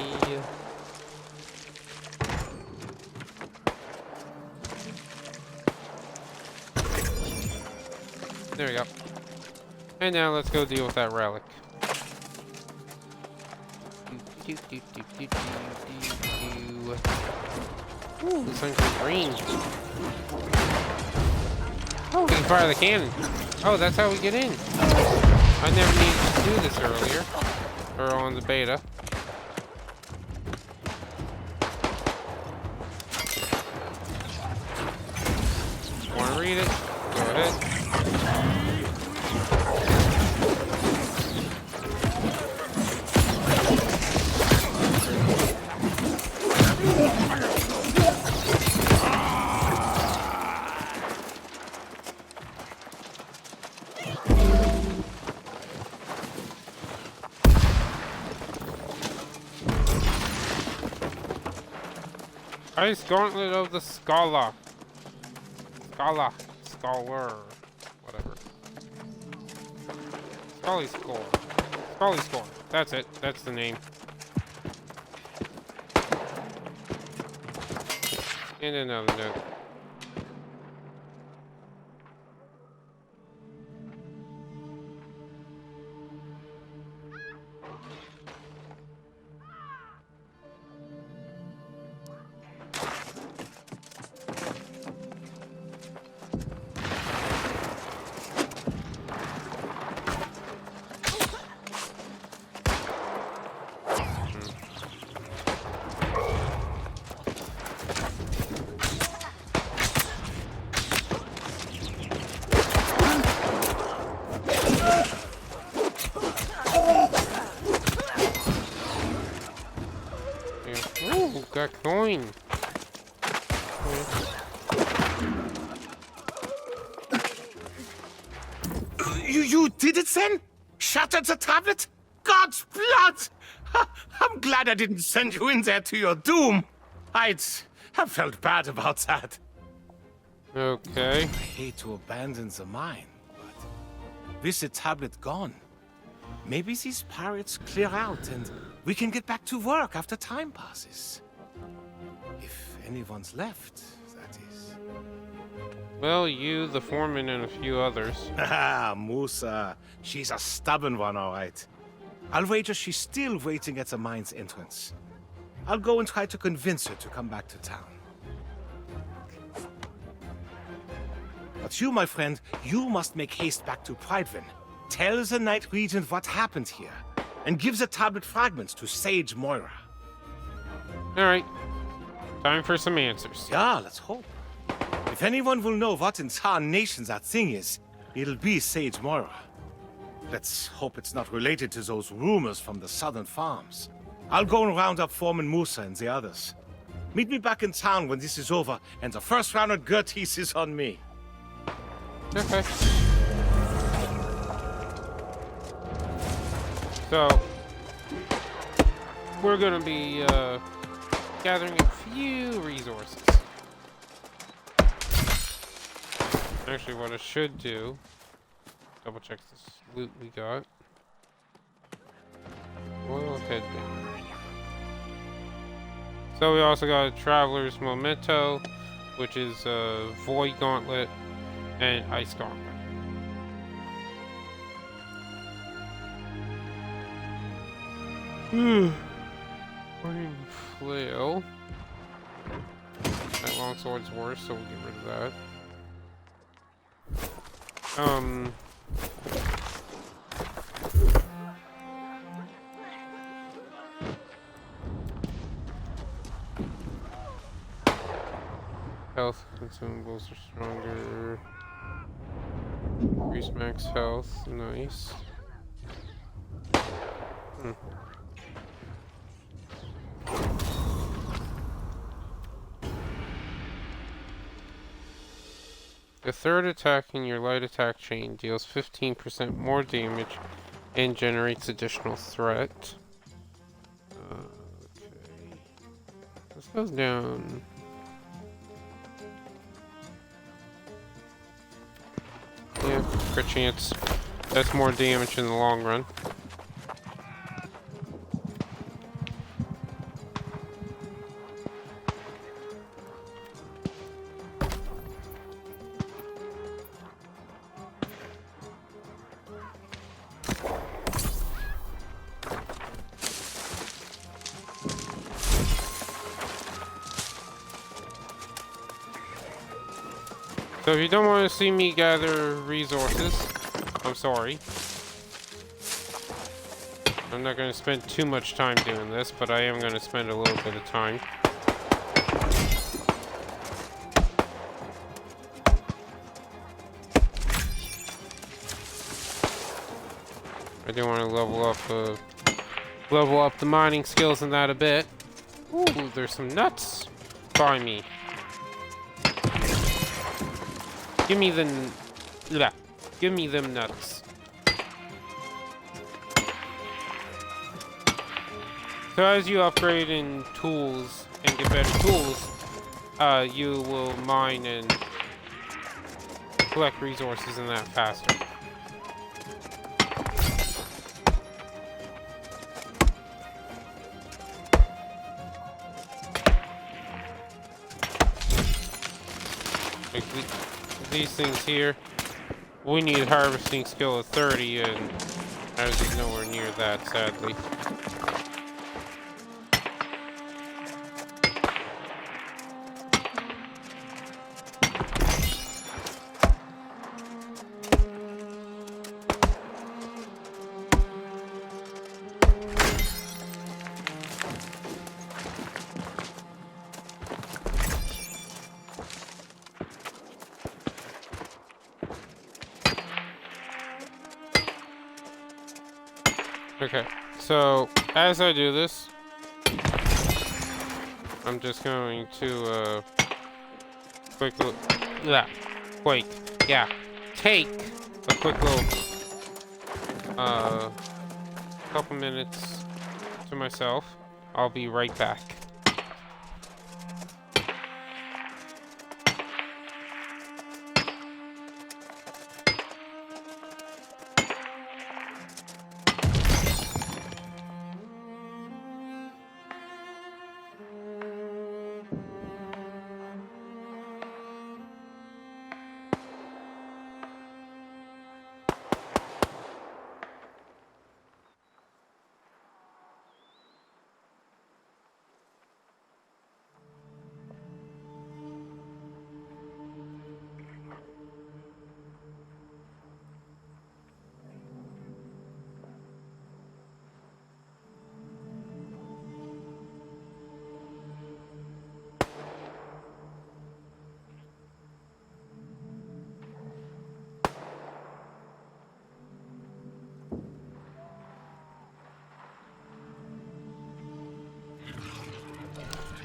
There we go. And now let's go deal with that relic. Ooh, this one's green. Oh, we can fire the cannon. Oh, that's how we get in. I never needed to do this earlier. Or on the beta. Wanna read it? Go ahead. Ice Gauntlet of the Scholar. Scholar. Whatever. Scully Score. That's it. That's the name. And another note. Got coin. You did it then? Shattered the tablet? God's blood! I'm glad I didn't send you in there to your doom. I'd have felt bad about that. Okay. I hate to abandon the mine, but with the tablet gone, maybe these pirates clear out and we can get back to work after time passes. If anyone's left, that is. Well, you, the foreman, and a few others. Ah, Musa. She's a stubborn one, all right. I'll wager she's still waiting at the mine's entrance. I'll go and try to convince her to come back to town. But you, my friend, you must make haste back to Pridevin. Tell the Night Regent what happened here, and give the tablet fragments to Sage Moira. Alright. Time for some answers. Yeah, let's hope. If anyone will know what in tarnation that thing is, it'll be Sage Moira. Let's hope it's not related to those rumors from the southern farms. I'll go and round up Foreman Musa and the others. Meet me back in town when this is over, and the first round of Gertis is on me. Okay. So, we're gonna be gathering a few resources. Actually, what I should do, double check this loot we got. Royal headband. So we also got a Traveler's Memento, which is a Void Gauntlet and Ice Gauntlet. Burning Flail. That longsword's worse, so we'll get rid of that. Health consumables are stronger. Increase max health, nice. The third attack in your light attack chain deals 15% more damage and generates additional threat. Okay. This goes down. Yeah, crit chance. That's more damage in the long run. So if you don't want to see me gather resources, I'm sorry. I'm not going to spend too much time doing this, but I am going to spend a little bit of time. I do want to level up the mining skills in that a bit. Ooh, there's some nuts by me. Give me give me them nuts. So as you upgrade in tools and get better tools, you will mine and collect resources in that faster. Like these things here, we need harvesting skill of 30, and ours is nowhere near that, sadly. Okay, so as I do this, I'm just going to quick little... Yeah, quick. Yeah. Take a quick little... couple minutes to myself. I'll be right back.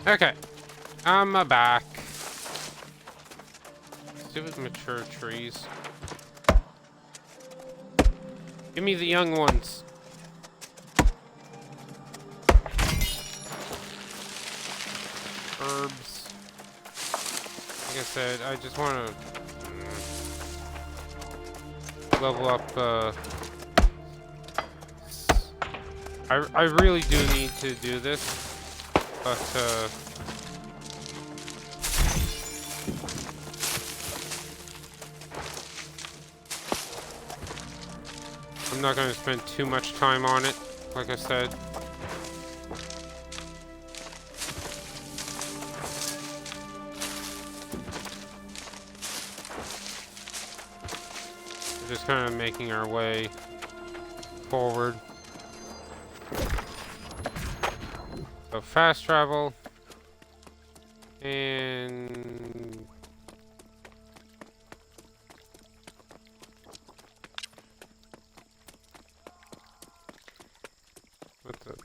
Okay, I'm back. Stupid mature trees. Give me the young ones. Herbs. Like I said, I just want to level up. I really do need to do this. But, I'm not going to spend too much time on it, like I said. We're just kind of making our way forward. So fast travel, and what the?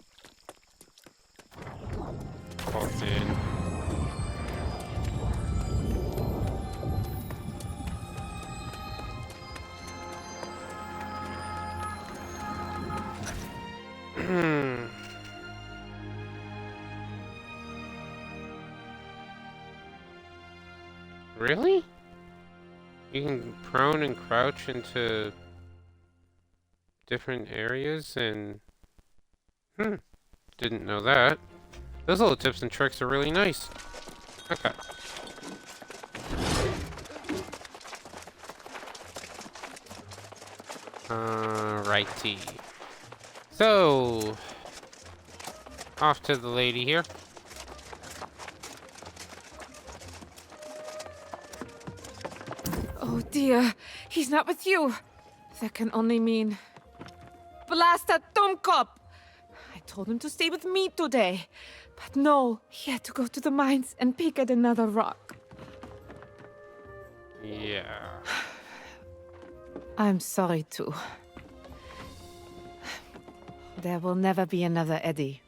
Oh, man. Really? You can prone and crouch into different areas and... Didn't know that. Those little tips and tricks are really nice. Okay. Righty. So... Off to the lady here. Oh dear, he's not with you. That can only mean... Blast that Dummkopf! I told him to stay with me today. But no, he had to go to the mines and pick at another rock. Yeah. I'm sorry too. There will never be another Eddie.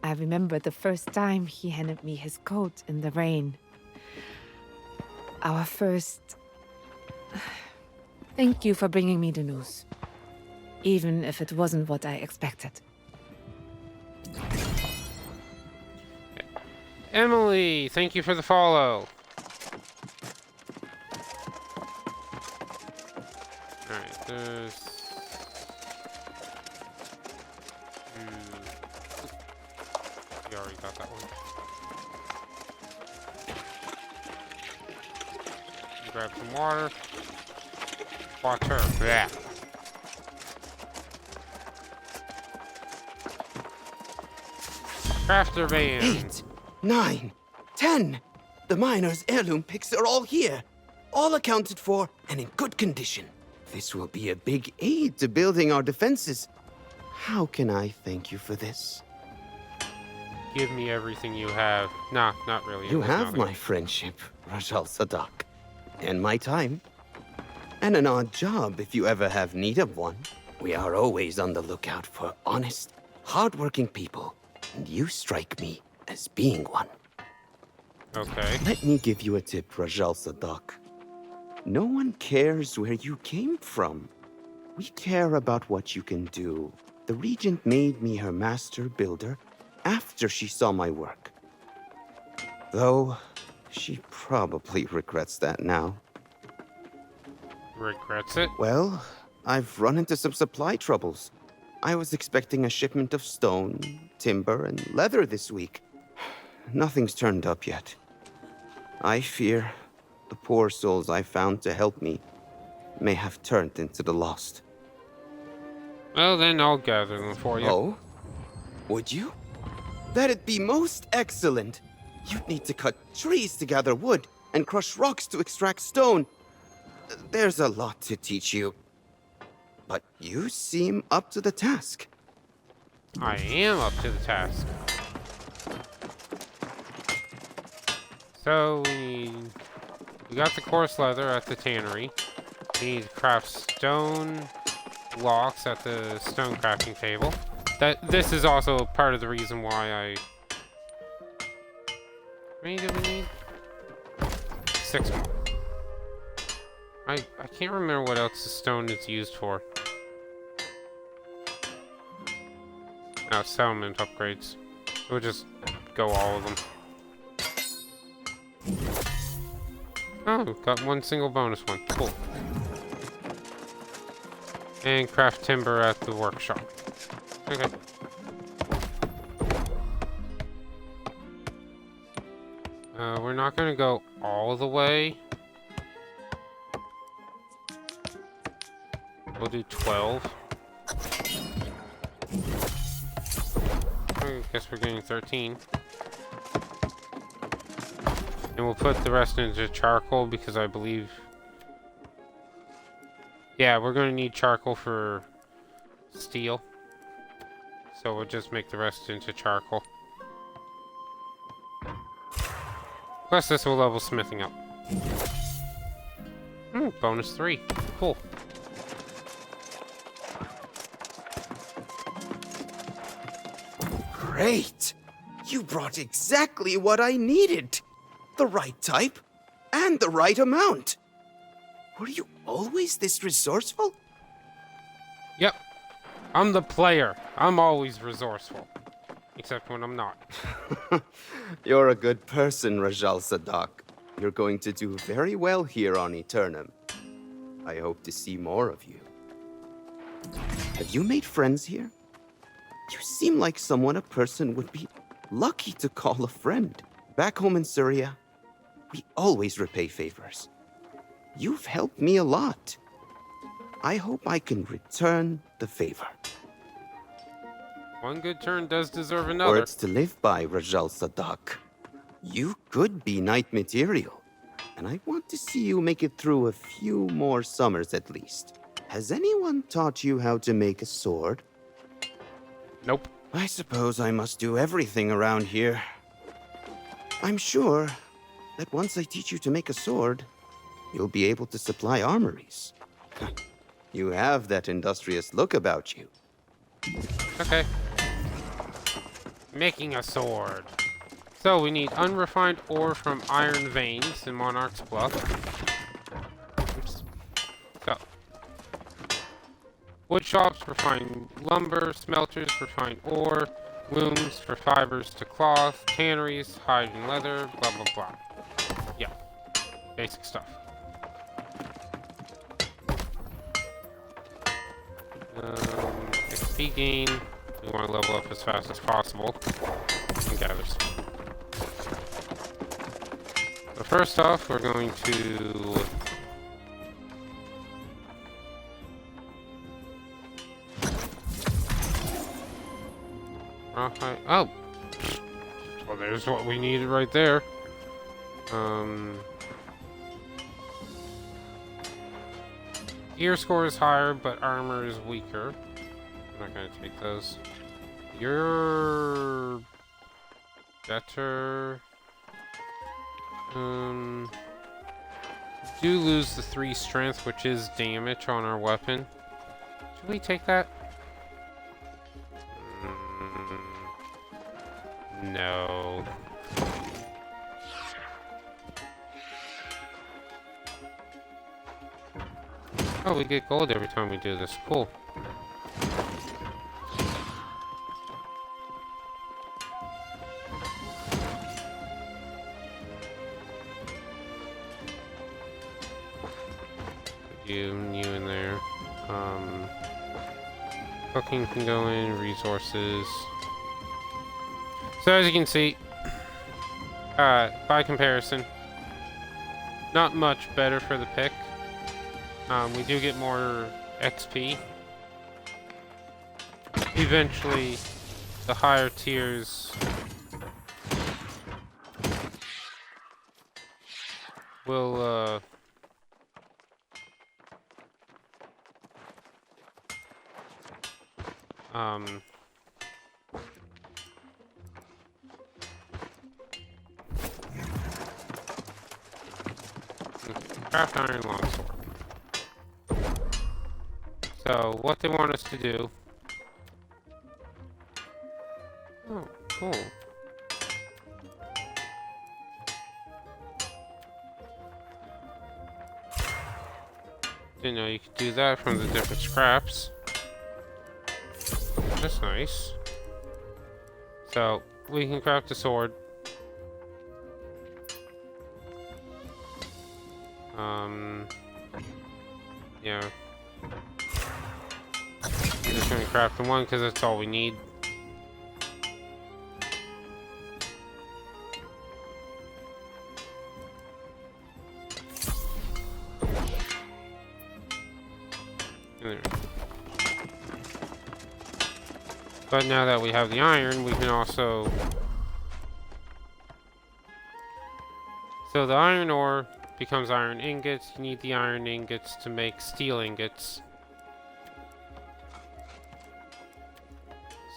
I remember the first time he handed me his coat in the rain. Our first... Thank you for bringing me the news. Even if it wasn't what I expected. Emily, thank you for the follow. Alright, there's... We already got that one. Grab some water. Water. Yeah. Crafter van. 8, 9, 10. The miner's heirloom picks are all here. All accounted for and in good condition. This will be a big aid to building our defenses. How can I thank you for this? Give me everything you have. Nah, not really. You have my friendship, Rajal Sadak. And my time. And an odd job if you ever have need of one. We are always on the lookout for honest, hard-working people. And you strike me as being one. Okay. Let me give you a tip, Rajal Sadak. No one cares where you came from. We care about what you can do. The Regent made me her master builder after she saw my work. Though, she probably regrets that now. Regrets it? Well, I've run into some supply troubles. I was expecting a shipment of stone, timber, and leather this week. Nothing's turned up yet. I fear the poor souls I found to help me may have turned into the lost. Well, then I'll gather them for you. Oh? Would you? That'd be most excellent. You'd need to cut trees to gather wood and crush rocks to extract stone. There's a lot to teach you. But you seem up to the task. I am up to the task. So we got the coarse leather at the tannery. We need to craft stone blocks at the stone crafting table. This is also part of the reason why I... How many do we need? 6 more. I can't remember what else the stone is used for. Oh, settlement upgrades. We'll just go all of them. Oh, got one single bonus one. Cool. And craft timber at the workshop. Okay. We're not gonna go all the way. We'll do 12. I guess we're getting 13. And we'll put the rest into charcoal because I believe... Yeah, we're going to need charcoal for steel. So we'll just make the rest into charcoal. Plus this will level smithing up. Bonus 3. Cool. Great! You brought exactly what I needed. The right type and the right amount. Were you always this resourceful? Yep. I'm the player. I'm always resourceful. Except when I'm not. You're a good person, Rajal Sadak. You're going to do very well here on Aeternum. I hope to see more of you. Have you made friends here? You seem like someone a person would be lucky to call a friend. Back home in Syria, we always repay favors. You've helped me a lot. I hope I can return the favor. One good turn does deserve another. Words to live by, Rajal Sadak. You could be knight material, and I want to see you make it through a few more summers at least. Has anyone taught you how to make a sword? Nope. I suppose I must do everything around here. I'm sure that once I teach you to make a sword, you'll be able to supply armories. You have that industrious look about you. Okay. Making a sword. So we need unrefined ore from iron veins in Monarch's Bluff. Oops. So. Wood shops refine lumber, smelters refine ore, looms for fibers to cloth, tanneries, hide and leather, blah blah blah. Yeah. Basic stuff. XP gain. We want to level up as fast as possible. And gathers. So first off, we're going to... Oh! Well, there's what we needed right there. Gear score is higher, but armor is weaker. I'm not gonna take those. You're better. Do lose the 3 strength, which is damage on our weapon. Should we take that? No. Oh, we get gold every time we do this. Cool. You in there. Cooking can go in, resources. So as you can see, by comparison, not much better for the pick. We do get more XP. Eventually, the higher tiers will, craft iron longsword. So, what they want us to do... Oh, cool. Didn't know you could do that from the different scraps. That's nice. So, we can craft a sword. Yeah. I'm just gonna craft the one because that's all we need. There. But now that we have the iron, we can also... So the iron ore becomes iron ingots. You need the iron ingots to make steel ingots.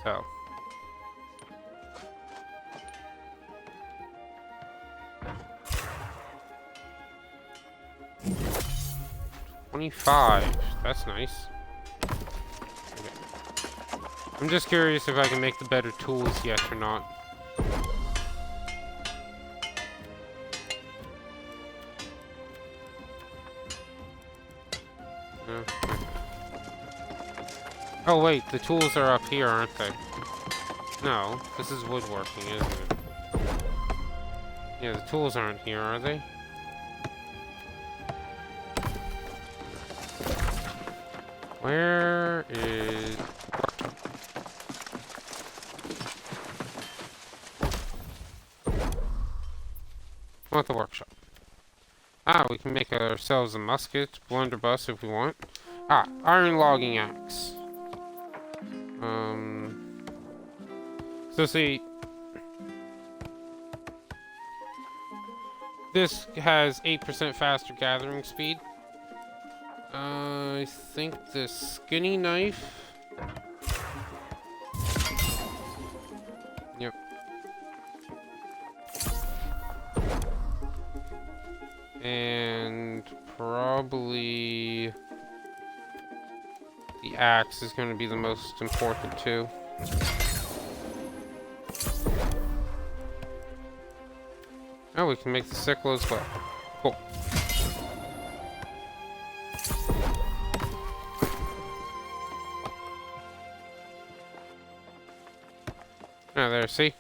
So. $25. That's nice. Okay. I'm just curious if I can make the better tools yet or not. No. Oh wait, the tools are up here, aren't they? No, this is woodworking, isn't it? Yeah, the tools aren't here, are they? Where is... I want the workshop. Ah, we can make ourselves a musket, blunderbuss if we want. Ah, iron logging axe. So see, this has 8% faster gathering speed. I think the skinny knife. Yep. And probably the axe is going to be the most important too. Oh, we can make the sickle as well. Cool. Oh, there, see?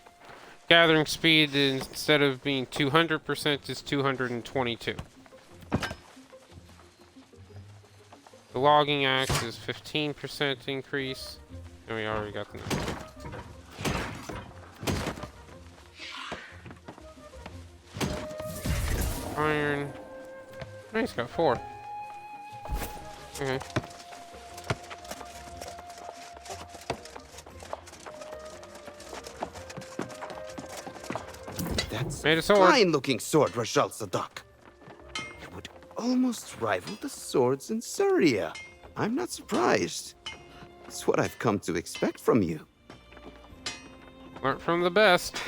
Gathering speed, instead of being 200%, is 222. The logging axe is 15% increase. And we already got the knife. Iron. Oh, he's got 4. Okay. That's made a sword. Fine-looking sword, Rashal Sadak. It would almost rival the swords in Syria. I'm not surprised. It's what I've come to expect from you. Learn from the best.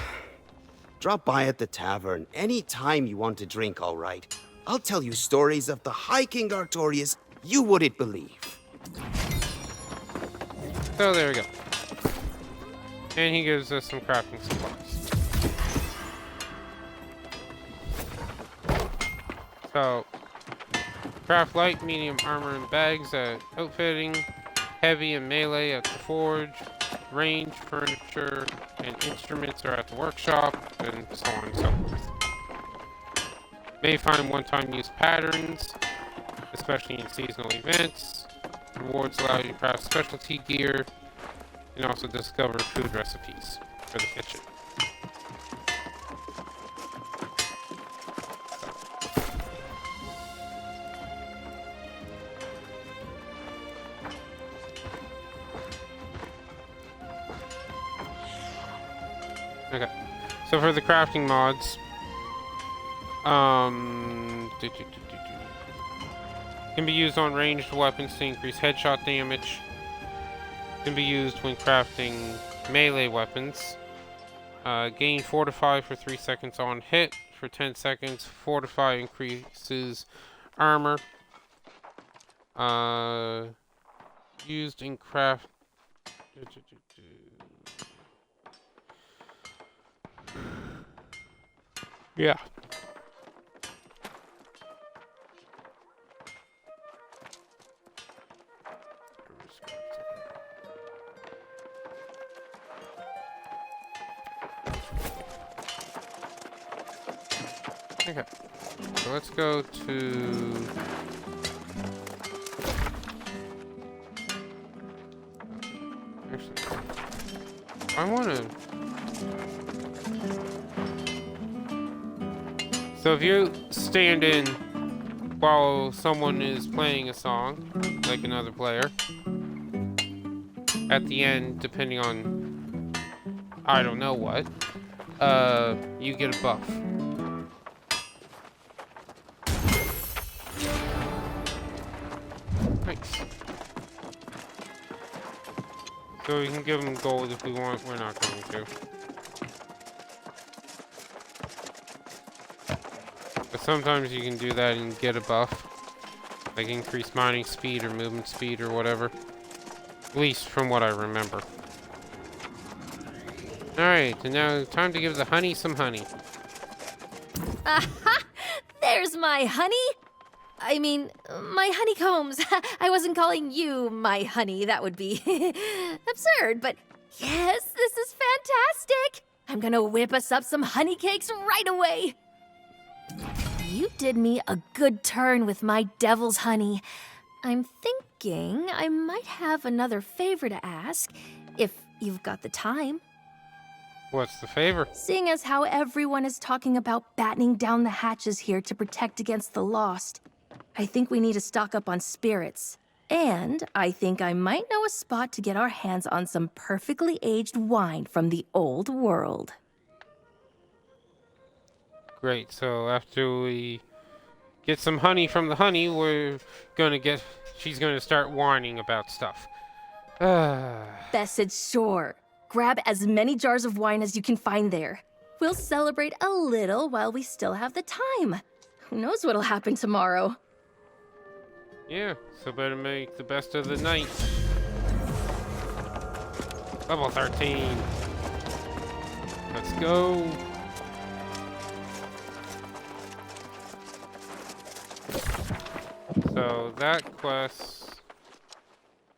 Drop by at the tavern any time you want to drink, all right? I'll tell you stories of the High King Artorias you wouldn't believe. So there we go. And he gives us some crafting supplies. So, Craft light, medium armor and bags at outfitting, heavy and melee at the forge, range, furniture, and instruments are at the workshop, and so on and so forth. May find one-time use patterns, especially in seasonal events. Rewards allow you to craft specialty gear, and also discover food recipes for the kitchen. Okay, so for the crafting mods, can be used on ranged weapons to increase headshot damage. Can be used when crafting melee weapons. Gain Fortify for 3 seconds on hit. For 10 seconds, Fortify increases armor. Used in craft. Yeah. Okay. So let's go to... Actually, I want to... So if you stand in while someone is playing a song, like another player, at the end, depending on I don't know what, you get a buff. Nice. So we can give them gold if we want, we're not going to. But sometimes you can do that and get a buff. Like increase mining speed or movement speed or whatever. At least from what I remember. Alright, and now time to give the honey some honey. Aha! There's my honey! I mean, my honeycombs. I wasn't calling you my honey. That would be absurd, but yes, this is fantastic! I'm gonna whip us up some honey cakes right away! You did me a good turn with my devil's honey. I'm thinking I might have another favor to ask, if you've got the time. What's the favor? Seeing as how everyone is talking about battening down the hatches here to protect against the lost, I think we need to stock up on spirits. And I think I might know a spot to get our hands on some perfectly aged wine from the old world. Great, so after we get some honey from the honey, she's gonna start whining about stuff. Bess said sure. Grab as many jars of wine as you can find there. We'll celebrate a little while we still have the time. Who knows what'll happen tomorrow? Yeah, so better make the best of the night. Level 13. Let's go. So that quest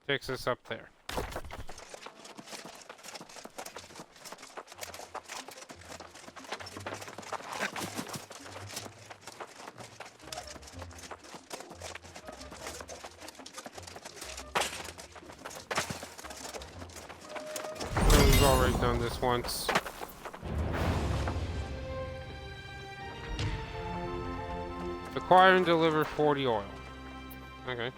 takes us up there. So we've already done this once. Acquire and deliver 40 oil. Okay.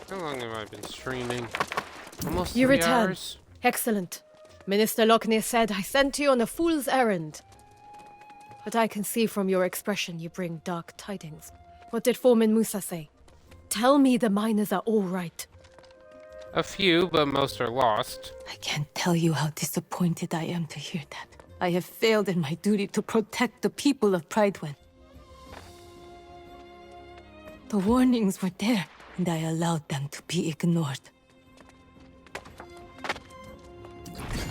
How long have I been streaming? Almost You 3 return. hours? Excellent. Minister Lockney said I sent you on a fool's errand. But I can see from your expression you bring dark tidings. What did Foreman Musa say? Tell me the miners are all right. A few, but most are lost. I can't tell you how disappointed I am to hear that. I have failed in my duty to protect the people of Pridewind. The warnings were there, and I allowed them to be ignored.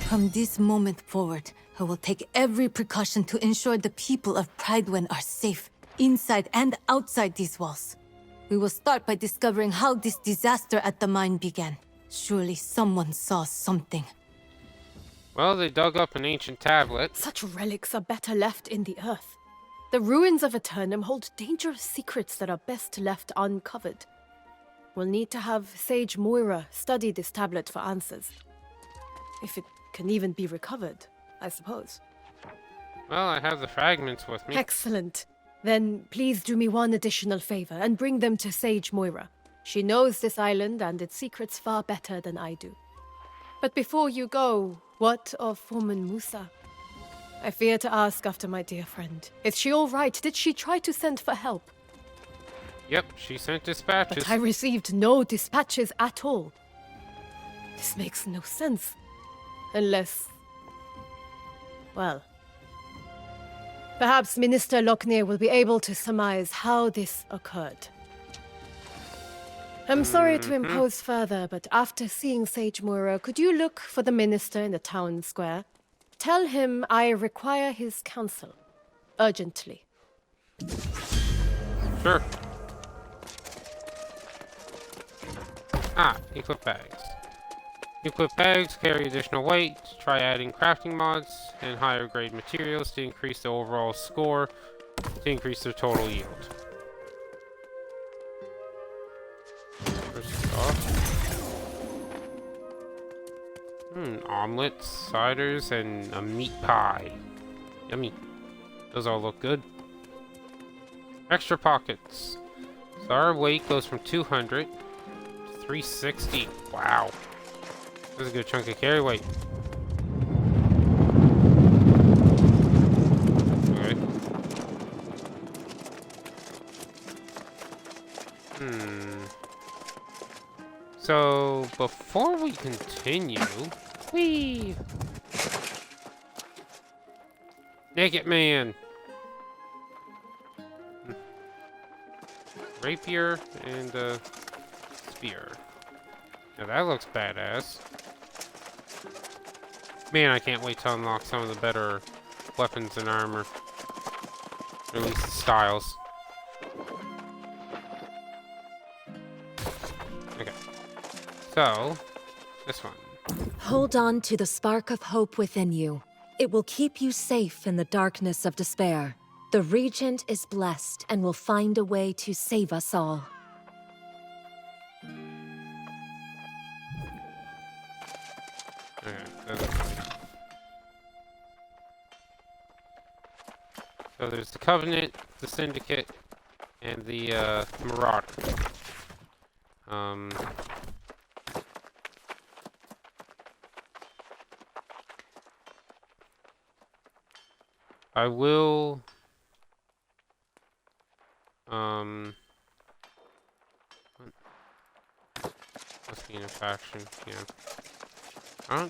From this moment forward, I will take every precaution to ensure the people of Pridewen are safe, inside and outside these walls. We will start by discovering how this disaster at the mine began. Surely someone saw something. Well, they dug up an ancient tablet. Such relics are better left in the earth. The ruins of Aeternum hold dangerous secrets that are best left uncovered. We'll need to have Sage Moira study this tablet for answers. If it can even be recovered, I suppose. Well, I have the fragments with me. Excellent. Then please do me one additional favor and bring them to Sage Moira. She knows this island and its secrets far better than I do. But before you go, what of Foreman Musa? I fear to ask after my dear friend. Is she all right? Did she try to send for help? Yep, she sent dispatches. But I received no dispatches at all. This makes no sense. Unless... well... perhaps Minister Lochner will be able to surmise how this occurred. I'm sorry to impose further, but after seeing Sage Moira, could you look for the minister in the town square? Tell him I require his counsel. Urgently. Sure. Ah, equip bags. Equip bags carry additional weight. Try adding crafting mods and higher grade materials to increase the overall score, to increase their total yield. First off. Omelets, ciders, and a meat pie. Yummy. Those all look good. Extra pockets. So our weight goes from 200 to 360. Wow. That's a good chunk of carry weight. Okay. So, before we continue... Whee! Naked man! Rapier and a spear. Now that looks badass. Man, I can't wait to unlock some of the better weapons and armor. Or at least the styles. Okay. So, this one. Hold on to the spark of hope within you. It will keep you safe in the darkness of despair. The Regent is blessed and will find a way to save us all. Okay, that's fine. So there's the Covenant, the Syndicate, and the Marauder. I will must be in a faction, yeah. I'm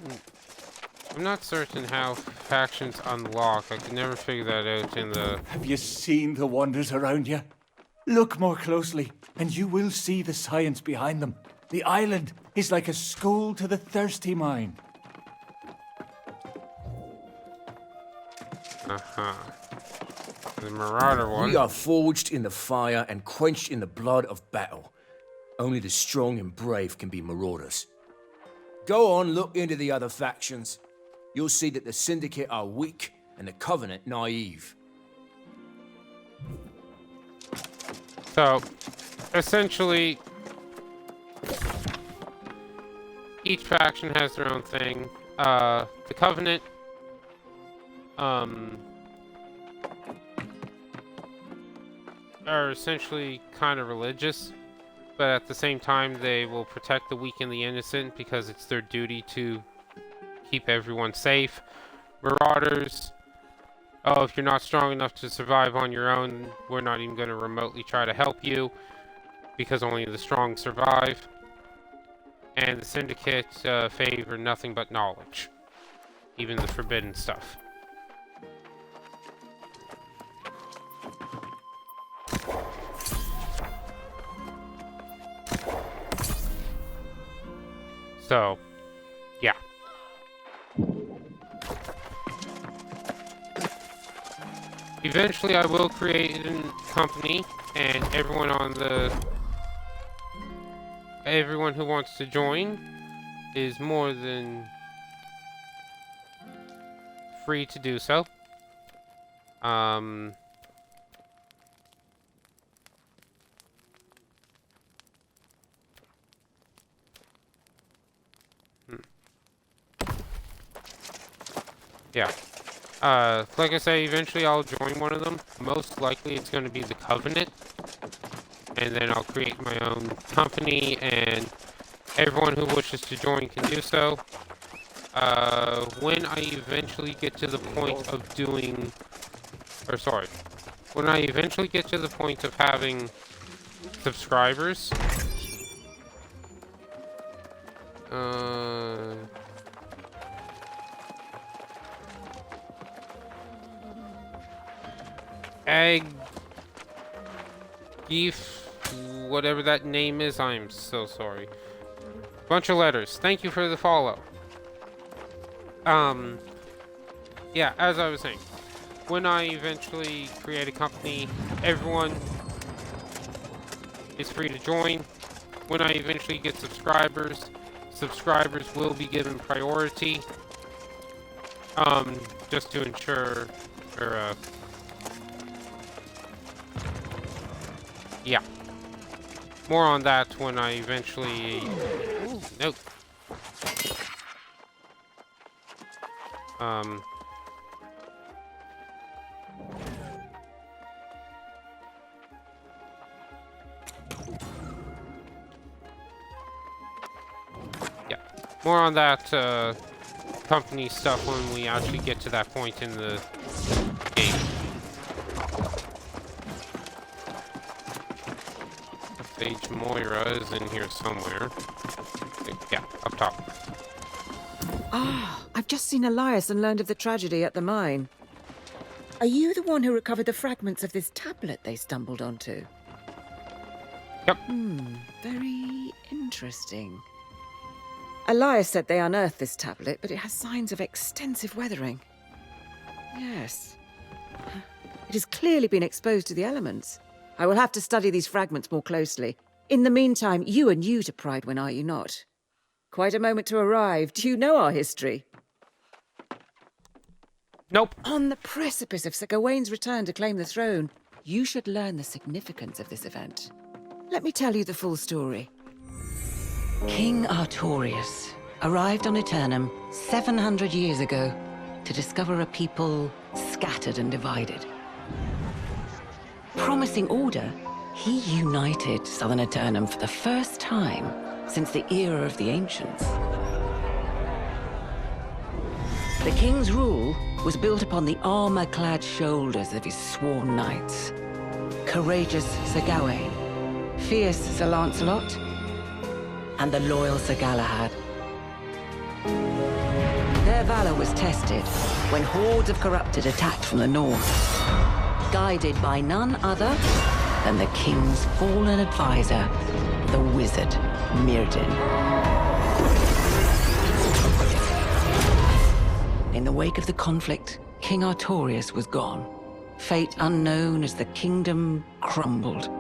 not certain how factions unlock. I could never figure that out in the... Have you seen the wonders around you? Look more closely, and you will see the science behind them. The island is like a school to the thirsty mind. The Marauder one. We are forged in the fire and quenched in the blood of battle. Only the strong and brave can be marauders. Go on, look into the other factions. You'll see that the Syndicate are weak and the Covenant naive. So, essentially, each faction has their own thing. The Covenant, are essentially kind of religious, but at the same time they will protect the weak and the innocent because it's their duty to keep everyone safe. Marauders, oh, if you're not strong enough to survive on your own, we're not even going to remotely try to help you because only the strong survive. And the Syndicate favor nothing but knowledge, even the forbidden stuff. So, yeah. Eventually I will create a company, and everyone who wants to join is more than free to do so. Yeah. Like I say, eventually I'll join one of them. Most likely it's going to be the Covenant. And then I'll create my own company, and everyone who wishes to join can do so. When I eventually get to the point of doing... Or sorry. When I eventually get to the point of having subscribers... Egg... Geef... Whatever that name is, I'm so sorry. Bunch of letters. Thank you for the follow. Yeah, as I was saying, when I eventually create a company, everyone is free to join. When I eventually get subscribers, subscribers will be given priority. Just to ensure, yeah. More on that when I eventually... Ooh, nope. Yeah. More on that, company stuff when we actually get to that point in the game. Sage Moira is in here somewhere. Yeah, up top. Ah, I've just seen Elias and learned of the tragedy at the mine. Are you the one who recovered the fragments of this tablet they stumbled onto? Yep. Very interesting. Elias said they unearthed this tablet, but it has signs of extensive weathering. Yes. It has clearly been exposed to the elements. I will have to study these fragments more closely. In the meantime, you are new to Pridewin, are you not? Quite a moment to arrive. Do you know our history? Nope. On the precipice of Sir Gawain's return to claim the throne, you should learn the significance of this event. Let me tell you the full story. King Artorius arrived on Aeternum 700 years ago to discover a people scattered and divided. Promising order, he united southern Aeternum for the first time since the era of the Ancients. The king's rule was built upon the armor-clad shoulders of his sworn knights. Courageous Sir Gawain, fierce Sir Lancelot, and the loyal Sir Galahad. Their valor was tested when hordes of corrupted attacked from the north, guided by none other than the king's fallen advisor, the wizard Mirrodin. In the wake of the conflict, King Artorius was gone. Fate unknown as the kingdom crumbled.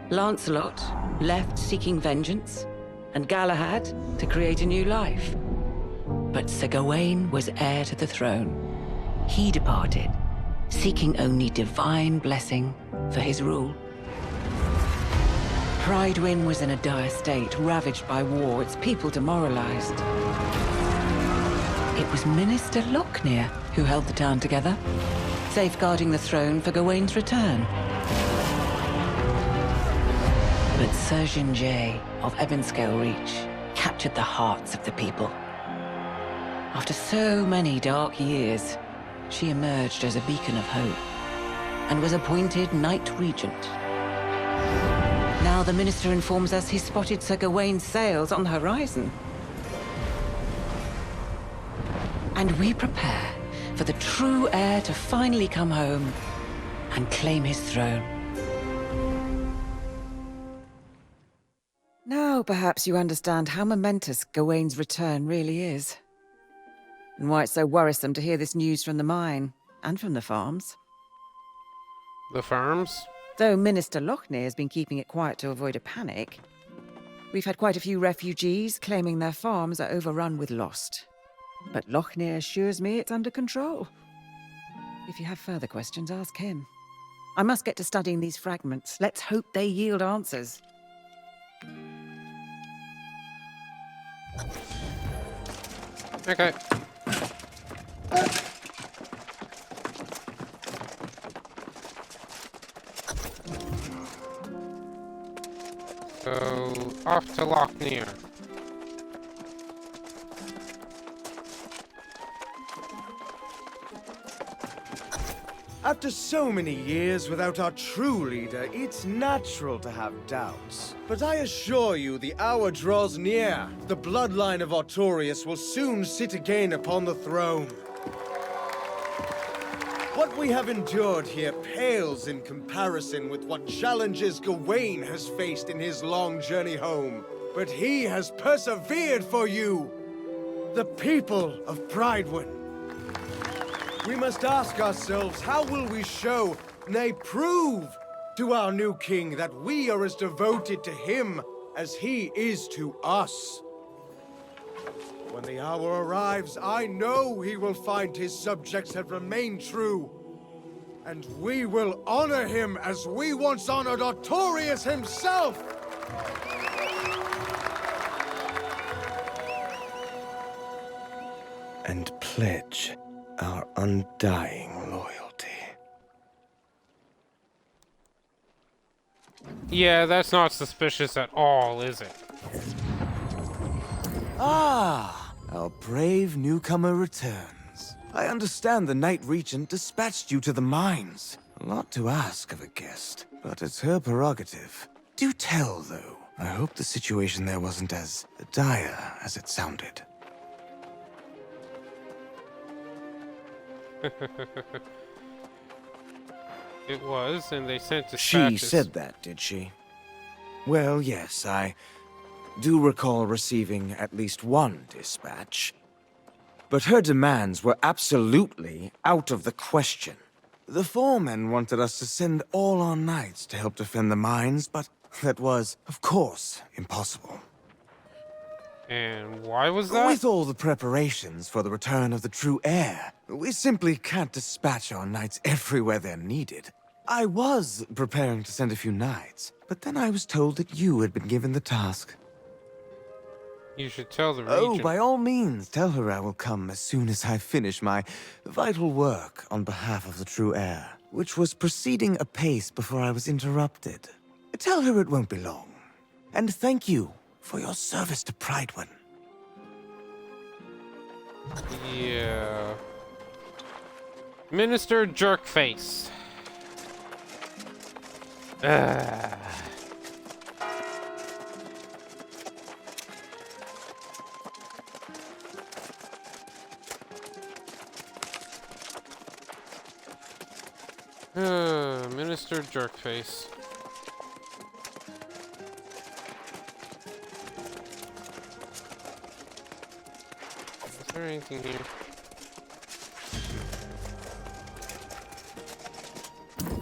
Lancelot left seeking vengeance, and Galahad to create a new life. But Sir Gawain was heir to the throne. He departed, seeking only divine blessing for his rule. Pridewin was in a dire state, ravaged by war, its people demoralized. It was Minister Locknear who held the town together, safeguarding the throne for Gawain's return. But Surgeon Jay of Ebonscale Reach captured the hearts of the people. After so many dark years, she emerged as a beacon of hope and was appointed Knight Regent. Now the minister informs us he spotted Sir Gawain's sails on the horizon. And we prepare for the true heir to finally come home and claim his throne. Now, Now perhaps you understand how momentous Gawain's return really is. And why it's so worrisome to hear this news from the mine, and from the farms. The farms? Though Minister Lochner has been keeping it quiet to avoid a panic, we've had quite a few refugees claiming their farms are overrun with Lost. But Lochner assures me it's under control. If you have further questions, ask him. I must get to studying these fragments. Let's hope they yield answers. Okay. So, off to Lochner. After so many years without our true leader, it's natural to have doubts. But I assure you, the hour draws near. The bloodline of Artorius will soon sit again upon the throne. What we have endured here pales in comparison with what challenges Gawain has faced in his long journey home. But he has persevered for you, the people of Prydwen. We must ask ourselves, how will we show, nay prove, to our new king that we are as devoted to him as he is to us? When the hour arrives, I know he will find his subjects have remained true. And we will honor him as we once honored Artorius himself! And pledge our undying loyalty. Yeah, that's not suspicious at all, is it? Ah, our brave newcomer returns. I understand the Knight Regent dispatched you to the mines. A lot to ask of a guest, but it's her prerogative. Do tell, though. I hope the situation there wasn't as dire as it sounded. It was, and they sent She dispatches. said that, did she? Well, yes, I do recall receiving at least one dispatch. But her demands were absolutely out of the question. The foremen wanted us to send all our knights to help defend the mines, but that was, of course, impossible. And why was that? With all the preparations for the return of the true heir, we simply can't dispatch our knights everywhere they're needed. I was preparing to send a few knights, but then I was told that you had been given the task. You should tell the Oh, regent. by all means, tell her I will come as soon as I finish my vital work on behalf of the true heir, which was proceeding apace before I was interrupted. Tell her it won't be long. And thank you for your service to Prydwen. Yeah. Minister Jerkface. Minister Jerkface. Is there anything here?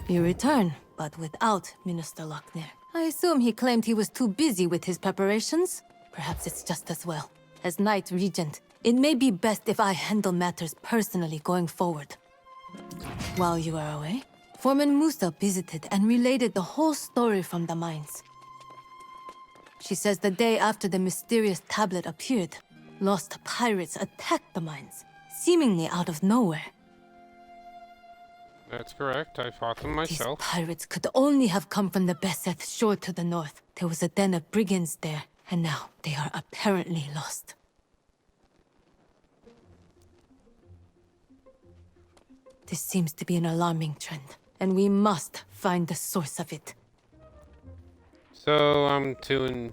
You return, but without Minister Lochner. I assume he claimed he was too busy with his preparations. Perhaps it's just as well. As Knight Regent, it may be best if I handle matters personally going forward. While you are away, Foreman Musa visited and related the whole story from the mines. She says the day after the mysterious tablet appeared, lost pirates attacked the mines, seemingly out of nowhere. That's correct. I fought them myself. These pirates could only have come from the Beseth shore to the north. There was a den of brigands there, and now they are apparently lost. This seems to be an alarming trend, and we must find the source of it. So I'm to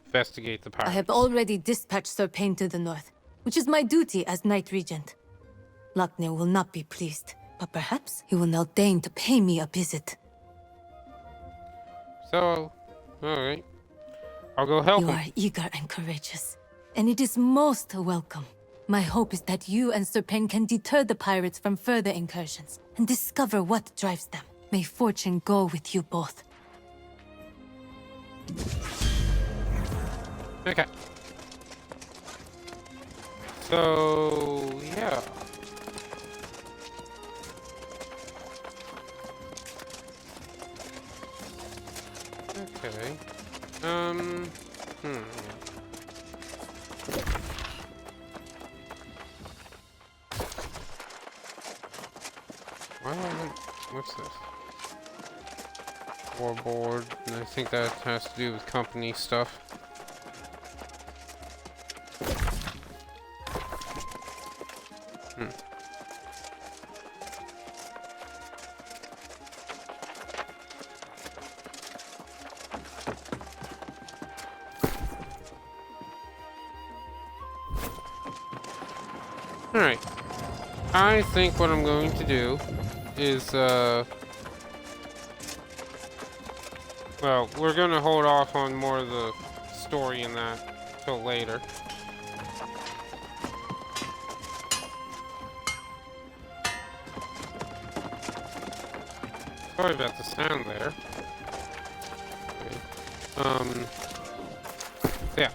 investigate the I pirates. have already dispatched Sir Payne to the north, which is my duty as Knight Regent. Lochner will not be pleased, but perhaps he will now deign to pay me a visit. So, alright. I'll go help You him. are eager and courageous, and it is most welcome. My hope is that you and Sir Pen can deter the pirates from further incursions and discover what drives them. May fortune go with you both. Okay. So, yeah. Okay. Why do I want... What's this? Warboard, and I think that has to do with company stuff. Alright. I think what I'm going to do is, well, we're gonna hold off on more of the story in that till later. Sorry about the sound there. Okay. Yeah.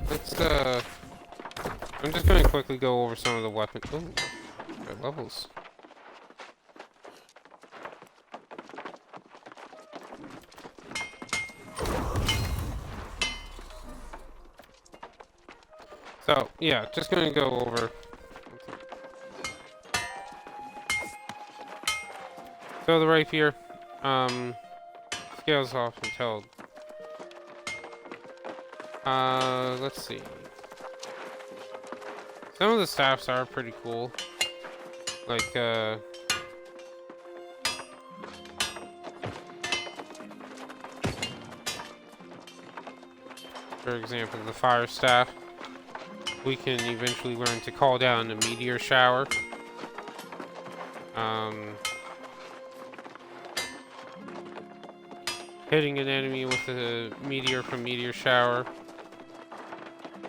Let's, I'm just gonna quickly go over some of the weapons. Oh, their levels. So, yeah, just gonna go over. So the rapier, scales off until, let's see. Some of the staffs are pretty cool. Like, for example, the fire staff. We can eventually learn to call down a meteor shower. Hitting an enemy with a meteor from meteor shower.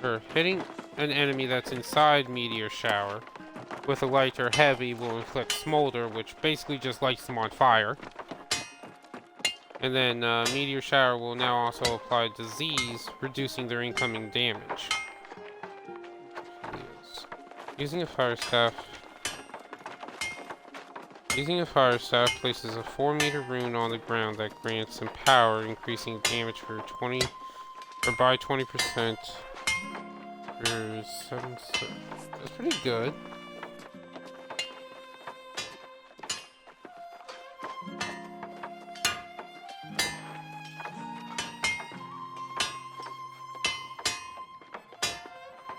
Or hitting an enemy that's inside meteor shower with a light or heavy will inflict smolder, which basically just lights them on fire. And then meteor shower will now also apply disease, reducing their incoming damage. Using a fire staff places a 4-meter rune on the ground that grants some power, increasing damage for 20 or by 20%. For 7. That's pretty good.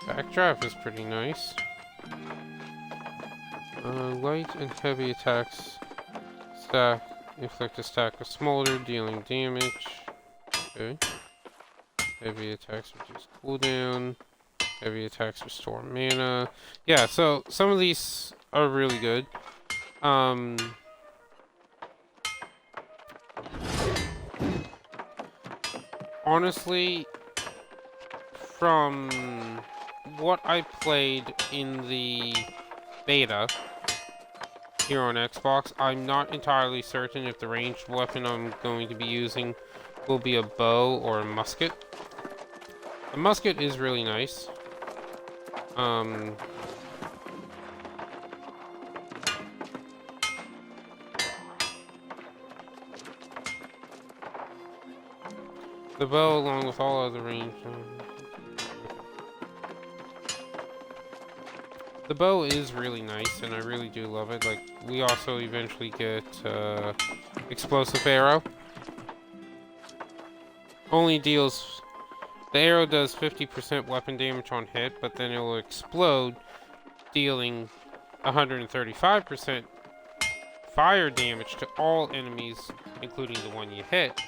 Backdraft is pretty nice. Light and heavy attacks inflict a stack of smolder, dealing damage. Okay. Heavy attacks reduce cooldown. Heavy attacks restore mana. Yeah, so some of these are really good. Honestly, from what I played in the beta here on Xbox, I'm not entirely certain if the ranged weapon I'm going to be using will be a bow or a musket. The musket is really nice. The bow, along with all other range. The bow is really nice, and I really do love it. Like, we also eventually get explosive arrow. Only deals... The arrow does 50% weapon damage on hit, but then it will explode, dealing 135% fire damage to all enemies, including the one you hit.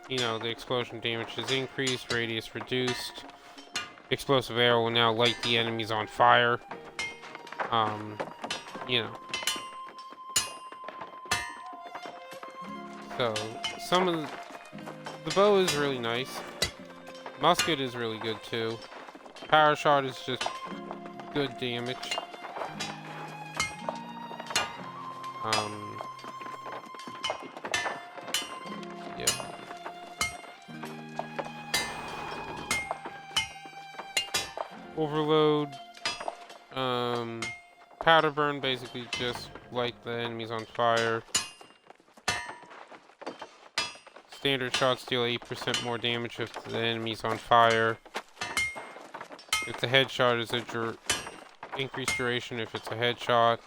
You know, the explosion damage is increased, radius reduced. Explosive arrow will now light the enemies on fire. You know. So, some of the... The bow is really nice. Musket is really good too. Power shot is just good damage. Yeah. Overload. Powder burn basically just light the enemies on fire. Standard shots deal 8% more damage if the enemy's on fire. If the headshot is a increased duration if it's a headshot.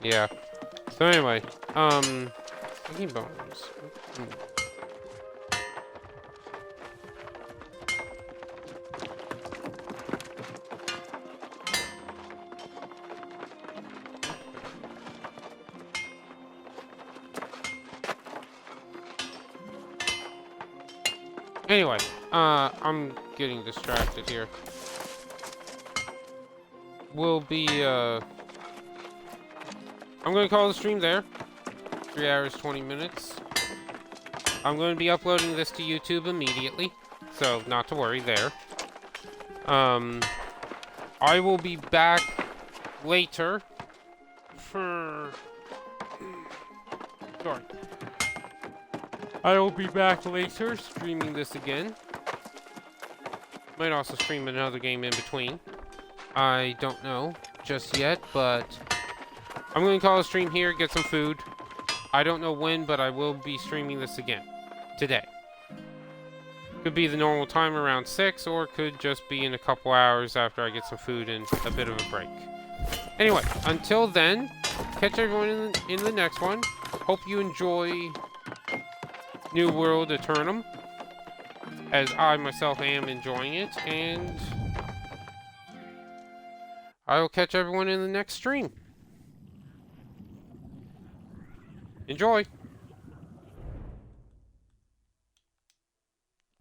Yeah. So anyway, thinking bones. Anyway, I'm getting distracted here. We'll be, I'm going to call the stream there. 3 hours, 20 minutes. I'm going to be uploading this to YouTube immediately, so not to worry there. I will be back later for... Sorry. I will be back later streaming this again. Might also stream another game in between. I don't know just yet, but I'm going to call a stream here, get some food. I don't know when, but I will be streaming this again. Today. Could be the normal time around 6, or could just be in a couple hours after I get some food and a bit of a break. Anyway, until then, catch everyone in the next one. Hope you enjoy New World Aeternum, as I myself am enjoying it, and I will catch everyone in the next stream. Enjoy!